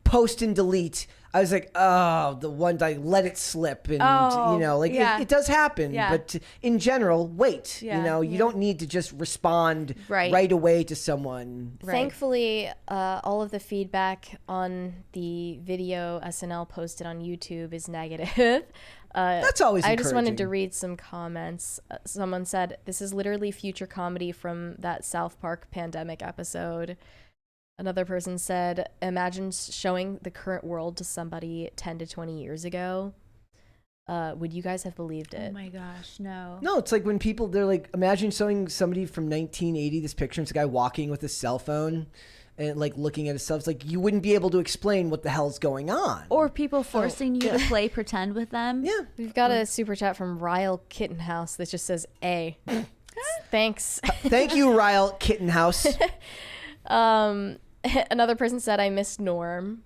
post and delete, I was like, oh, the one I let it slip, and yeah. it does happen. Yeah. But in general, wait. Yeah. You don't need to just respond Right. away to someone. Right. Thankfully, all of the feedback on the video SNL posted on YouTube is negative. That's always I just wanted encouraging. to read some comments. Someone said, "This is literally future comedy from that South Park pandemic episode." Another person said, "Imagine showing the current world to somebody 10 to 20 years ago. Would you guys have believed Oh it?" my gosh, no. No, it's like when people, they're like, imagine showing somebody from 1980 this picture. It's a guy walking with a cell phone and like looking at himself. It's like you wouldn't be able to explain what the hell's going on. Or people forcing you to play pretend with them. Yeah. We've got a super chat from Ryle Kittenhouse that just says A. Thanks. Thank you, Ryle Kittenhouse. Another person said, "I miss Norm."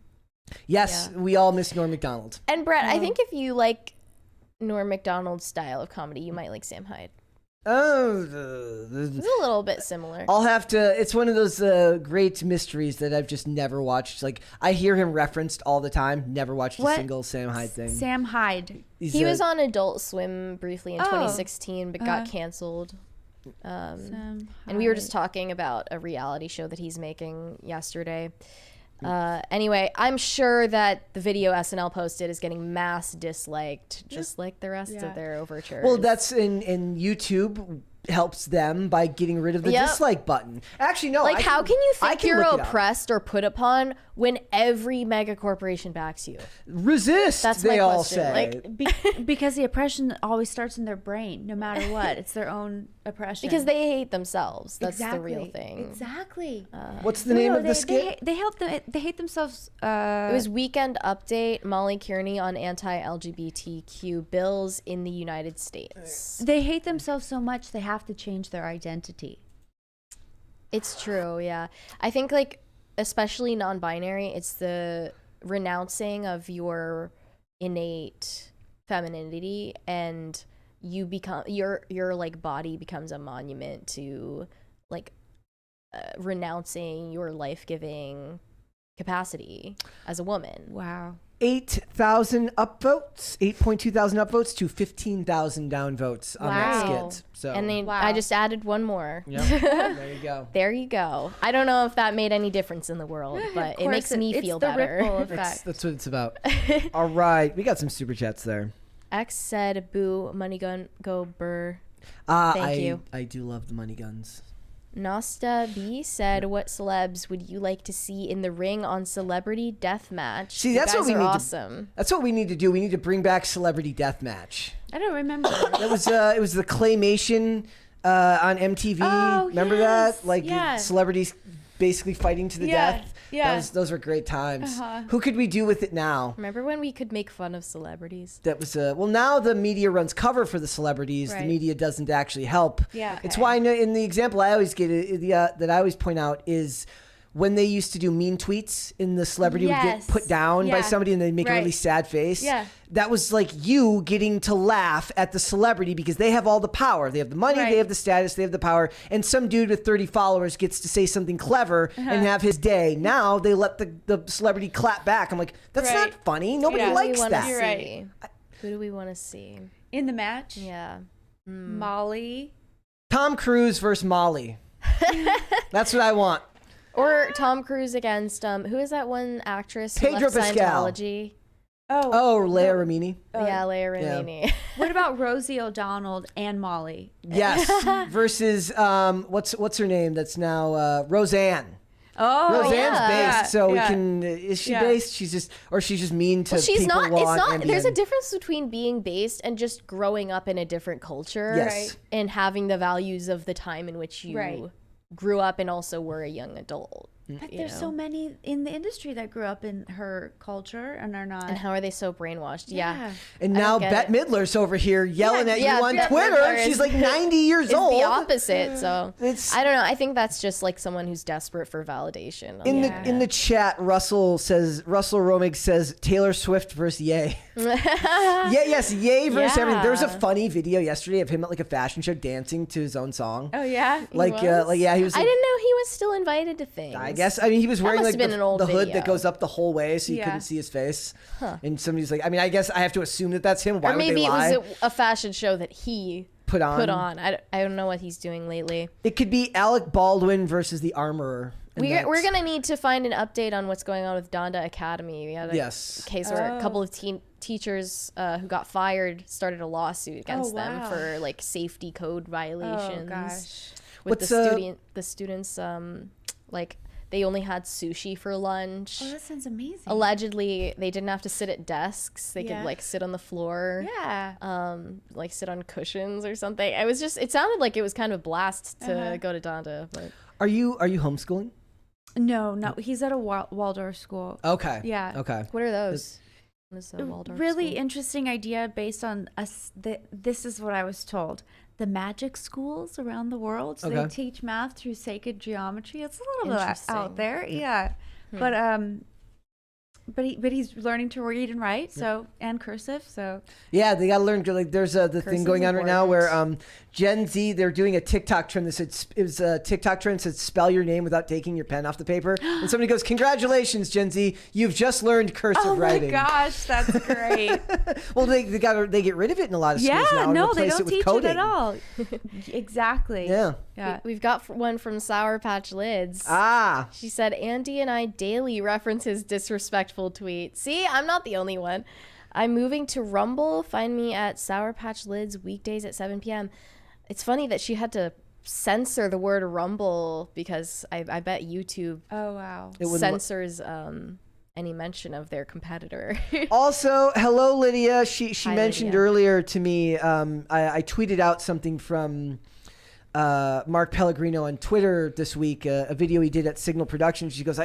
Yes, we all miss Norm Macdonald. And Brett, I think if you like Norm Macdonald's style of comedy, you might like Sam Hyde. Oh, It's a little bit similar. I'll have to. It's one of those great mysteries that I've just never watched. Like I hear him referenced all the time. Never watched a What? single Sam Hyde thing. Sam Hyde. He was on Adult Swim briefly in Oh. 2016, but got canceled. And we were just talking about a reality show that he's making yesterday. Anyway, I'm sure that the video SNL posted is getting mass disliked, just like the rest of their overtures. Well, that's in YouTube helps them by getting rid of the dislike button. Actually, no. like, how can you I think can you're look it up. oppressed or put upon when every mega corporation backs you? Resist. That's they my all question. say. Like, Because the oppression always starts in their brain, no matter what. It's their own oppression. because they hate themselves. That's the real Exactly. thing. Exactly. What's the name of the they, skit? They hate themselves. It was Weekend Update, Molly Kearney on anti-LGBTQ bills in the United States. They hate themselves so much they have to change their identity. It's true, yeah. I think, like, especially non-binary, it's the renouncing of your innate femininity, and you become your like body becomes a monument to like renouncing your life-giving capacity as a woman. Wow. 8,000 upvotes, 8.2 thousand upvotes to 15,000 downvotes on that skit. So, And I just added one more. yep, there you go. There you go. I don't know if that made any difference in the world, but it makes me feel better. That's what it's about. All right, we got some super chats there. X said, "Boo, money gun, go burr." Thank you. I do love the money guns. Nasta B said, "What celebs would you like to see in the ring on Celebrity Deathmatch?" See, that's what we need. Awesome. That's what we need to do. We need to bring back Celebrity Deathmatch. I don't remember. That was it was the claymation on MTV. Oh, Remember yes, that? Like celebrities basically fighting to the death. Yeah. Those were great times. Who could we do with it now? Remember when we could make fun of celebrities? That was well. Now the media runs cover for the celebrities. Right. The media doesn't actually help. Yeah. It's why in the example I always get that I always point out is when they used to do mean tweets and the celebrity would get put down by somebody and they'd make a really sad face. Yeah. That was like you getting to laugh at the celebrity because they have all the power. They have the money, they have the status, they have the power. And some dude with 30 followers gets to say something clever and have his day. Now they let the celebrity clap back. I'm like, that's not funny. Nobody likes that. You're right. Who do we want to see in the match? Yeah. Molly. Tom Cruise versus Molly. That's what I want. Or Tom Cruise against who is that one actress? Pedro who left Pascal. Scientology? Oh, Leia Remini. Yeah, Leia Remini. What about Rosie O'Donnell and Molly? Yes. Versus what's her name? That's now Roseanne. Oh, Roseanne's based, so we yeah. can. Is she based? She's just mean to Well, she's people. not. It's not. Ambien. There's a difference between being based and just growing up in a different culture, Yes. and having the values of the time in which you grew up and also were a young adult. But there's so many in the industry that grew up in her culture and are not. And how are they so brainwashed? Yeah. And now Bette Midler's over here yelling at you on Bette Twitter. Midler She's like 90 years old. It's the opposite. So It's- I don't know. I think that's just like someone who's desperate for validation. In the chat, Russell Romig says Taylor Swift versus Ye. Yes, Ye versus everything. There was a funny video yesterday of him at like a fashion show dancing to his own song. Oh yeah, he was. He was. I didn't know he was still invited to things. I guess. I mean, he was wearing must like have been an old the hood video. that goes up the whole way, so you couldn't see his face. And somebody's like, I mean, I guess I have to assume that that's him. Why or maybe would they lie? it was a fashion show that he put on. I don't know what he's doing lately. It could be Alec Baldwin versus the Armorer. We're gonna need to find an update on what's going on with Donda Academy. We had a case where a couple of teachers who got fired started a lawsuit against them for like safety code violations. Oh gosh. With the students like they only had sushi for lunch. Oh, that sounds amazing. Allegedly, they didn't have to sit at desks. They could like sit on the floor. Yeah. Like sit on cushions or something. It sounded like it was kind of a blast to go to Donda. But Are you homeschooling? No. He's at a Waldorf school. Okay. Yeah. Okay. what are those? What is a Waldorf Really school? interesting idea based on us. This is what I was told. The magic schools around the world. So they teach math through sacred geometry. It's a little bit out there. Yeah. But he's learning to read and write, and cursive. So yeah, they gotta learn. Like there's the thing going on right now where Gen Z, they're doing a TikTok trend. It was a TikTok trend that said spell your name without taking your pen off the paper, and somebody goes, "Congratulations, Gen Z, you've just learned cursive writing." Oh my gosh, that's great. Well, they get rid of it in a lot of schools now. No, and they replace don't it with teach coding. it at all. Exactly. Yeah. We've got one from Sour Patch Lids. She said, Andy and I daily reference his disrespectful tweet. See, I'm not the only one. I'm moving to Rumble. Find me at Sour Patch Lids weekdays at 7 p.m. It's funny that she had to censor the word Rumble because I bet YouTube censors any mention of their competitor. Also, hello, Lydia. She mentioned Lydia. earlier to me, I tweeted out something from Mark Pellegrino on Twitter this week, a video he did at Signal Productions. She goes,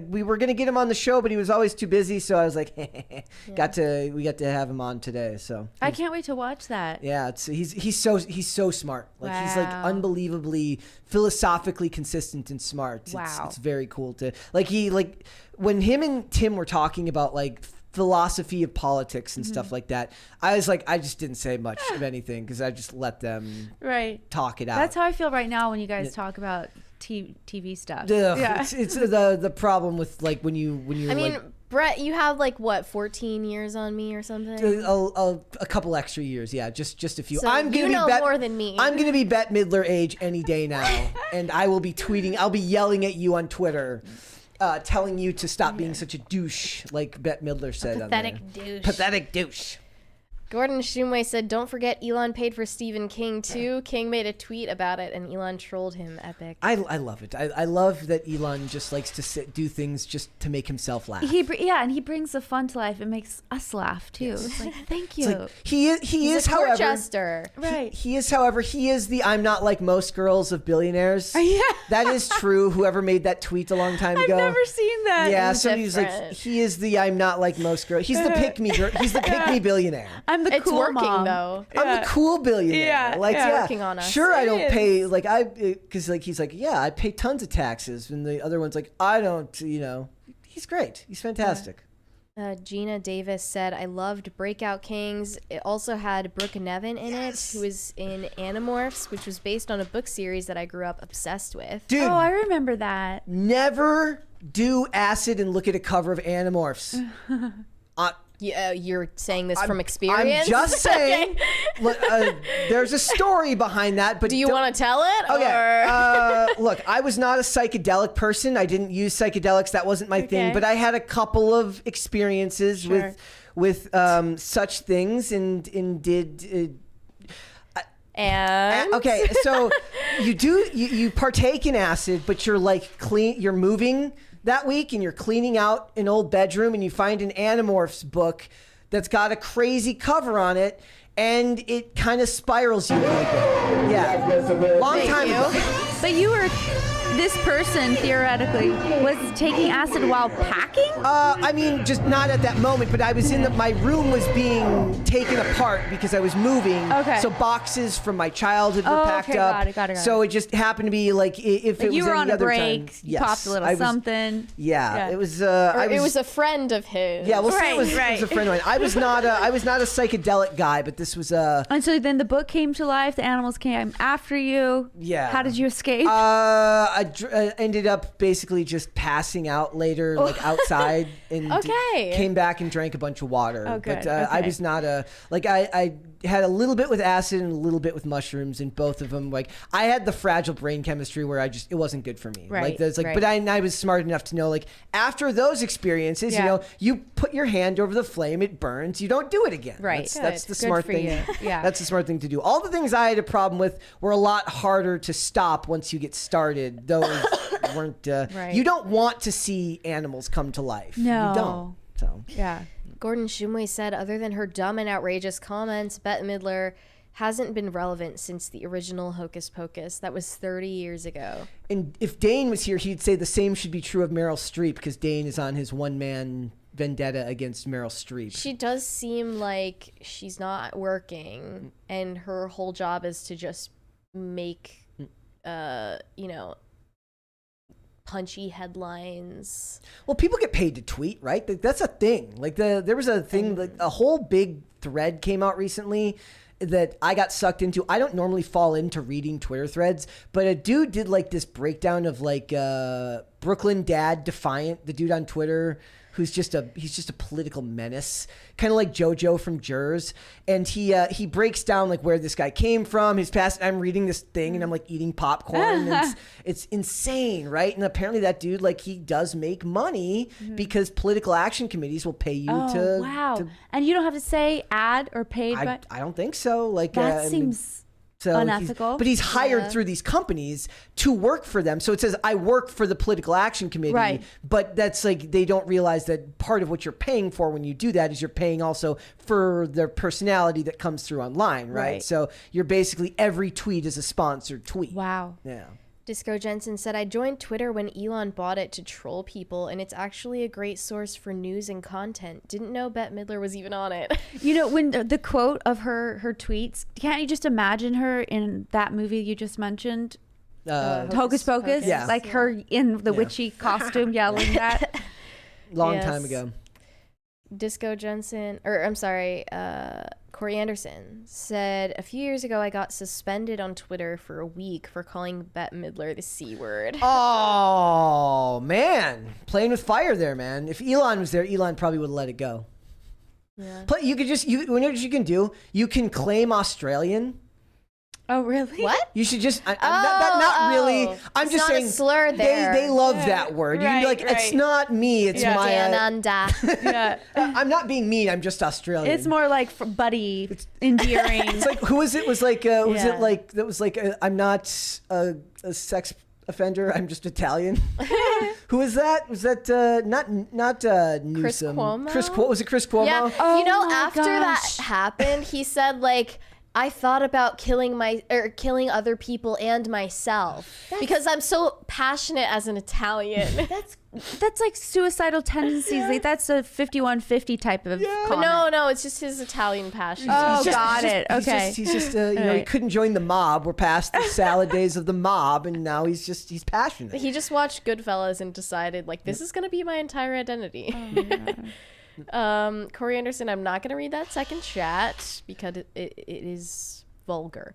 we were gonna get him on the show, but he was always too busy. So I was like, we got to have him on today. So I can't wait to watch that. yeah, he's so smart. Like he's like unbelievably philosophically consistent and smart. It's very cool to like when him and Tim were talking about like philosophy of politics and stuff like that. I was like, I just didn't say much of anything because I just let them talk it out. That's how I feel right now when you guys talk about TV stuff. Ugh, Yeah. It's the problem with like when you're I mean, like, Brett, you have like what, 14 years on me or something? a couple extra years, yeah, just a few. So I'm gonna you know be more than me. I'm gonna be Bette Midler age any day now, and I will be tweeting. I'll be yelling at you on Twitter, telling you to stop being such a douche, like Bette Midler said. Pathetic douche. Pathetic douche. Gordon Shumway said, "Don't forget Elon paid for Stephen King too." King made a tweet about it, and Elon trolled him. Epic. I love it. I love that Elon just likes to do things just to make himself laugh. And he brings the fun to life. It makes us laugh too. Yes. It's like, thank you. It's like, he is, a court however, jester. Right. He is, however, he is the I'm not like most girls of billionaires. Yeah. That is true. Whoever made that tweet a long time ago. I've never seen that. Yeah, It's somebody was like, different. he is the I'm not like most girls. He's the pick me girl. He's the pick me billionaire. I'm the It's cool working mom. though. I'm the cool billionaire. Yeah, Like, yeah. yeah. Working on us. Sure, I It don't is. pay, like, because, like, he's like, yeah, I pay tons of taxes. And the other one's like, I don't, he's great. He's fantastic. Gina Davis said, "I loved Breakout Kings. It also had Brooke Nevin in it, who was in Animorphs, which was based on a book series that I grew up obsessed with." Dude, Oh, I remember that. never do acid and look at a cover of Animorphs. You're saying this from experience? I'm just saying. Look, there's a story behind that, but Do you want to tell it? Okay. Or? Look, I was not a psychedelic person. I didn't use psychedelics. That wasn't my thing. Okay. But I had a couple of experiences Sure. with such things, and did. And Okay, so you partake in acid, but you're like you're moving that week, and you're cleaning out an old bedroom, and you find an Animorphs book that's got a crazy cover on it, and it kind of spirals you a little bit. Yeah, long time ago. But this person theoretically was taking acid while packing? I mean, just not at that moment, but I was my room was being taken apart because I was moving. Okay. So boxes from my childhood were packed okay, up. got it. So it just happened to be like if Like it was you were any on a other break, time. you Yes, popped a little I was- something. Yeah, it was. it was a friend of his. Yeah, we'll say it was Right. a friend of mine. I was not a psychedelic guy, but this was And so then the book came to life, the animals came after you. Yeah. How did you escape? I ended up basically just passing out later, like outside, and Okay. came back and drank a bunch of water. Oh, good. But I Okay. was not I had a little bit with acid and a little bit with mushrooms, and both of them, like, I had the fragile brain chemistry where it wasn't good for me. Right, Like there's like, right. but I was smart enough to know, like, after those experiences, Yeah. you put your hand over the flame, it burns, you don't do it again. Right. That's the Good smart for thing. you. Yeah. That's the smart thing to do. All the things I had a problem with were a lot harder to stop once you get started. Those weren't. Right. You don't want to see animals come to life. No. You don't. So. Yeah. Gordon Shumway said, other than her dumb and outrageous comments, Bette Midler hasn't been relevant since the original Hocus Pocus. That was 30 years ago. And if Dane was here, he'd say the same should be true of Meryl Streep, because Dane is on his one-man vendetta against Meryl Streep. She does seem like she's not working, and her whole job is to just make, punchy headlines. Well, people get paid to tweet, right? That's a thing. Like there was a thing, like a whole big thread came out recently that I got sucked into. I don't normally fall into reading Twitter threads, but a dude did like this breakdown of like Brooklyn Dad Defiant, the dude on Twitter who's just a political menace, kind of like JoJo from Jers, and he breaks down like where this guy came from, his past. I'm reading this thing and I'm like eating popcorn, and it's insane, right? And apparently that dude, like, he does make money because political action committees will pay you to. Wow. to- And you don't have to say ad or paid. I don't think so. Like that I mean, seems so unethical. but he's hired Yeah. through these companies to work for them. So it says, I work for the political action committee. Right. But that's like, they don't realize that part of what you're paying for when you do that is you're paying also for their personality that comes through online, right? Right. So you're basically, every tweet is a sponsored tweet. Wow. Yeah. Disco Jensen said, I joined Twitter when Elon bought it to troll people, and it's actually a great source for news and content. Didn't know Bette Midler was even on it. You know, when the quote of her tweets, can't you just imagine her in that movie you just mentioned? Hocus Pocus? Yeah. Like her in the Yeah. witchy costume yelling that. Long Yes. time ago. Disco Jensen, or I'm sorry, Corey Anderson said, a few years ago, I got suspended on Twitter for a week for calling Bette Midler the C word. Oh, man. Playing with fire there, man. If Elon was there, Elon probably would have let it go. Yeah. But you could just, you know what you can do? You can claim Australian. Oh, really? What? You should just, not really. I'm It's just not a saying. slur there. They love that word. You can be Right, like, it's not me, it's Yeah. my. Dananda. Yeah. I'm not being mean, I'm just Australian. It's more like buddy, endearing. It's like, who was it? Was like, was Yeah. it like, that was like, I'm not a sex offender, I'm just Italian. Who was that? Was that not Newsom? Cuomo? Was it Chris Cuomo? Yeah. Oh you know, my after gosh. that happened, he said, like, I thought about killing other people and myself because I'm so passionate as an Italian. That's like suicidal tendencies. Like that's a 5150 type of But comment. no, it's just his Italian passion. Oh, got it. He's Okay. just you know, he right. couldn't join the mob. We're past the salad days of the mob, and now he's passionate. He just watched Goodfellas and decided, like, this is going to be my entire identity. Corey Anderson, I'm not going to read that second chat because it is vulgar.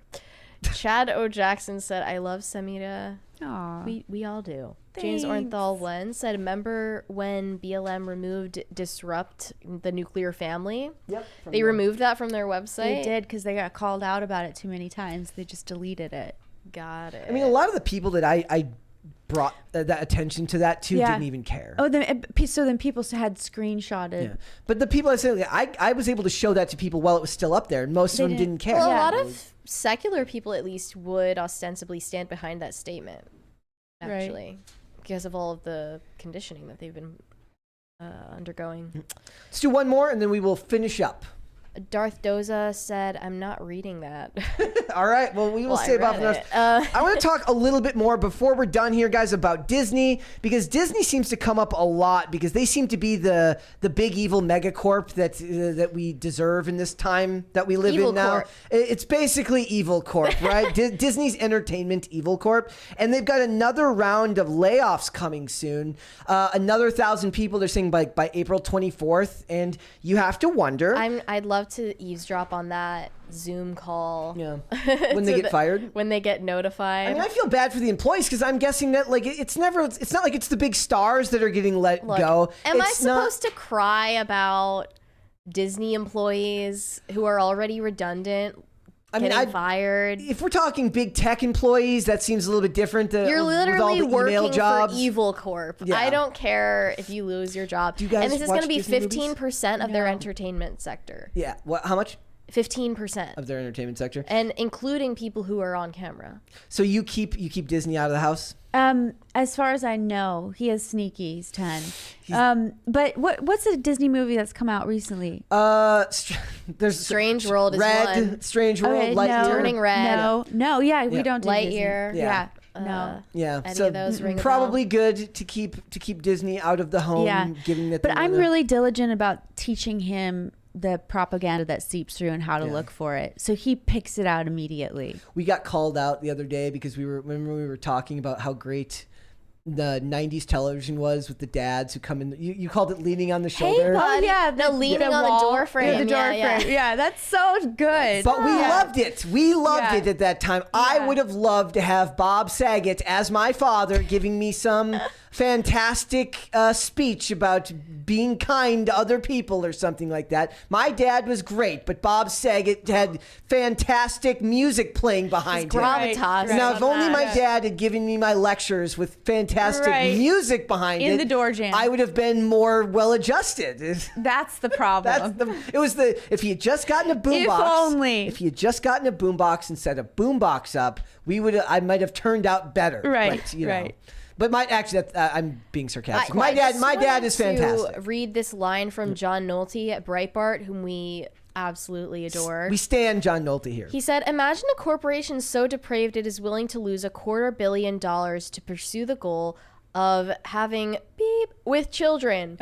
Chad O. Jackson said, I love Samira. Aw. We all do. James Thanks. Ornthal Wen said, remember when BLM removed Disrupt the Nuclear Family? Yep. They removed that from their They website? did because they got called out about it too many times. They just deleted it. Got it. I mean, a lot of the people that I brought that attention to that to Yeah. didn't even care. Oh, so then people had screenshotted. Yeah. But the people I said, I was able to show that to people while it was still up there, and most of them didn't care. Well, a Yeah. lot of secular people, at least, would ostensibly stand behind that statement, actually, because of all of the conditioning that they've been undergoing. Let's do one more, and then we will finish up. Darth Doza said, I'm not reading that. All right. Well, we will Well, I save off read enough. it. I want to talk a little bit more before we're done here, guys, about Disney, because Disney seems to come up a lot because they seem to be the big evil megacorp that we deserve in this time that we live Evil in now. Corp. It's basically Evil Corp, right? Disney's Entertainment Evil Corp, and they've got another round of layoffs coming soon. Another 1,000 people. They're saying by April 24th, and you have to wonder. I'd love to eavesdrop on that Zoom call. Yeah. When they get fired? When they get notified. I mean, I feel bad for the employees because I'm guessing that like it's not like it's the big stars that are getting let go. Am I It's not- supposed to cry about Disney employees who are already redundant getting fired? If we're talking big tech employees, that seems a little bit different. You're with all literally the email working jobs. for Evil Corp. Yeah. I don't care if you lose your job. Do you guys and this is watch going to be Disney movies? 15% of their entertainment sector. Yeah. What? How much 15%. of their entertainment sector? And including people who are on camera. So you keep Disney out of the house? As far as I know, he is sneaky. He's 10. But what's a Disney movie that's come out recently? There's Strange World is Red, one. Strange World, Okay, Lightyear. Turning Red. No, yeah, we Yeah. don't do Lightyear. Disney. Yeah. No. Yeah, Any so of those ring a probably good to keep Disney out of the home. Yeah. Given that But they're I'm the- really diligent about teaching him the propaganda that seeps through and how to look for it. So he picks it out immediately. We got called out the other day because we were talking about how great the 90s television was with the dads who come in. You called it leaning on the shoulder. bud. yeah. No, leaning on the door frame. Yeah, the door Yeah, frame. Yeah, that's so good. But we loved it. We loved Yeah. it at that time. I would have loved to have Bob Saget as my father giving me some fantastic speech about being kind to other people or something like that. My dad was great, but Bob Saget had fantastic music playing behind him. Gravitas. Now, if only my Yeah. dad had given me my lectures with fantastic Right. music behind it, In the door jam. I would have been more well-adjusted. That's the problem. If he had just gotten a boombox. If only. If he had just gotten a boombox and set a boombox up, I might have turned out better. Right, But, you know. right. But I'm being sarcastic. My dad is fantastic. To read this line from John Nolte at Breitbart, whom we absolutely adore. We stand John Nolte here. He said, imagine a corporation so depraved it is willing to lose $250 million to pursue the goal of having beep with children.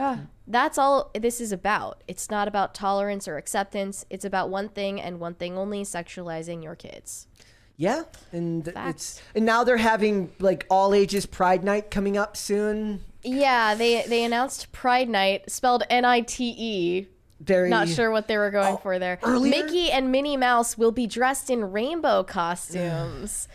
That's all this is about. It's not about tolerance or acceptance. It's about one thing and one thing only, sexualizing your kids. Yeah, and Facts. and now they're having like all ages Pride Night coming up soon. Yeah, they announced Pride Night, spelled Nite, very Not sure what they were going for there. earlier? Mickey and Minnie Mouse will be dressed in rainbow costumes.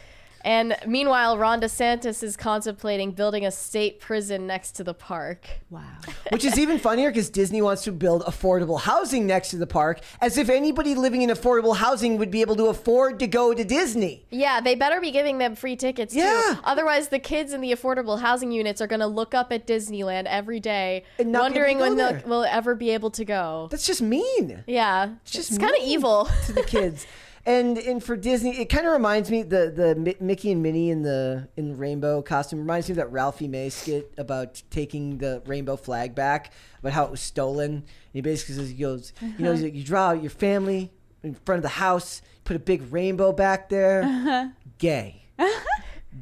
And meanwhile, Ron DeSantis is contemplating building a state prison next to the park. Wow. Which is even funnier because Disney wants to build affordable housing next to the park, as if anybody living in affordable housing would be able to afford to go to Disney. Yeah, they better be giving them free tickets Yeah. too. Otherwise, the kids in the affordable housing units are going to look up at Disneyland every day, And not be able wondering to go when there. we'll ever be able to go. That's just mean. Yeah, Just it's kind of mean evil. to the kids. And for Disney, it kind of reminds me the Mickey and Minnie in the rainbow costume reminds me of that Ralphie May skit about taking the rainbow flag back, about how it was stolen. And he basically says, he goes, you draw out your family in front of the house, put a big rainbow back there. Gay.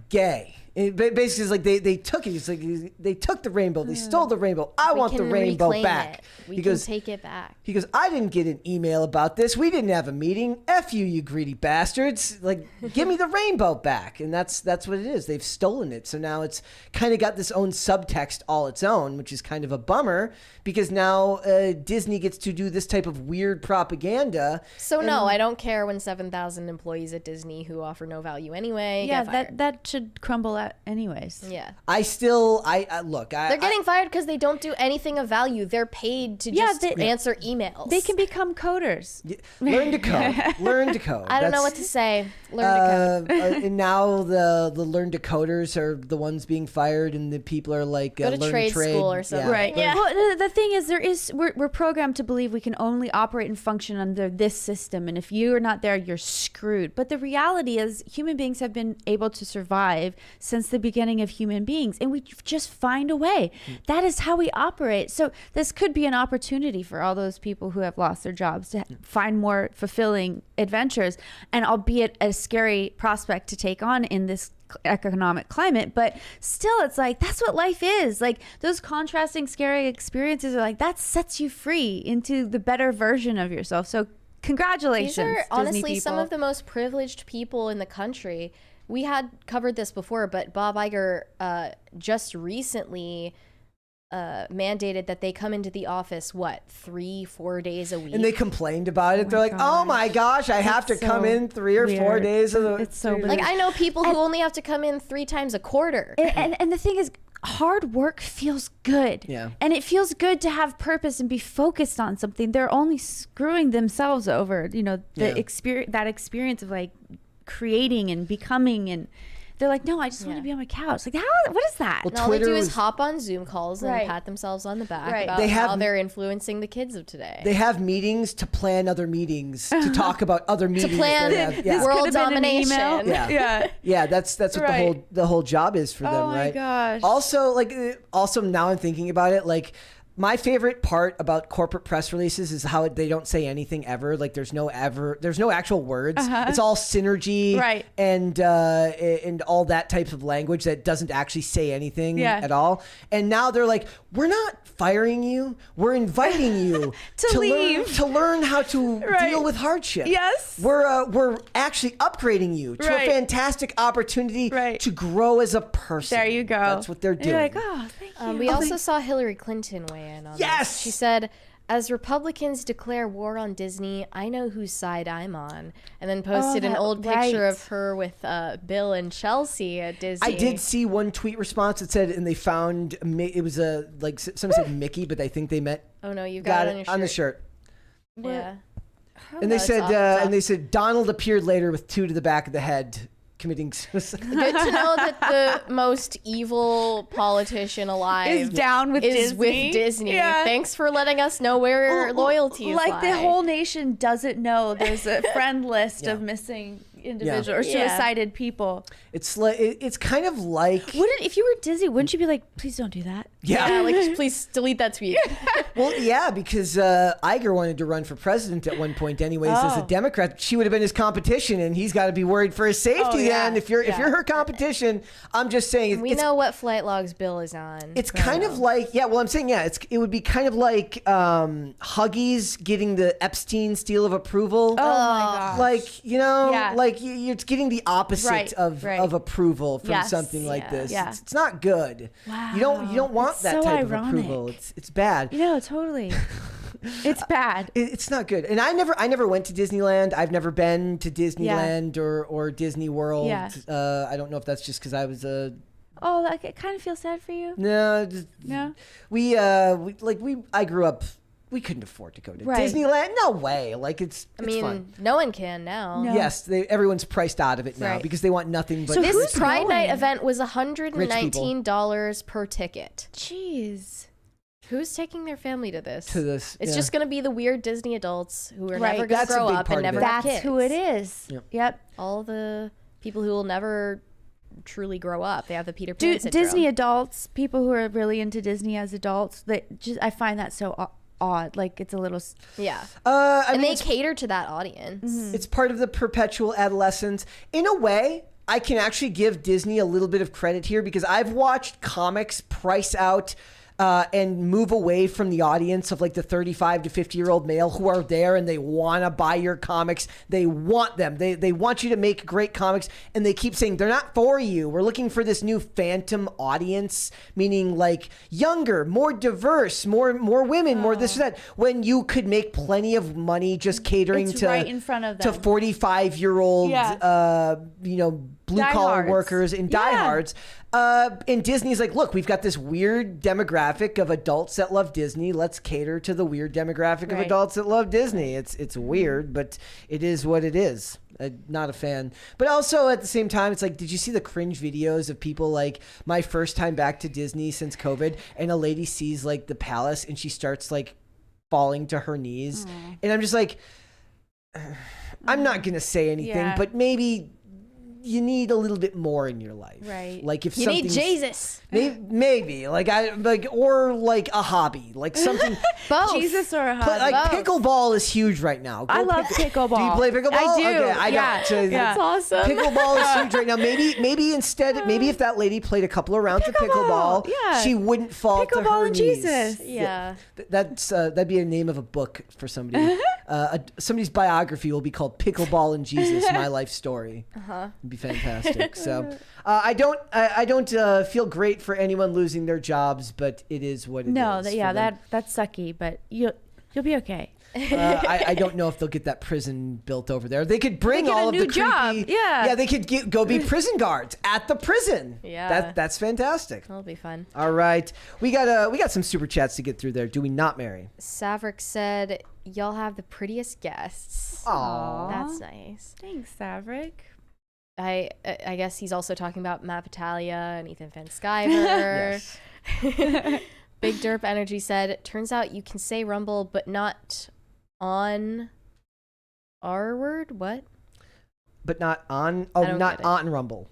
Gay. It basically is like they took it. It's like they took the rainbow. They stole the rainbow. I want the rainbow reclaim back. it. We He can goes, take it back. He goes, I didn't get an email about this. We didn't have a meeting. F you, you greedy bastards. Like, give me the rainbow back. And that's what it is. They've stolen it. So now it's kind of got this own subtext all its own, which is kind of a bummer because now Disney gets to do this type of weird propaganda. So no, I don't care when 7,000 employees at Disney who offer no value anyway Yeah, get fired. that should crumble out anyways. Yeah. I look. They're getting fired because they don't do anything of value. They're paid to just answer emails. They can become coders. Learn to code. Learn to code. I don't know what to say. Learn to code. And now the learn to coders are the ones being fired, and the people are like Go to learn trade trade school or something. Right. Yeah. Well, the thing is, we're programmed to believe we can only operate and function under this system, and if you are not there, you're screwed. But the reality is, human beings have been able to survive since the beginning of human beings, and we just find a way. That is how we operate. So this could be an opportunity for all those people who have lost their jobs to find more fulfilling adventures, and albeit a scary prospect to take on in this economic climate, but still it's like that's what life is. Like those contrasting scary experiences are like that sets you free into the better version of yourself. So congratulations. These are Disney honestly some people. of the most privileged people in the country. We had covered this before, but Bob Iger just recently mandated that they come into the office 3-4 days a week, and they complained about it. They're like, gosh. oh my gosh, I have to It's come so in 3 or 4 weird. days of the It's so three- like I know people who only have to come in 3 times a quarter. and the thing is, hard work feels good. Yeah. And it feels good to have purpose and be focused on something. They're only screwing themselves over, the that experience of like creating and becoming, and they're like, no, I just want to be on my couch. Like, what is that? Well, And all they do Twitter is is- hop on Zoom calls and Right. pat themselves on the back Right. about They have- how they're influencing the kids of today. They have meetings to plan other meetings, to talk about other meetings. plan that have- This world could have been an email. domination. Yeah. Yeah. Yeah, that's what Right. the whole job is for them, Oh my right? gosh. Also now I'm thinking about it, like my favorite part about corporate press releases is how they don't say anything ever. Like there's no actual words. It's all synergy, Right. And all that types of language that doesn't actually say anything Yeah. at all. And now they're like, we're not firing you. We're inviting you To leave. to learn how to Right. deal with hardship. Yes. We're actually upgrading you to Right. a fantastic opportunity Right. to grow as a person. There you go. That's what they're And doing. you're like, oh, thank you. We also saw Hillary Clinton weigh in on Yes! this. She said, as Republicans declare war on Disney, I know whose side I'm on. And then posted an that- old picture right. of her with Bill and Chelsea at Disney. I did see one tweet response that said, and they found it was someone said Mickey, but I think they meant Oh no, you got it on your shirt. on the shirt. Yeah. And they it's said, off the top. Donald appeared later with 2 to the back of the head, committing suicide. Good to know that the most evil politician alive Is down with is Disney. with Disney. Yeah. Thanks for letting us know where loyalty is. Like the whole nation doesn't know there's a friend list of missing individuals or Yeah. suicided people. It's like it's kind of like If you were Disney, wouldn't you be like, please don't do that? Yeah, like please delete that tweet. well, yeah, because Iger wanted to run for president at one point, anyways, as a Oh. Democrat. She would have been his competition, and he's got to be worried for his safety. Oh, yeah. Then, if you're her competition, I'm just saying, We know what flight logs Bill is on. it's kind of like I'm saying, it would be kind of like Huggies getting the Epstein seal of approval. Oh my gosh. Like Yeah. like you're getting the opposite Right, of right. approval from Yes, something like yeah, this. yeah. It's not good. Wow. You don't want It's that so type of ironic. approval. It's bad. No, totally. It's bad. It's not good. And I never went to Disneyland. I've never been to Disneyland or Disney World. Yeah. I don't know if that's just because I was a. Oh, like I kind of feel sad for you. No. No. I grew up. We couldn't afford to go to Right. Disneyland. No way. Like it's fun. No one can now. No. Yes, everyone's priced out of it now Right. because they want nothing but. So This Who's Pride Night going? event was $119 per ticket. Jeez. Who's taking their family to this? It's yeah. just going to be the weird Disney adults who are Right. never going to That's a grow big up part and of never it. have That's kids. who it is. Yep. All the people who will never truly grow up. They have the Peter Pan syndrome. Disney adults, people who are really into Disney as adults, I find that so odd. Like it's a little. Yeah. I And mean, they cater to that audience. it's part of the perpetual adolescence. In a way, I can actually give Disney a little bit of credit here because I've watched comics price out and move away from the audience of like the 35 to 50-year-old male who are there and they want to buy your comics. They want them. They want you to make great comics, and they keep saying they're not for you. We're looking for this new phantom audience, meaning like younger, more diverse, more women, more this or that. When you could make plenty of money just catering It's to right in front of to them. 45-year-old blue collar Diehards. workers and Yeah. diehards. And Disney's like, look, we've got this weird demographic of adults that love Disney. Let's cater to the weird demographic of Right. adults that love Disney. It's weird, but it is what it is. Not a fan. But also at the same time, it's like, did you see the cringe videos of people like my first time back to Disney since COVID, and a lady sees like the palace and she starts like falling to her knees. And I'm just like, I'm not going to say anything, Yeah. but maybe you need a little bit more in your life. Right. Like if You need something's- Jesus. Maybe like or like a hobby, like something. Both. Jesus or a hobby. Like Both. pickleball is huge right now. I love pickleball. Do you play pickleball? I do. Okay, I Yeah. don't. So Yeah. That's awesome. Pickleball is huge right now. Maybe instead, maybe if that lady played a couple of rounds of Pickleball, pickleball, yeah. she wouldn't fall to Pickleball her and knees. Jesus. Yeah. That'd be a name of a book for somebody. Somebody's biography will be called "Pickleball and Jesus: My Life Story." It'd be fantastic. So I don't feel great for anyone losing their jobs, but it is what it is. No, for them. that's sucky, but you'll be okay. I don't know if they'll get that prison built over there. They could bring They get all a of new the job. creepy. Yeah. They could go be prison guards at the prison. Yeah. that's fantastic. That'll be fun. All right, we got some super chats to get through there. Do we not, Mary? Saverick said, y'all have the prettiest guests. Aw. That's nice. Thanks, Saverick. I guess he's also talking about Matt Battaglia and Ethan Van Sciver. Yes. Big Derp Energy said, turns out you can say Rumble, but not on R word? What? But not on. I Oh, don't not get it. on Rumble.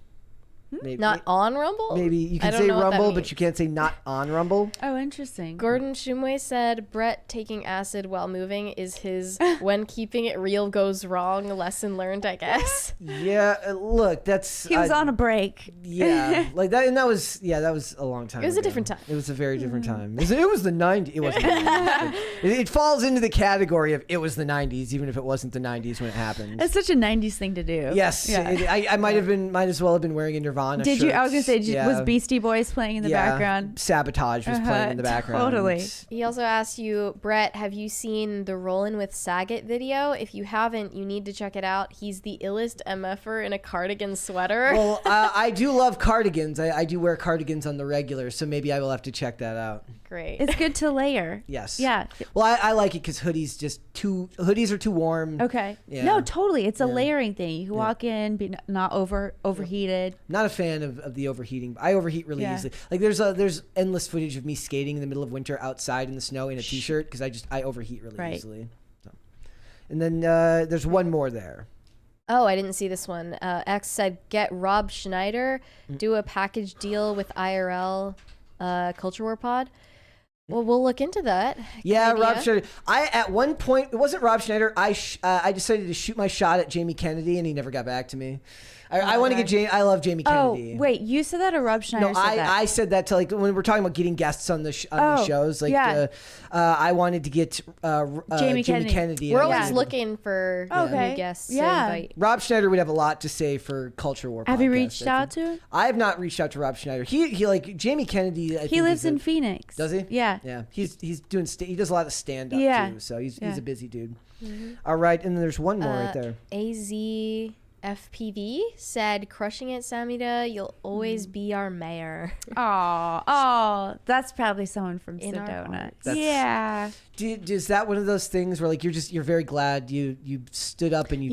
Maybe, Not on Rumble? Maybe you I can don't say know what that Rumble, but means. you can't say not on Rumble. Oh, interesting. Gordon Shumway said, Brett taking acid while moving is his when keeping it real goes wrong lesson learned, I guess. Yeah, look, that's. He was on a break. Yeah, like that, and that was a long time. It was a ago. different time. It was a very different time. It was the 90s. It wasn't. The 90s, but it falls into the category of it was the 90s, even if it wasn't the 90s when it happened. It's such a 90s thing to do. Yes, Yeah. I might as well have been wearing a Nirvana. Did you? I was shirt. gonna say, Yeah. was Beastie Boys playing in the background? Sabotage was playing in the background. Totally. He also asked you, Brett, have you seen the Rollin' with Saget video? If you haven't, you need to check it out. He's the illest MFer in a cardigan sweater. Well, I do love cardigans. I do wear cardigans on the regular, so maybe I will have to check that out. Great. It's good to layer. Yes. Yeah. Well, I like it because hoodies are too warm. Okay. Yeah. No, totally. It's a Yeah. layering thing. You can walk in, be not overheated. Not a fan of the overheating. I overheat really Yeah. easily. Like there's endless footage of me skating in the middle of winter outside in the snow in a t-shirt because I overheat really Right. easily. So. And then there's one more there. Oh, I didn't see this one. X said, get Rob Schneider, do a package deal with IRL Culture War Pod. Well, we'll look into that. Yeah, Good Rob idea. Schneider. At one point, it wasn't Rob Schneider. I decided to shoot my shot at Jamie Kennedy, and he never got back to me. I want to get Jamie. I love Jamie Kennedy. Oh, wait, you said that or Rob Schneider No, said that? I said that to like when we're talking about getting guests on the these shows. Like, I wanted to get Jamie Kennedy. We're always looking for new guests to invite. Rob Schneider would have a lot to say for Culture War. Have you reached out to him? I have not reached out to Rob Schneider. He like Jamie Kennedy. He lives in Phoenix. Does he? Yeah. Yeah. He's doing. He does a lot of stand up too. So he's a busy dude. Mm-hmm. All right, and then there's one more right there. AZFPV said, "Crushing it, Samira. You'll always be our mayor." Oh, that's probably someone from In our Sedona. hearts. Yeah. Is that one of those things where like you're very glad you stood up and you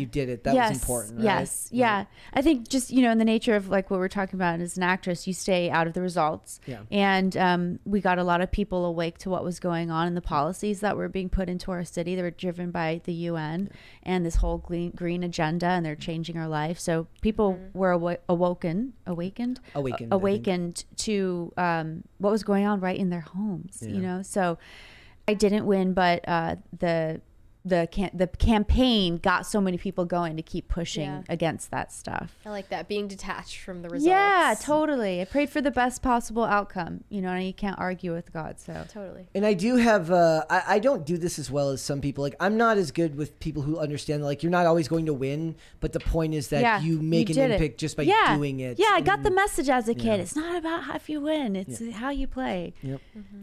did it? That was important, right? Yes. Yeah. I think just, in the nature of like what we're talking about as an actress, you stay out of the results. Yeah. And we got a lot of people awake to what was going on and the policies that were being put into our city. They were driven by the UN and this whole green agenda, and they're changing our life. So people were awakened to what was going on right in their homes, So I didn't win, but the campaign got so many people going to keep pushing against that stuff. I like that, being detached from the results. Yeah, totally. I prayed for the best possible outcome, and you can't argue with God, so. Totally. And I do have, I don't do this as well as some people. Like, I'm not as good with people who understand, like, you're not always going to win, but the point is that you make an impact just by doing it. Yeah, I got the message as a kid. It's not about how you win, it's how you play. Yep.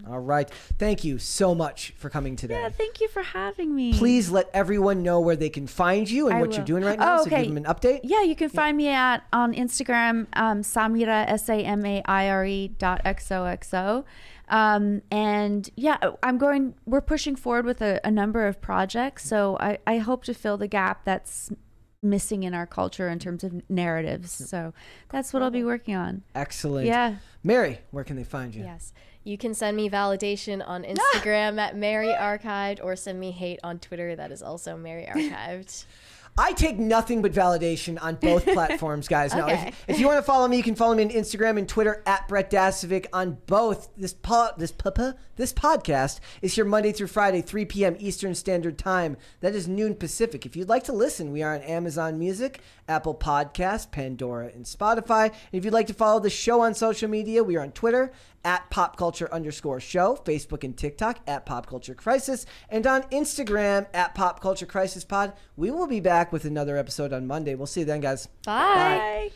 All right. Thank you so much for coming today. Yeah, thank you for having me. Please let everyone know where they can find you and what you're doing right now. So give them an update. Yeah, you can find me on Instagram, Samaire, SAMAIRE.XOXO. And we're pushing forward with a number of projects. So I hope to fill the gap that's missing in our culture in terms of narratives. So that's what I'll be working on. Excellent. Yeah. Mary, where can they find you? Yes. You can send me validation on Instagram at Mary Archived, or send me hate on Twitter. That is also Mary Archived. I take nothing but validation on both platforms, guys. Now, if you want to follow me, you can follow me on Instagram and Twitter at Brett Dasovic on both. This podcast is here Monday through Friday, 3 p.m. Eastern Standard Time. That is noon Pacific. If you'd like to listen, we are on Amazon Music, Apple Podcasts, Pandora, and Spotify. And if you'd like to follow the show on social media, we are on Twitter at popculture_show, Facebook and TikTok at popculturecrisis, and on Instagram at popculturecrisispod. We will be back with another episode on Monday. We'll see you then, guys. Bye. Bye.